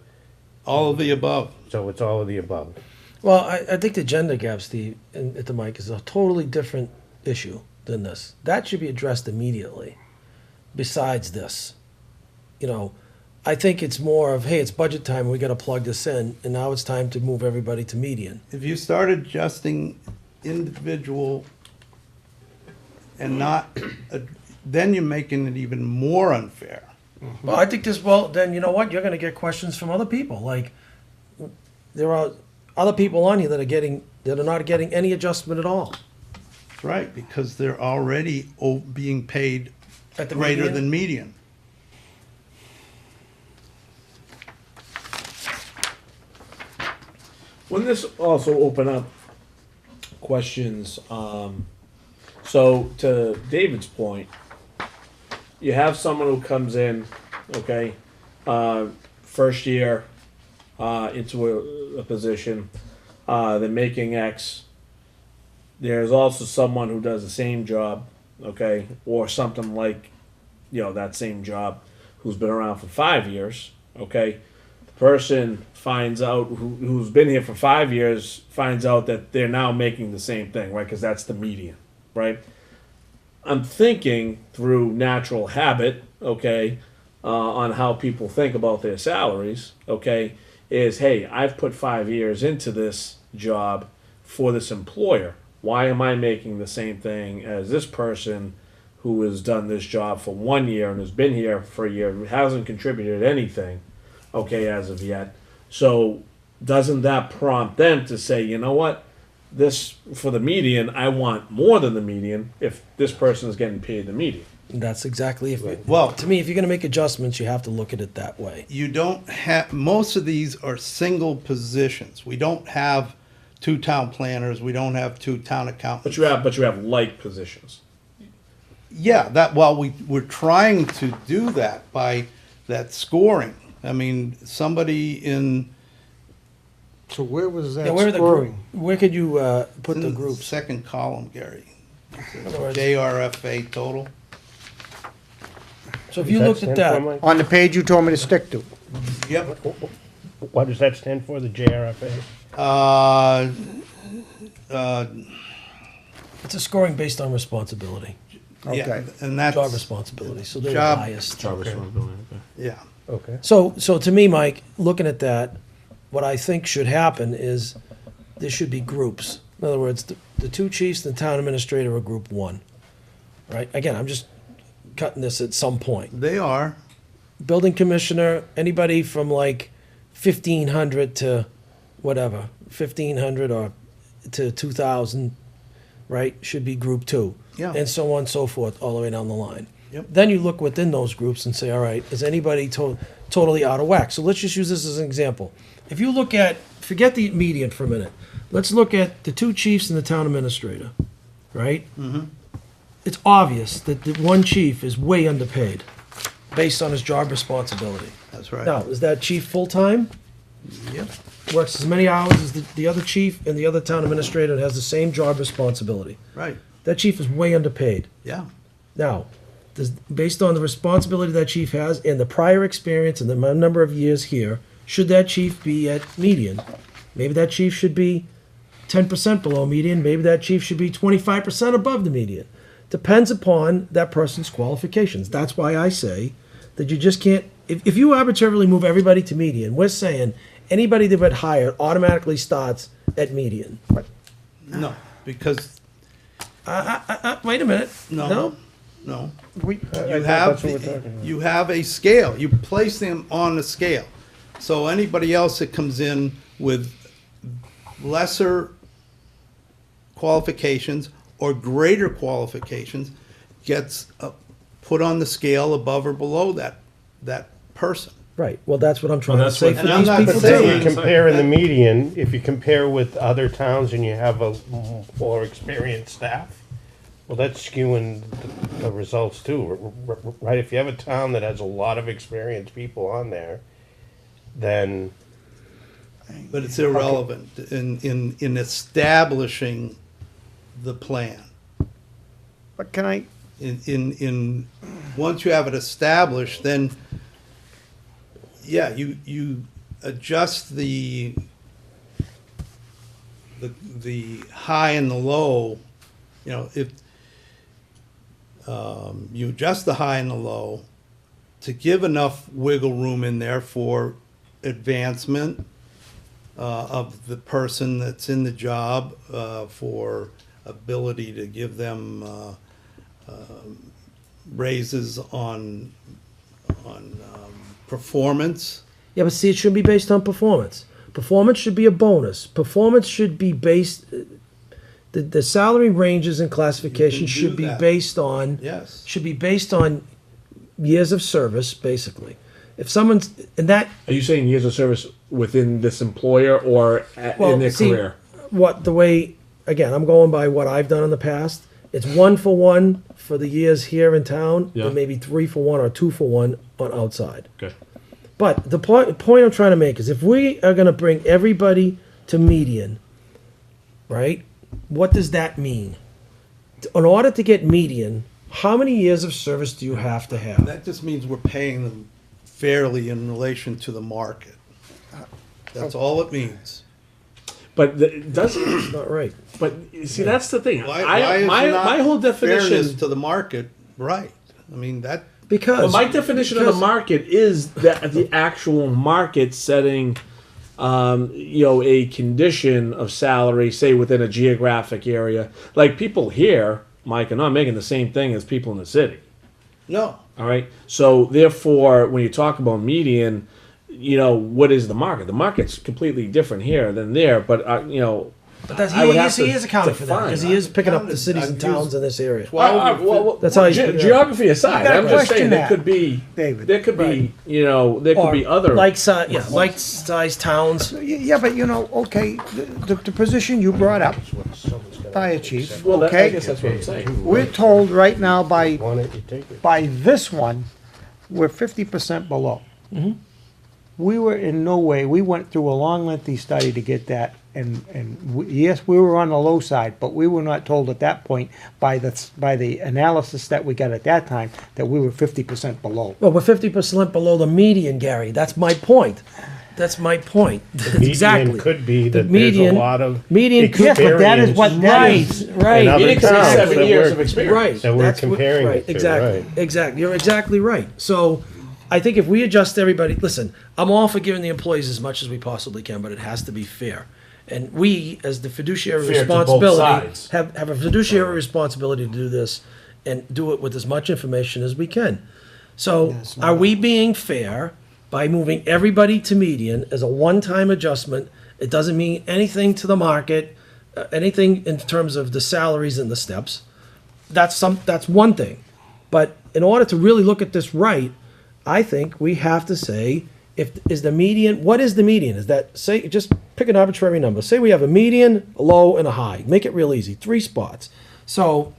All of the above. so it's all of the above? Well, I think the gender gap, Steve, at the mic is a totally different issue than this. That should be addressed immediately, besides this. I think it's more of, hey, it's budget time, we gotta plug this in, and now it's time to move everybody to median. If you start adjusting individual and not, then you're making it even more unfair. Well, I think then you know what, you're gonna get questions from other people, like, there are other people on here that are not getting any adjustment at all. That's right, because they're already being paid At the greater median? than median. Wouldn't this also open up questions? So to David's point, you have someone who comes in, okay, first year into a position, they're making X. There's also someone who does the same job, okay, or something like, that same job, who's been around for 5 years, okay. The person finds out who's been here for 5 years finds out that they're now making the same thing, right? Because that's the median, right? I'm thinking through natural habit, okay, on how people think about their salaries, okay, is, hey, I've put 5 years into this job for this employer. Why am I making the same thing as this person who has done this job for 1 year and has been here for a year, hasn't contributed anything, okay, as of yet? So doesn't that prompt them to say, you know what, this, for the median, I want more than the median if this person is getting paid the median? That's exactly Well, to me, if you're gonna make adjustments, you have to look at it that way. you don't have, most of these are single positions. We don't have 2 town planners, we don't have 2 town accountants. But you have like positions. Yeah, we're trying to do that by that scoring. I mean, somebody in So where was that Yeah, where are the group, scoring? where could you put the in groups? second column, Gary. other words- JRFA total. So if you looked at that, On the page you told me to stick to. Yep. What does that stand for, the JRFA? it's a scoring based on responsibility, Yeah, Okay. and job that's, responsibility, so they're Job- biased. yeah. Okay. So to me, Mike, looking at that, what I think should happen is there should be groups. In other words, the 2 chiefs and the town administrator are group 1, right? Again, I'm just cutting this at some point. They are. Building commissioner, anybody from like 1,500 to whatever, 1,500 or to 2,000, right, should be group 2. Yeah. And so on and so forth, all the way down the line. Yep. Then you look within those groups and say, all right, is anybody totally out of whack? So let's just use this as an example. If you look at, forget the median for a minute. Let's look at the 2 chiefs and the town administrator, right? Mm-hmm. It's obvious that the 1 chief is way underpaid based on his job responsibility. That's right. Now, is that chief full-time? Yep. Works as many hours as the other chief and the other town administrator and has the same job responsibility. Right. That chief is way underpaid. Yeah. Now, based on the responsibility that chief has and the prior experience and the number of years here, should that chief be at median? Maybe that chief should be 10% below median. Maybe that chief should be 25% above the median. Depends upon that person's qualifications. That's why I say that you just can't, if you arbitrarily move everybody to median, we're saying anybody that got hired automatically starts at median. No, because, Wait a minute. no. We, You have, you have a scale. You place them on a scale. So anybody else that comes in with lesser qualifications or greater qualifications gets put on the scale above or below that person. Right. Well, that's what I'm trying to that's say what- for And I'm these not people saying- too. You compare in the median, if you compare with other towns and you have a more experienced staff, well, that's skewing the results too, right? If you have a town that has a lot of experienced people on there, then But it's irrelevant in establishing the plan. but can I, Once you have it established, then, yeah, you adjust the high and the low, if you adjust the high and the low to give enough wiggle room in there for advancement of the person that's in the job, for ability to give them raises on performance. Yeah, but see, it shouldn't be based on performance. Performance should be a bonus. Performance should be based. The salary ranges and classifications You can do should be that. based on Yes. should be based on years of service, basically. if someone's, and that, Are you saying years of service within this employer or in their see, career? the way, again, I'm going by what I've done in the past. It's 1-for-1 for the years here in town, Yeah. and maybe 3-for-1 or 2-for-1 on outside. Okay. But the point I'm trying to make is if we are going to bring everybody to median, right? What does that mean? In order to get median, how many years of service do you have to have? That just means we're paying them fairly in relation to the market. That's all it means. But it doesn't. It's not right. But you see, that's the thing. Why is my not whole fairness definition. to the market right? I mean, that, Well, Because my definition of the market is that the actual market setting, a condition of salary, say within a geographic area. Like people here, Mike, are not making the same thing as people in the city. no. All right. So therefore, when you talk about median, what is the market? The market's completely different here than there. But But that's, I would have he to is accounting for that define. because he is picking up the I've cities and used towns in this area. That's how you- geography aside. You gotta I'm just question saying there that, could be David. there could be there could be other like size towns. Yeah, but okay, the position you brought up, fire chief, Well, I okay? guess that's what I'm saying. We're told right now Want it, you take it. by this one, we're 50% below. We were in no way, we went through a long lengthy study to get that, yes, we were on the low side, but we were not told at that point by the analysis that we got at that time that we were 50% below. Well, we're 50% below the median, Gary. That's my point. That's my point. Exactly. Median could be The that there's a median- lot of median could- Yes, but that is what, that Right, is, right. in other It could be towns 7 that years we're- of experience. Right. that we're That's what- comparing right, it to, exactly, right. exactly. You're exactly right. So I think if we adjust everybody, listen, I'm all for giving the employees as much as we possibly can, but it has to be fair. And we, as the fiduciary Fair to both responsibility, sides. have a fiduciary responsibility to do this and do it with as much information as we can. So are we being fair by moving everybody to median as a one-time adjustment? It doesn't mean anything to the market, anything in terms of the salaries and the steps. That's one thing. But in order to really look at this right, I think we have to say, what is the median? Is that, say, just pick an arbitrary number. Say we have a median, a low, and a high. Make it real easy, 3 spots. So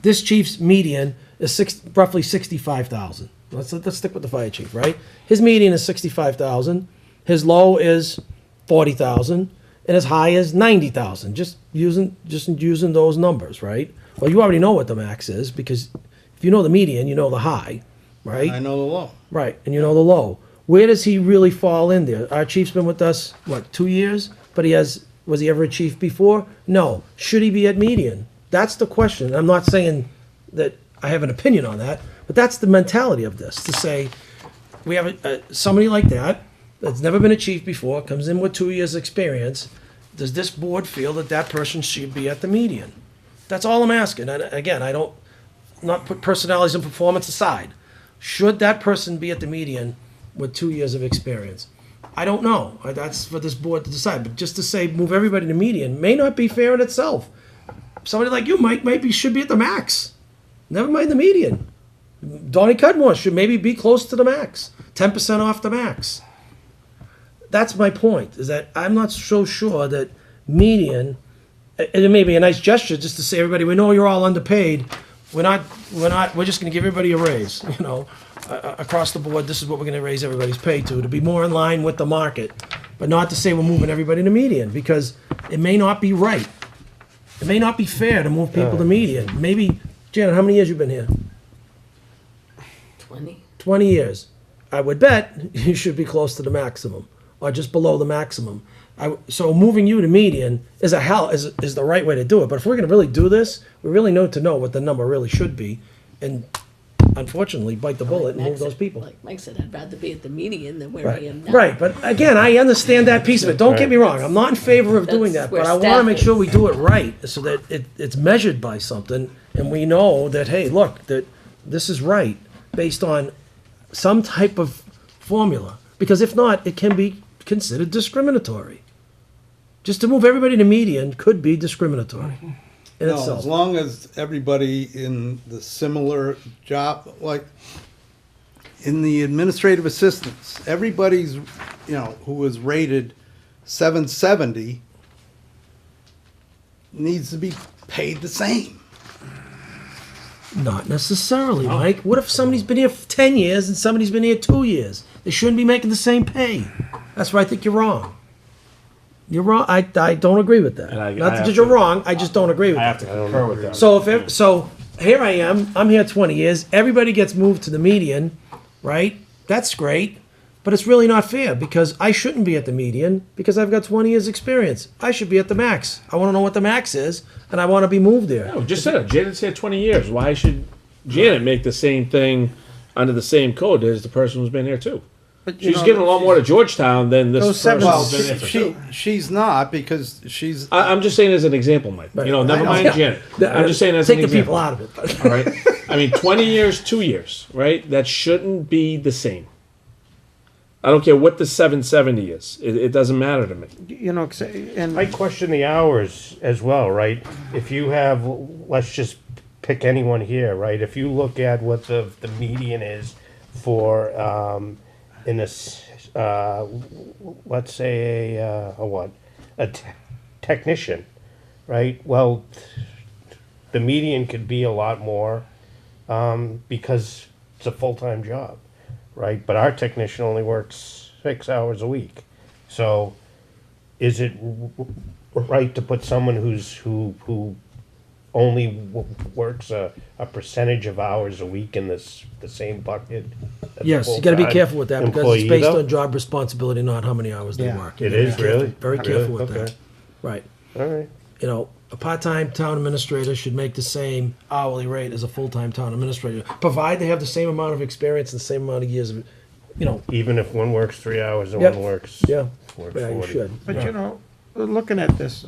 this chief's median is roughly 65,000. Let's stick with the fire chief, right? His median is 65,000. His low is 40,000, and his high is 90,000. Just using those numbers, right? Well, you already know what the max is because if you know the median, you know the high, right? I know the law. Right, and you know the low. Where does he really fall in there? Our chief's been with us, 2 years? But was he ever a chief before? No. Should he be at median? That's the question. I'm not saying that I have an opinion on that, but that's the mentality of this, to say, we have somebody like that's never been a chief before, comes in with 2 years' experience. Does this board feel that person should be at the median? That's all I'm asking. And again, not put personalities and performance aside. Should that person be at the median with 2 years of experience? I don't know. That's for this board to decide. But just to say move everybody to median may not be fair in itself. Somebody like you should be at the max. Never mind the median. Donnie Cudmore should maybe be close to the max. 10% off the max. That's my point, is that I'm not so sure that median, and it may be a nice gesture just to say, everybody, we know you're all underpaid. We're just gonna give everybody a raise, across the board, this is what we're gonna raise everybody's pay to be more in line with the market. But not to say we're moving everybody to median, because it may not be right. It may not be fair to move people to median. Maybe, Janet, how many years you been here? 20. 20 years. I would bet you should be close to the maximum, or just below the maximum. So moving you to median is the right way to do it. But if we're going to really do this, we really need to know what the number really should be, and unfortunately, bite the bullet and move those people. Like Mike said, I'd rather be at the median than where I am now. Right, but again, I understand that piece of it. Don't get me wrong. I'm not in favor of doing that, That's where but I want to staff make sure is. we do it right so that it's measured by something, and we know that, hey, look, that this is right based on some type of formula. Because if not, it can be considered discriminatory. Just to move everybody to median could be discriminatory in No, itself. as long as everybody in the similar job, like, in the administrative assistants, everybody's, who was rated 770 needs to be paid the same. Not necessarily, Mike. What if somebody's been here for 10 years and somebody's been here 2 years? They shouldn't be making the same pay. That's where I think you're wrong. You're wrong. I don't agree with that. And I Not have that you're to- wrong. I just don't agree with I that. have to concur with that. So here I am. I'm here 20 years. Everybody gets moved to the median, right? That's great, but it's really not fair because I shouldn't be at the median because I've got 20 years experience. I should be at the max. I want to know what the max is, and I want to be moved there. No, just said it. Janet's here 20 years. Why should Janet make the same thing under the same code as the person who's been here too? But, She's giving a lot more to Georgetown than this Those person seven- Well, who's been here for two. she's not, because she's, I'm just saying as an example, Mike. Right. Never I know. mind Yeah. Janet. I'm just saying as Take an the example. people out of it. All right. I mean, 20 years, 2 years, right? That shouldn't be the same. I don't care what the 770 is. It doesn't matter to me. I question the hours as well, right? If you have, let's just pick anyone here, right? If you look at what the median is for, in this, let's say a technician, right? Well, the median could be a lot more, because it's a full-time job, right? But our technician only works 6 hours a week. So is it right to put someone who only works a percentage of hours a week in the same bucket? as a Yes, you got to be full-time careful with that because employee, it's based though? on job responsibility, not how many hours they Yeah. work. It You gotta is, be careful- really? Very careful Really? with that. Okay. Right. All right. A part-time town administrator should make the same hourly rate as a full-time town administrator, provide they have the same amount of experience and the same amount of years of, Even if one works 3 hours and Yep. one works yeah, 40. yeah, you should. But looking at this,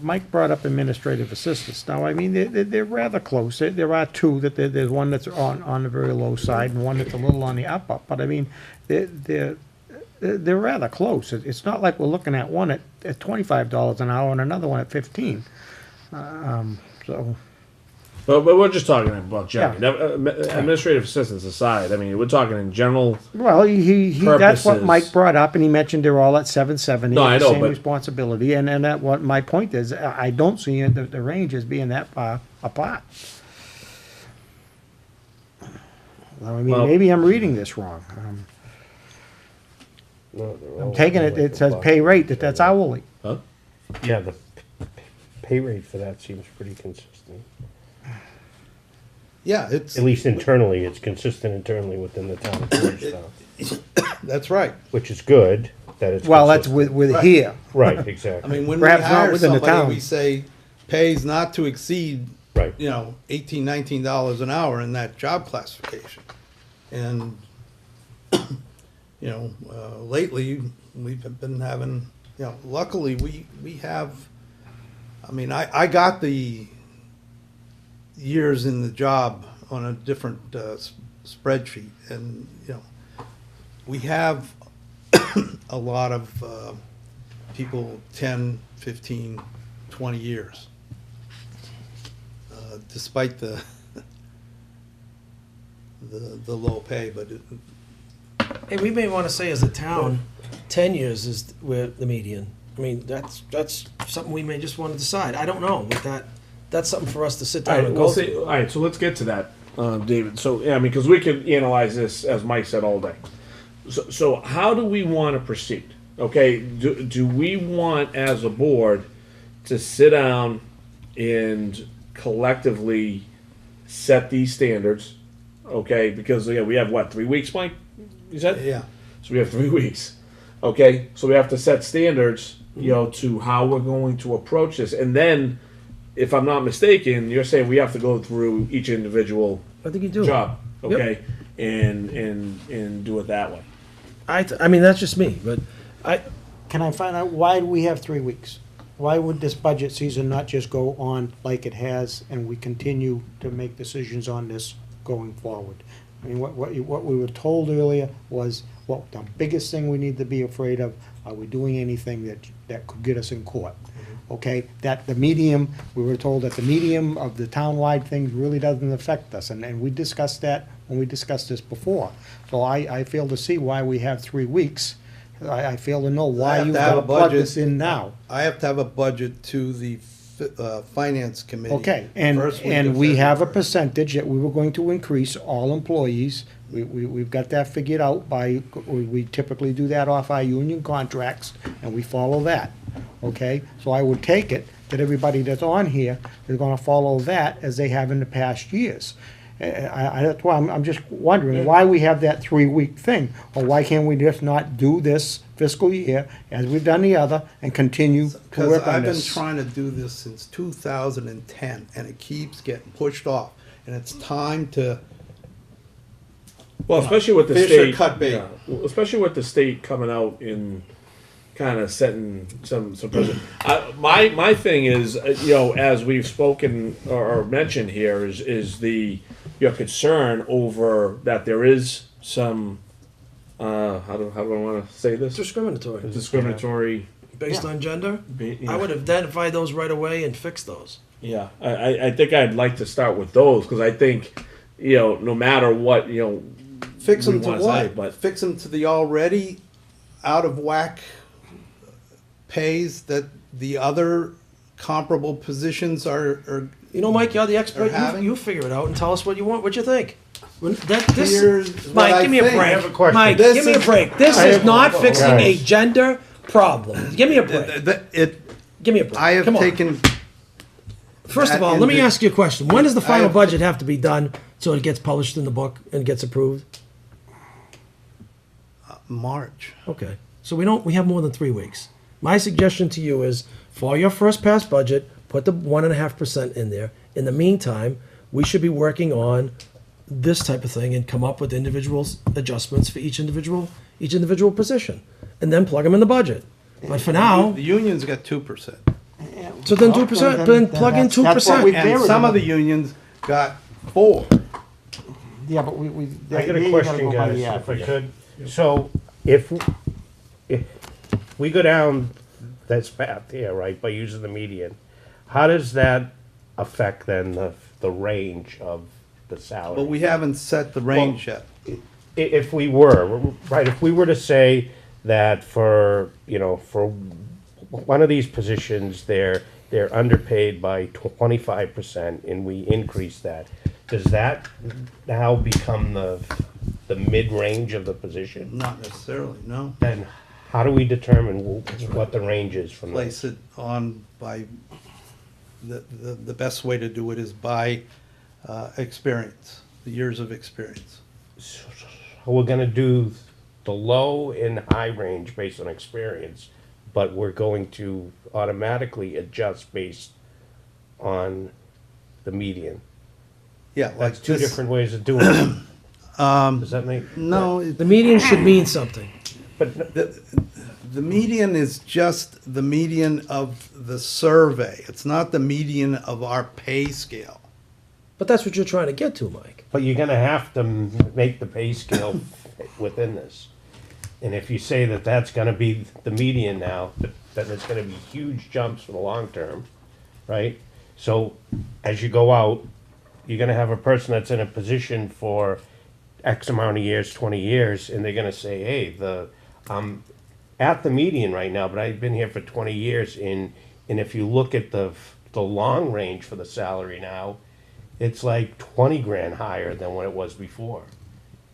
Mike brought up administrative assistants. Now, I mean, they're rather close. There are two that there's one that's on the very low side and one that's a little on the up. But I mean, they're rather close. It's not like we're looking at one at $25 an hour and another one at 15. So But we're just talking about general. Yeah. Administrative assistants aside, I mean, we're talking in general. well, he that's what Purposes. Mike brought up, and he mentioned they're all at 770. No, I know, same but- responsibility, and that what my point is. I don't see the range as being that far apart. I mean, Well- maybe I'm reading this wrong. No, they're I'm all taking it. like It a says buck. pay rate. That's hourly. Huh? Yeah, the pay rate for that seems pretty consistent. yeah, it's, At least internally, it's consistent internally within the town of Georgetown, that's right. which is good that it's Well, that's consistent. with Right. here. Right, I exactly. mean, when we Perhaps not hire within the somebody, town. we say pays not to exceed, Right. $18, $19 an hour in that job classification. And, lately, we've been having, luckily, we have, I mean, I got the years in the job on a different spreadsheet, and, we have a lot of people 10, 15, 20 years. Despite the low pay, but Hey, we may want to say as a town, 10 years is where the median. I mean, that's something we may just want to decide. I don't know, but that's something for us to sit All down right, and we'll go see. through. All right, so let's get to that, David. So, yeah, I mean, because we could analyze this, as Mike said, all day. So how do we want to proceed? Okay, do we want, as a board, to sit down and collectively set these standards? Okay, because we have what, 3 weeks, Mike? You said? yeah. So we have 3 weeks. Okay, so we have to set standards, to how we're going to approach this, and then, if I'm not mistaken, you're saying we have to go through each individual I think you do. job, okay, and do it that way. I mean, that's just me, but Can I find out why do we have 3 weeks? Why would this budget season not just go on like it has, and we continue to make decisions on this going forward? I mean, what we were told earlier was, the biggest thing we need to be afraid of, are we doing anything that could get us in court? okay, that the medium, we were told that the medium of the townwide thing really doesn't affect us, and we discussed that when we discussed this before. So I fail to see why we have 3 weeks. I fail to know I why have you to have gotta a plug budget. this in now. I have to have a budget to the finance committee. Okay, and, first week and of we have a February. percentage that we were going to increase all employees. We've got that figured out by, we typically do that off our union contracts, and we follow that, okay? So I would take it that everybody that's on here is gonna follow that as they have in the past years. That's why I'm just wondering why we have that 3-week thing, or why can't we just not do this fiscal year as we've done the other and continue to Because work on I've been this? trying to do this since 2010, and it keeps getting pushed off, and it's time to Well, especially with the fish state, or cut bait. yeah, well, especially with the state coming out in kind of setting some precedent. My thing is, as we've spoken or mentioned here, is your concern over that there is some how do I want to say this, Discriminatory. discriminatory. Based on gender, Yeah. I would identify those right away and fix those. Yeah, I think I'd like to start with those because I think no matter what Fix we them to wanna what? say, but- Fix them to the already out of whack pays that the other comparable positions are. You know, Mike, you're the expert. having- You figure it out and tell us what you want, what you think. Here's what Mike, I give me a think. break. I have a question. Mike, This give me a is- break. This I is have- not fixing a Guys. gender problem. Give me a break. Give me a break. I have Come on. taken First of that all, let me into- ask you a question. When does the I final have- budget have to be done so it gets published in the book and gets approved? March. Okay, so we have more than 3 weeks. My suggestion to you is, for your first pass budget, put the 1.5% in there. In the meantime, we should be working on this type of thing and come up with individual adjustments for each individual position, and then plug them in the budget. But for now, The unions got 2%. so then 2%, then plug in That's what 2%. we- And some of the unions got 4. Yeah, but we. I got a you question, gotta go by guys, the if I average. could. So, if we go down this path here, right, by using the median, how does that affect then the range of the salary? But we haven't set the range yet. If we were, right, if we were to say that for one of these positions, they're underpaid by 25% and we increase that, does that now become the mid-range of the position? Not necessarily, no. Then how do we determine what the range is from that? Place it on by, the best way to do it is by experience, the years of experience. So we're gonna do the low and high range based on experience, but we're going to automatically adjust based on the median. Yeah, like That's two this- different ways of doing it. Does that make? No, The median should mean something. But the median is just the median of the survey. It's not the median of our pay scale. But that's what you're trying to get to, Mike. But you're gonna have to make the pay scale within this. And if you say that that's gonna be the median now, then it's gonna be huge jumps for the long term, right? So as you go out, you're gonna have a person that's in a position for X amount of years, 20 years, and they're gonna say, hey, I'm at the median right now, but I've been here for 20 years, and if you look at the long range for the salary now, it's like 20 grand higher than what it was before.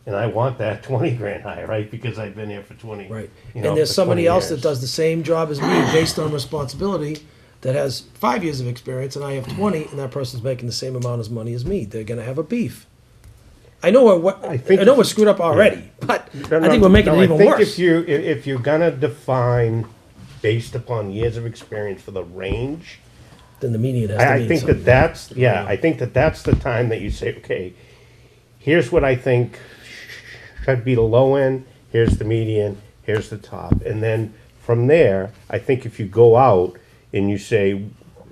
And I want that 20 grand higher, right? Because I've been here for 20. Right. you know, And there's for somebody 20 else that years. does the same job as me based on responsibility that has 5 years of experience and I have 20 and that person's making the same amount of money as me. They're gonna have a beef. I know we're screwed up already, but I think we're making it even I think worse. if you're gonna define based upon years of experience for the range, Then the median has to I mean think something. I think that's the time that you say, okay, here's what I think should be the low end, here's the median, here's the top. And then from there, I think if you go out and you say,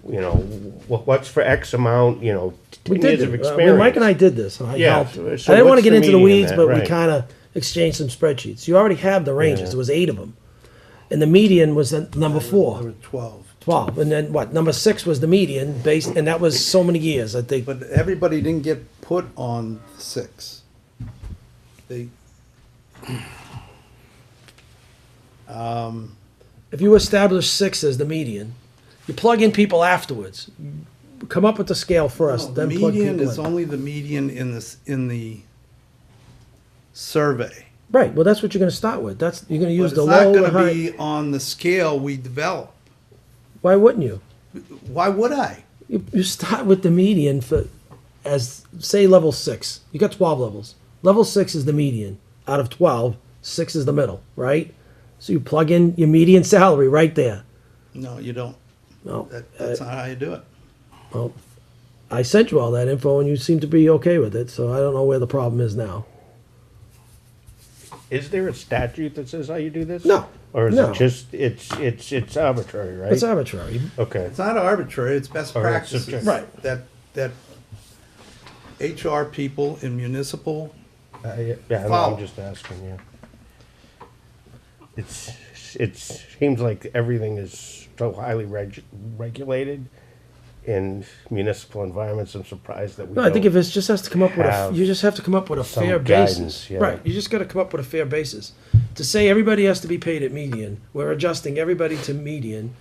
what's for X amount, 10 We years did of it. experience. Mike and I did this, and I Yeah, helped. so I didn't want to what's get the into the median weeds, then? but we Right. kind of exchanged some spreadsheets. You already have the ranges. Yeah. There was 8 of them, and the median was at number There 4. were 12. 12, and then what, number 6 was the median based, and that was so many years, I think. But everybody didn't get put on 6. They, If you establish 6 as the median, you plug in people afterwards. Come up with the scale first, the then plug median people is in. only the median in the survey. Right, well, that's what you're gonna start with. You're gonna But use it's the not low and gonna high. be on the scale we develop. Why wouldn't you? Why would I? You start with the median as, say, level 6. You got 12 levels. Level 6 is the median. Out of 12, 6 is the middle, right? So you plug in your median salary right there. No, you don't. No, That's not how you do it. well, I sent you all that info and you seem to be okay with it, so I don't know where the problem is now. Is there a statute that says how you do this? No, Or is no. it just, it's arbitrary, right? It's arbitrary. Okay. It's not arbitrary, it's best All right, practices. subject- Right. That HR people in municipal, Yeah, no, Follow. I'm just asking you. It seems like everything is so highly regulated in municipal environments. I'm surprised that we No, I think don't- if it just has to come up with have you just have to come up with a some fair guidance, basis. yeah. Right. You just got to come up with a fair basis. To say everybody has to be paid at median, we're adjusting everybody to median,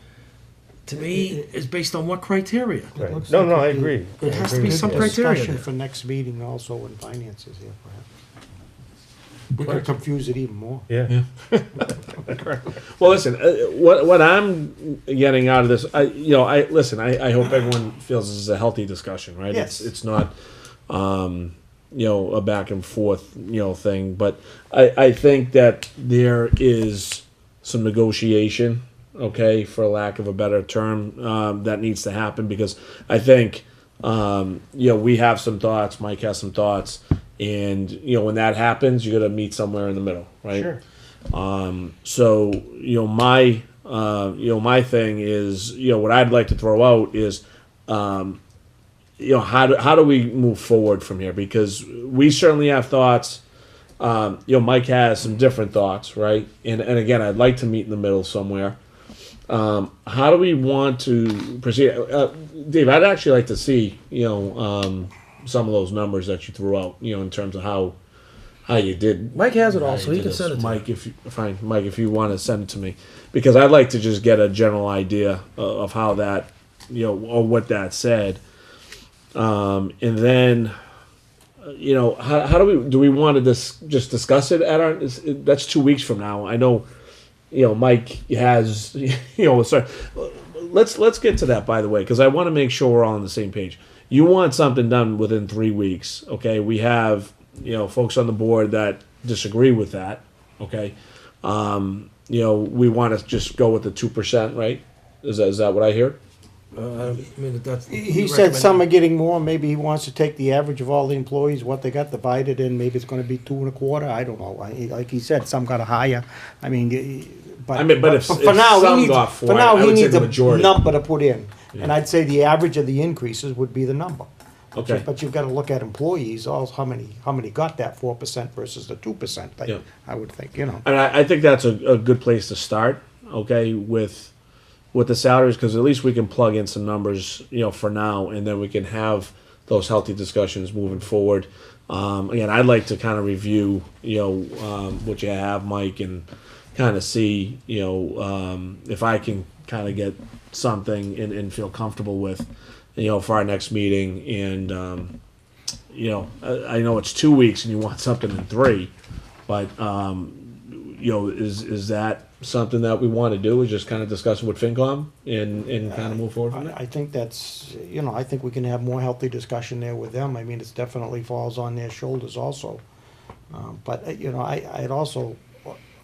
to me, is based on what criteria? Right. looks No, like no, it'd I be- agree. It I has to agree be with some you. criteria. Discussion there. for next meeting also when finance is here, perhaps. We could confuse it even more. Yeah. Well, listen, what I'm getting out of this, I hope everyone feels this is a healthy discussion, right? Yes. It's not, a back and forth, thing. But I think that there is some negotiation, okay, for lack of a better term, that needs to happen because I think, we have some thoughts, Mike has some thoughts, and when that happens, you got to meet somewhere in the middle, right? Sure. So my thing is, what I'd like to throw out is, how do we move forward from here? Because we certainly have thoughts. Mike has some different thoughts, right? And again, I'd like to meet in the middle somewhere. How do we want to proceed? Dave, I'd actually like to see, some of those numbers that you threw out, in terms of how you did. Mike has it how all, you so he did can this. send it to Mike, if you want to send it to me, because I'd like to just get a general idea of how that, or what that said, and then, how do we want to just discuss it at our? That's 2 weeks from now. I know, Mike has, sorry. Let's get to that, by the way, because I want to make sure we're all on the same page. You want something done within 3 weeks, okay? We have, folks on the board that disagree with that, okay? We want to just go with the 2%, right? Is that what I hear? I mean, that's. He said some are getting more, maybe he wants to take the average of all the employees, what they got divided in, maybe it's gonna be 2.25, I don't know. Like he said, some got a higher, I mean, But if for now, he some needs, got for 4, now, I he would say needs the a majority. number to put in. Yeah. And I'd say the average of the increases would be the number. Okay. But you've gotta look at employees, how many got that 4% versus the 2%, Yeah. I would think, And I think that's a good place to start, okay, with the salaries, because at least we can plug in some numbers, for now, and then we can have those healthy discussions moving forward. Again, I'd like to kind of review, what you have, Mike, and kind of see, if I can kind of get something and feel comfortable with, for our next meeting. And, I know it's 2 weeks and you want something in 3, but, is that something that we want to do, is just kind of discuss it with FinCom and kind of move forward from there? I think that's, I think we can have more healthy discussion there with them. I mean, it definitely falls on their shoulders also. But, I'd also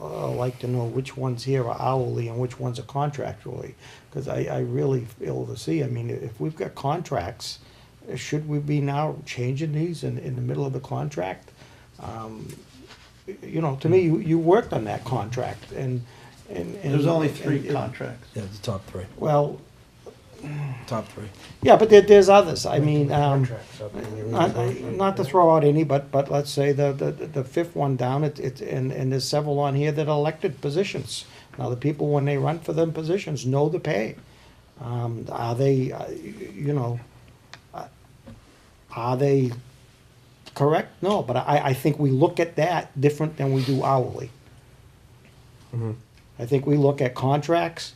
like to know which ones here are hourly and which ones are contractually. Because I really feel to see, I mean, if we've got contracts, should we be now changing these in the middle of the contract? To me, you worked on that contract and. there's only 3 and- contracts. Yeah, the top 3. Well, Top 3. yeah, but there's others. I mean, not to throw out any, but let's say the 5th one down, and there's several on here that are elected positions. Now, the people, when they run for them positions, know the pay. Are they, are they correct? No, but I think we look at that different than we do hourly. I think we look at contracts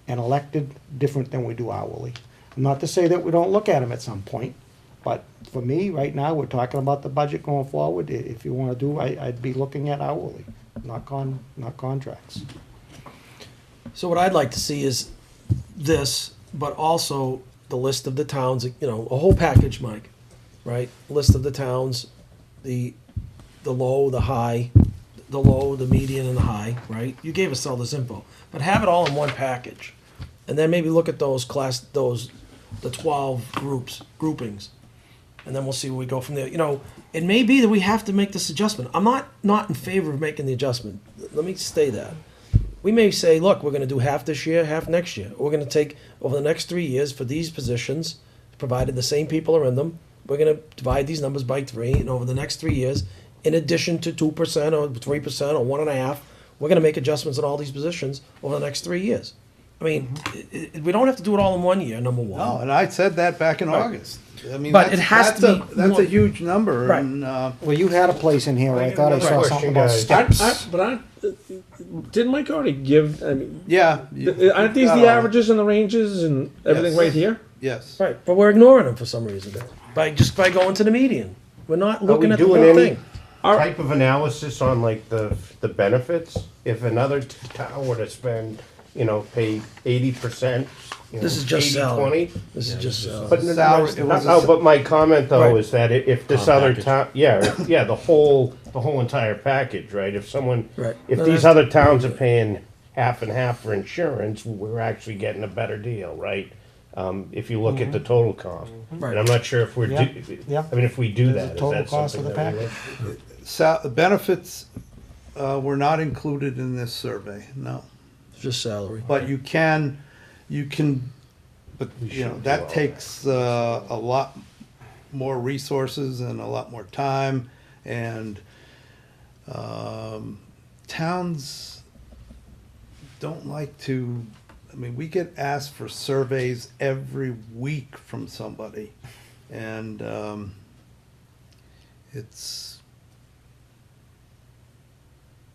and elected different than we do hourly. Not to say that we don't look at them at some point, but for me, right now, we're talking about the budget going forward. If you wanna do, I'd be looking at hourly, not contracts. So what I'd like to see is this, but also the list of the towns, a whole package, Mike, right? List of the towns, the low, the high, the low, the median, and the high, right? You gave us all this info, but have it all in one package. And then maybe look at the 12 groupings, and then we'll see where we go from there. It may be that we have to make this adjustment. I'm not in favor of making the adjustment. Let me say that. We may say, look, we're gonna do half this year, half next year. We're gonna take, over the next 3 years, for these positions, provided the same people are in them, we're gonna divide these numbers by 3, and over the next 3 years, in addition to 2% or 3% or 1.5%, we're gonna make adjustments in all these positions over the next 3 years. I mean, we don't have to do it all in 1 year, number one. No, and I said that back in August. I mean, But it has to be that's more- a huge number, Right. and, Well, you had a place in here, I thought I saw something about Question, steps. Didn't Mike already give, I mean, yeah. aren't these the averages and the ranges and everything Yes. right here? Yes. Right, but we're ignoring them for some reason, by going to the median. We're not looking we at the doing whole any- thing. Type of analysis on like the benefits, if another town were to spend, pay 80%. This is just 80, salary. 20. This is just, But Salary, it was a no, but my comment though Right. is that if this other town, the whole entire package, right? If someone, Right. if No, these that's- other towns are paying half and half for insurance, we're actually getting a better deal, right? If you look at the total cost, Right. and I'm not sure if we're, Yeah, yeah. I mean, if we do There's a that, is total that cost of something the that we package. look? benefits were not included in this survey, no. it's just salary. But you can, but, We should do all that takes a lot more resources and a lot more time, and towns don't like to, I mean, we get asked for surveys every week from somebody, and it's,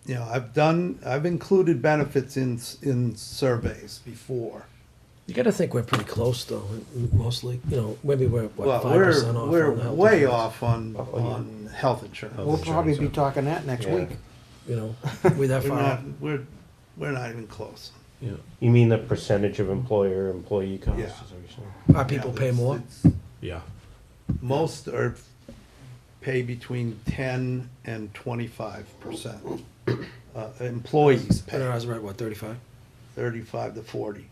I've included benefits in surveys before. You gotta think we're pretty close though, mostly, maybe we're, Well, 5% off. we're on the health way insurance. off on health insurance. We'll probably be talking that next Yeah. week. We that We're far not, off. we're not even close. You mean the percentage of employee costs? Yeah. Is that what you're saying? Our people Yeah, pay more? it's- Yeah. Most are pay between 10 and 25%. Employees And pay ours are at what, 35? 35 to 40.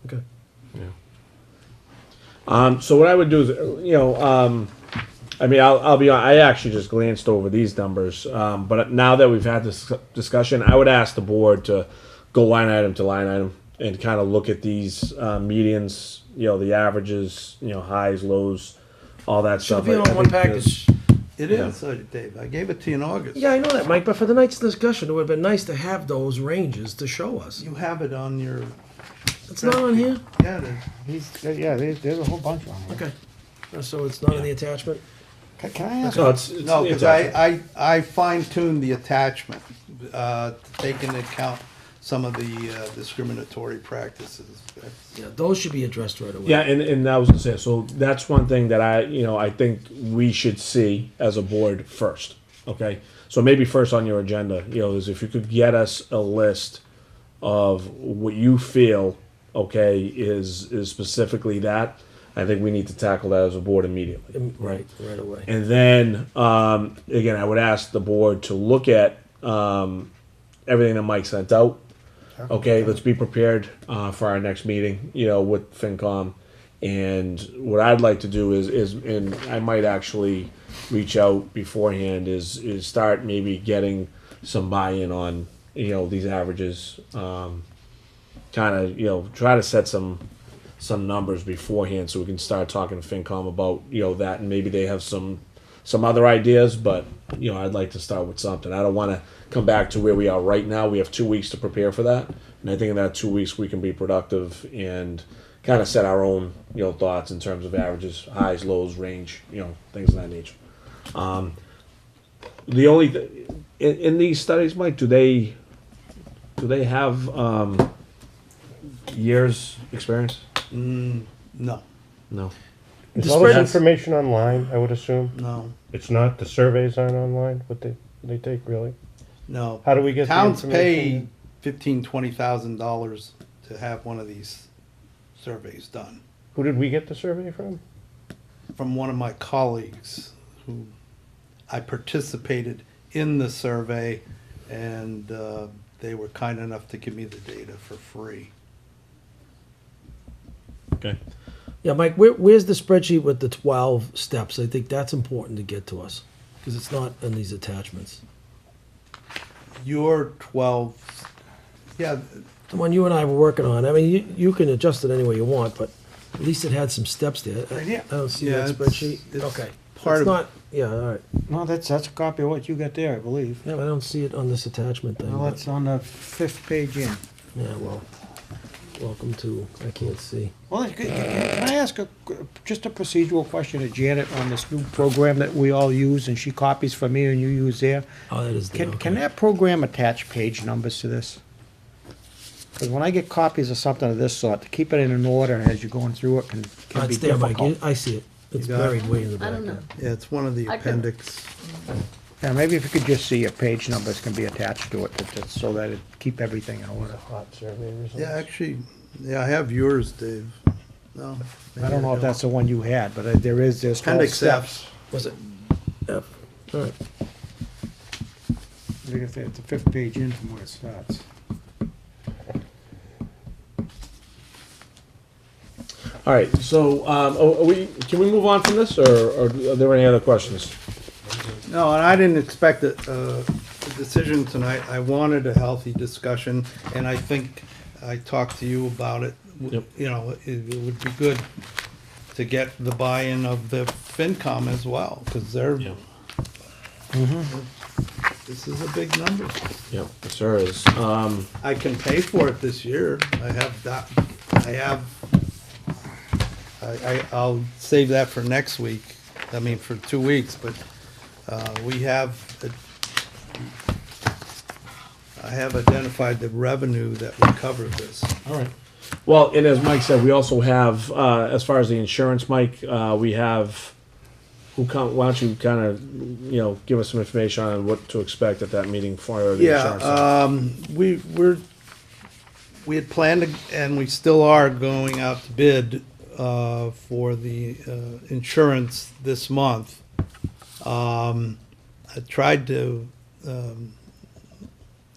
Okay. So what I would do is, I mean, I'll be honest, I actually just glanced over these numbers, but now that we've had this discussion, I would ask the board to go line item to line item and kind of look at these medians, the averages, highs, lows, all that Should stuff. be I on one think there's- package. It is, Dave. I gave it to you in August. Yeah, I know that, Mike, but for tonight's discussion, it would've been nice to have those ranges to show us. You have it on your, It's not on here? yeah, There's a whole bunch on here. Okay. So it's not in the attachment? Can I ask? No, it's no, it's because I fine-tuned the attachment, to take into account some of the discriminatory practices. Yeah, those should be addressed right away. Yeah, and I was gonna say, so that's one thing that I think we should see as a board first, okay? So maybe first on your agenda, is if you could get us a list of what you feel, okay, is specifically that, I think we need to tackle that as a board immediately. Right away. And then, again, I would ask the board to look at everything that Mike sent out. Okay, let's be prepared for our next meeting, with FinCom. And what I'd like to do is and I might actually reach out beforehand, is start maybe getting some buy-in on, these averages. Kind of, try to set some numbers beforehand so we can start talking to FinCom about, that, and maybe they have some other ideas, but, I'd like to start with something. I don't want to come back to where we are right now. We have 2 weeks to prepare for that, And I think in that 2 weeks we can be productive and kind of set our own, thoughts in terms of averages, highs, lows, range, things of that nature. The only in these studies, Mike, do they have years experience? No, No. Is The all this spread- information online, I would assume? no, It's not, the surveys aren't online, what they take, really? no. How do we get the Towns information? pay $15,000-$20,000 to have one of these surveys done. Who did we get the survey from? From one of my colleagues who I participated in the survey, and they were kind enough to give me the data for free. Okay. Yeah, Mike, where's the spreadsheet with the 12 steps? I think that's important to get to us, because it's not in these attachments. Your 12, yeah, The one you and I were working on, I mean, you can adjust it any way you want, but at least it had some steps there. Right here. I don't see Yeah, that it's- spreadsheet. it's Okay. part It's of- not, yeah, all right. No, that's a copy of what you got there, I believe. Yeah, but I don't see it on this attachment thing. Well, but- that's on the 5th page in. Yeah, well, welcome to, I can't see. Well, can I ask just a procedural question to Janet on this new program that we all use, and she copies for me and you use there? Oh, that is the, Can okay. that program attach page numbers to this? Because when I get copies of something of this sort, to keep it in an order as you're going through it can Oh, be it's there, Mike. difficult. I see it. It's You got it? buried way in the back. I don't know. there. yeah, it's one of the I could- appendix. Yeah, maybe if you could just see your page numbers can be attached to it, so that it keep everything in order. Hot survey results? Yeah, actually, yeah, I have yours, Dave. No. I don't know if that's the one you had, but there's 12 Appendix steps. F. Was it? F. All right. I think it's the 5th page in from where it starts. All right. So, can we move on from this, or are there any other questions? No, and I didn't expect a decision tonight. I wanted a healthy discussion, and I think I talked to you about it. Yep. You know, it would be good to get the buy-in of the FinCom as well, because they're, Yeah. this is a big number. Yeah, it sure is. I can pay for it this year. I have that, I'll save that for next week. I mean, for 2 weeks, but we have, I have identified the revenue that would cover this. All right. Well, and as Mike said, we also have, as far as the insurance, Mike, we have, why don't you kind of, give us some information on what to expect at that meeting for the insurance? We had planned to, and we still are going out to bid for the insurance this month. I tried to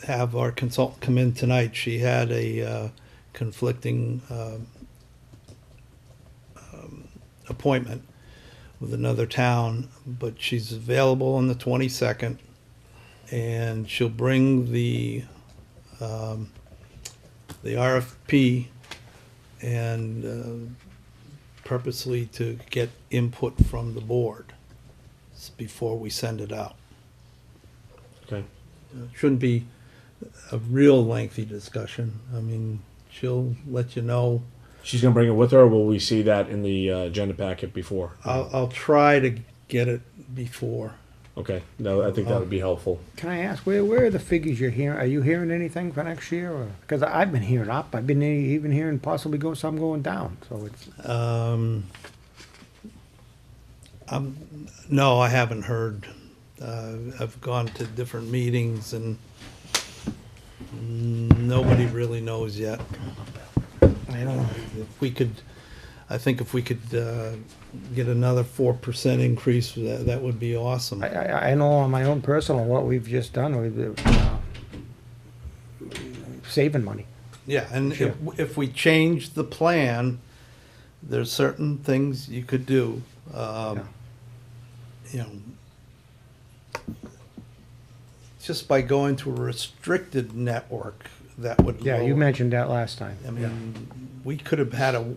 have our consultant come in tonight. She had a conflicting appointment with another town, but she's available on the 22nd, and she'll bring the RFP and purposely to get input from the board before we send it out. Okay. It shouldn't be a real lengthy discussion. I mean, she'll let you know. She's gonna bring it with her, or will we see that in the agenda packet before? I'll try to get it before. Okay, no, I think that would be helpful. Can I ask, where are the figures you're hearing? Are you hearing anything for next year? Or because I've been hearing up, I've been even hearing possibly some going down. So it's No, I haven't heard. I've gone to different meetings, and nobody really knows yet. I don't know. If we could, I think if we could get another 4% increase, that would be awesome. I know on my own personal what we've just done. We've saving money. Yeah, and Sure. if we change the plan, there's certain things you could do. You know, just by going to a restricted network, that would Yeah, you lower- mentioned that last time. I mean, we could have had a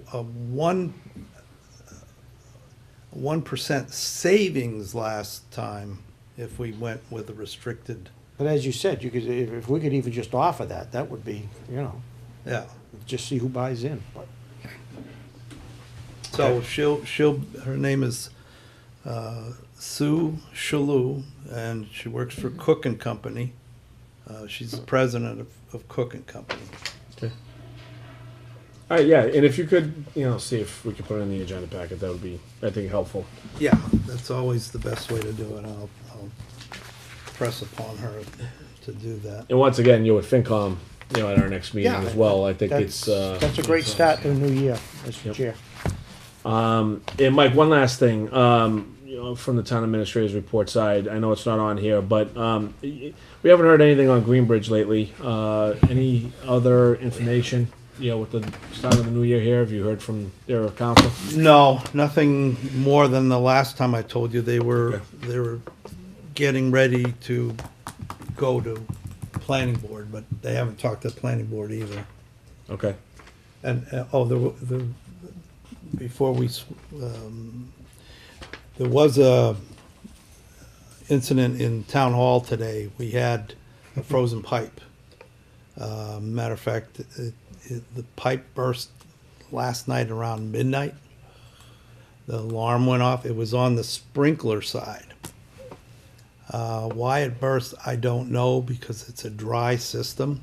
1% savings last time if we went with a restricted. But as you said, you could if we could even just offer that, that would be, you know. Yeah. Just see who buys in. But So her name is Sue Shalou, and she works for Cook and Company. She's the president of Cook and Company. Okay. All right, yeah, and if you could, see if we could put it in the agenda packet, that would be, I think, helpful. Yeah, that's always the best way to do it. I'll press upon her to do that. And once again, with FinCom, at our next meeting Yeah, as well, I think that's, it's. that's a great start to the new year, Mr. Yep. Chair. And Mike, one last thing, from the town administrator's report side, I know it's not on here, but we haven't heard anything on Greenbridge lately. Any other information, with the start of the new year here? Have you heard from their council? No, nothing more than the last time I told you. They were Okay. getting ready to go to planning board, but they haven't talked to the planning board either. Okay. And before there was a incident in town hall today. We had a frozen pipe. Matter of fact, the pipe burst last night around midnight. The alarm went off. It was on the sprinkler side. Why it burst, I don't know, because it's a dry system.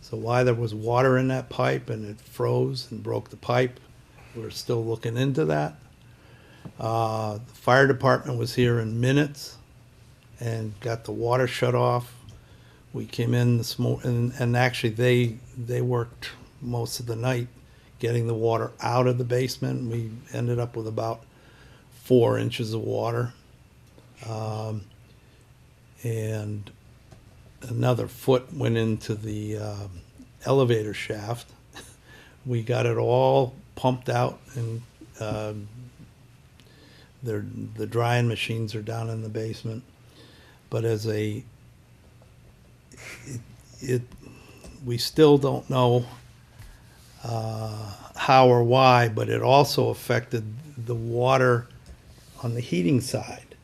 So why there was water in that pipe and it froze and broke the pipe, we're still looking into that. The fire department was here in minutes and got the water shut off. We came in this morning, and actually they worked most of the night getting the water out of the basement. We ended up with about 4 inches of water. And another foot went into the elevator shaft. We got it all pumped out, and the drying machines are down in the basement. But we still don't know how or why, but it also affected the water on the heating side.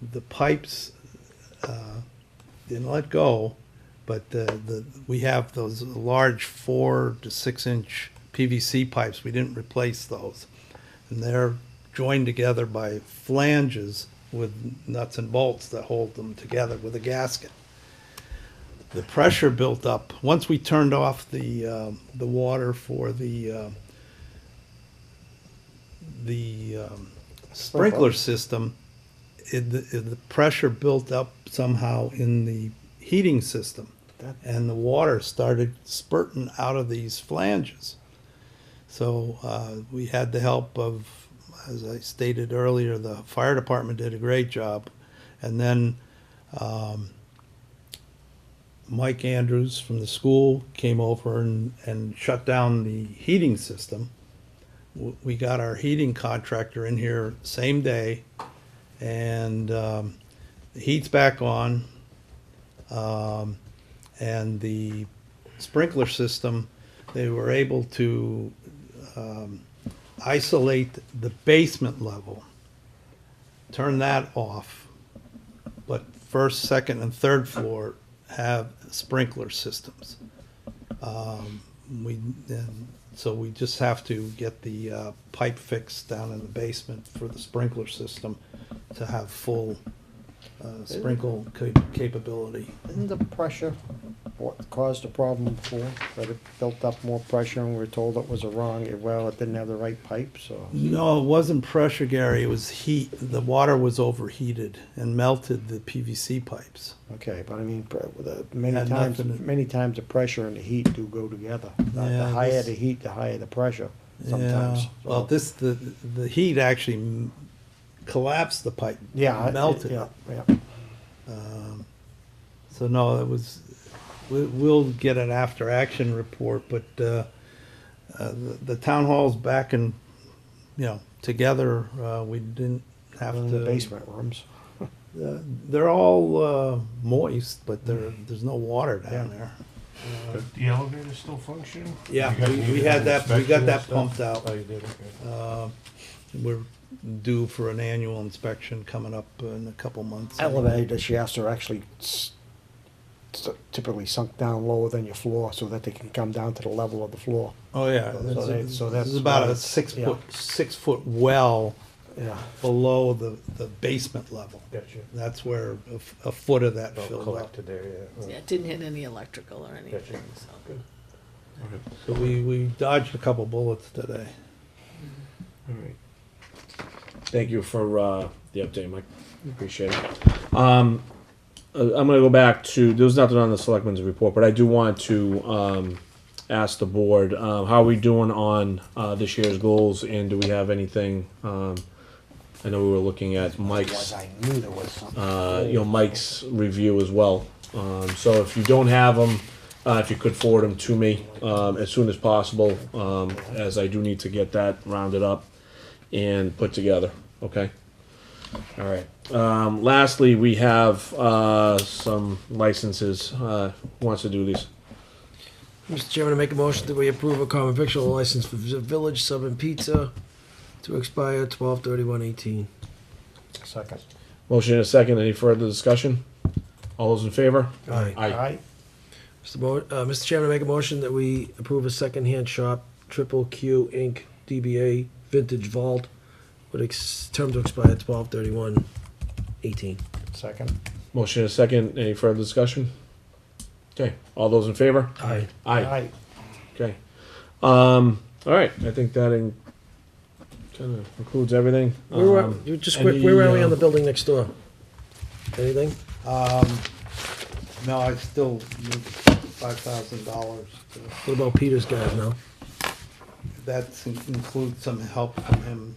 The pipes didn't let go, but we have those large 4 to 6 inch PVC pipes. We didn't replace those, and they're joined together by flanges with nuts and bolts that hold them together with a gasket. The pressure built up once we turned off the water for the sprinkler system. The pressure built up somehow in the heating system, and the water started spurting out of these flanges. So we had the help of, as I stated earlier, the fire department did a great job, and then Mike Andrews from the school came over and shut down the heating system. We got our heating contractor in here same day, and the heat's back on, and the sprinkler system, they were able to isolate the basement level, turn that off, but first, second, and third floor have sprinkler systems. So we just have to get the pipe fixed down in the basement for the sprinkler system to have full sprinkle capability. Isn't the pressure what caused the problem before? That it built up more pressure and we were told it was it didn't have the right pipe, so. No, it wasn't pressure, Gary. It was heat. The water was overheated and melted the PVC pipes. Okay, but I mean, Had many times the pressure and the heat do go together. The Yeah, higher this- the heat, the higher the pressure sometimes. Yeah. Well, the heat actually collapsed the pipe. Yeah. Melted Yeah, it. yeah. So no, it was. We'll get an after action report, but the town hall's back and together. We didn't have In to. the basement rooms. They're all moist, but there's no water down there. The elevator still functioning? Yeah, You guys we needed had an that. We inspection got and that stuff? pumped out. Oh, you did, okay. We're due for an annual inspection coming up in a couple months. Elevator shafts are actually typically sunk down lower than your floor so that they can come down to the level of the floor. Oh, yeah. So that's It's about why- a 6 yeah. foot, 6 foot well Yeah. below the basement level. Gotcha. That's where a foot of that Oh, filled up. collected there, yeah. Yeah, it didn't hit any electrical or anything, Gotcha. so. So we dodged a couple bullets today. All right. Thank you for the update, Mike. Appreciate it. I'm going to go back to, there's nothing on the selectmen's report, but I do want to ask the board, how are we doing on this year's goals, and do we have anything? I know we were looking at Mike's, I knew there was something. Mike's review as well. So if you don't have them, if you could forward them to me as soon as possible, as I do need to get that rounded up and put together. Okay. All right. Lastly, we have some licenses. Who wants to do these? Mr. Chairman, I make a motion that we approve a common victual license for Village Sub and Pizza to expire 12/31/18. Second. Motion and a second. Any further discussion? All those in favor? Aye. Aye. Mr. Chairman, I make a motion that we approve a secondhand shop, Triple Q Inc., DBA Vintage Vault, with term to expire 12/31/18. Second. Motion and a second. Any further discussion? Okay. All those in favor? Aye. Aye. Okay. All right. I think that kind of includes everything. Where are we on the building next door? Anything? No, I still need $5,000. What about Peter's guys now? That includes some help from him.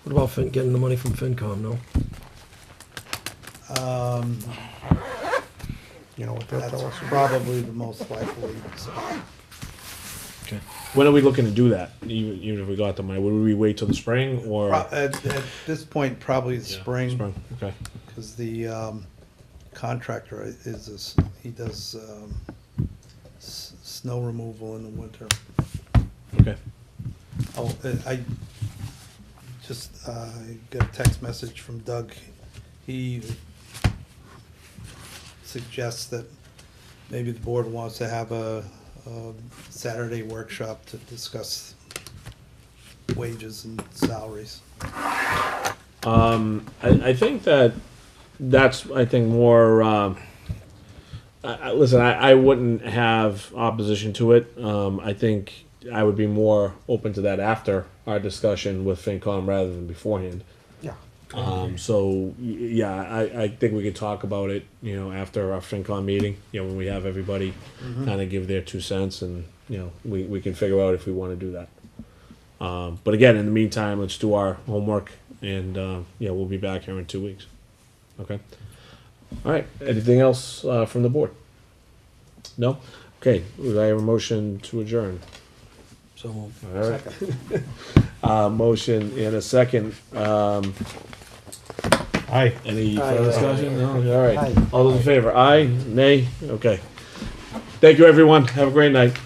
What about getting the money from FinCom, no? You know what they'll That's tell us? probably the most likely. So. Okay. When are we looking to do that? Even if we got the money, would we wait till the spring or? At this point, probably the spring, Spring. Okay. because the contractor he does snow removal in the winter. Okay. Oh, I just got a text message from Doug. He suggests that maybe the board wants to have a Saturday workshop to discuss wages and salaries. I think that's more. Listen, I wouldn't have opposition to it. I think I would be more open to that after our discussion with FinCom rather than beforehand. Yeah. I think we could talk about it, after our FinCom meeting, when we have everybody kind of give their 2 cents, and, we can figure out if we want to do that. But again, in the meantime, let's do our homework, and, we'll be back here in 2 weeks. Okay? All right. Anything else from the board? No? Okay. Would I have a motion to adjourn? So moved. All right. Motion in a second. Aye. Any Aye. further discussion? No? All right. Aye. All those in favor? Aye? Nay? Okay. Thank you, everyone. Have a great night.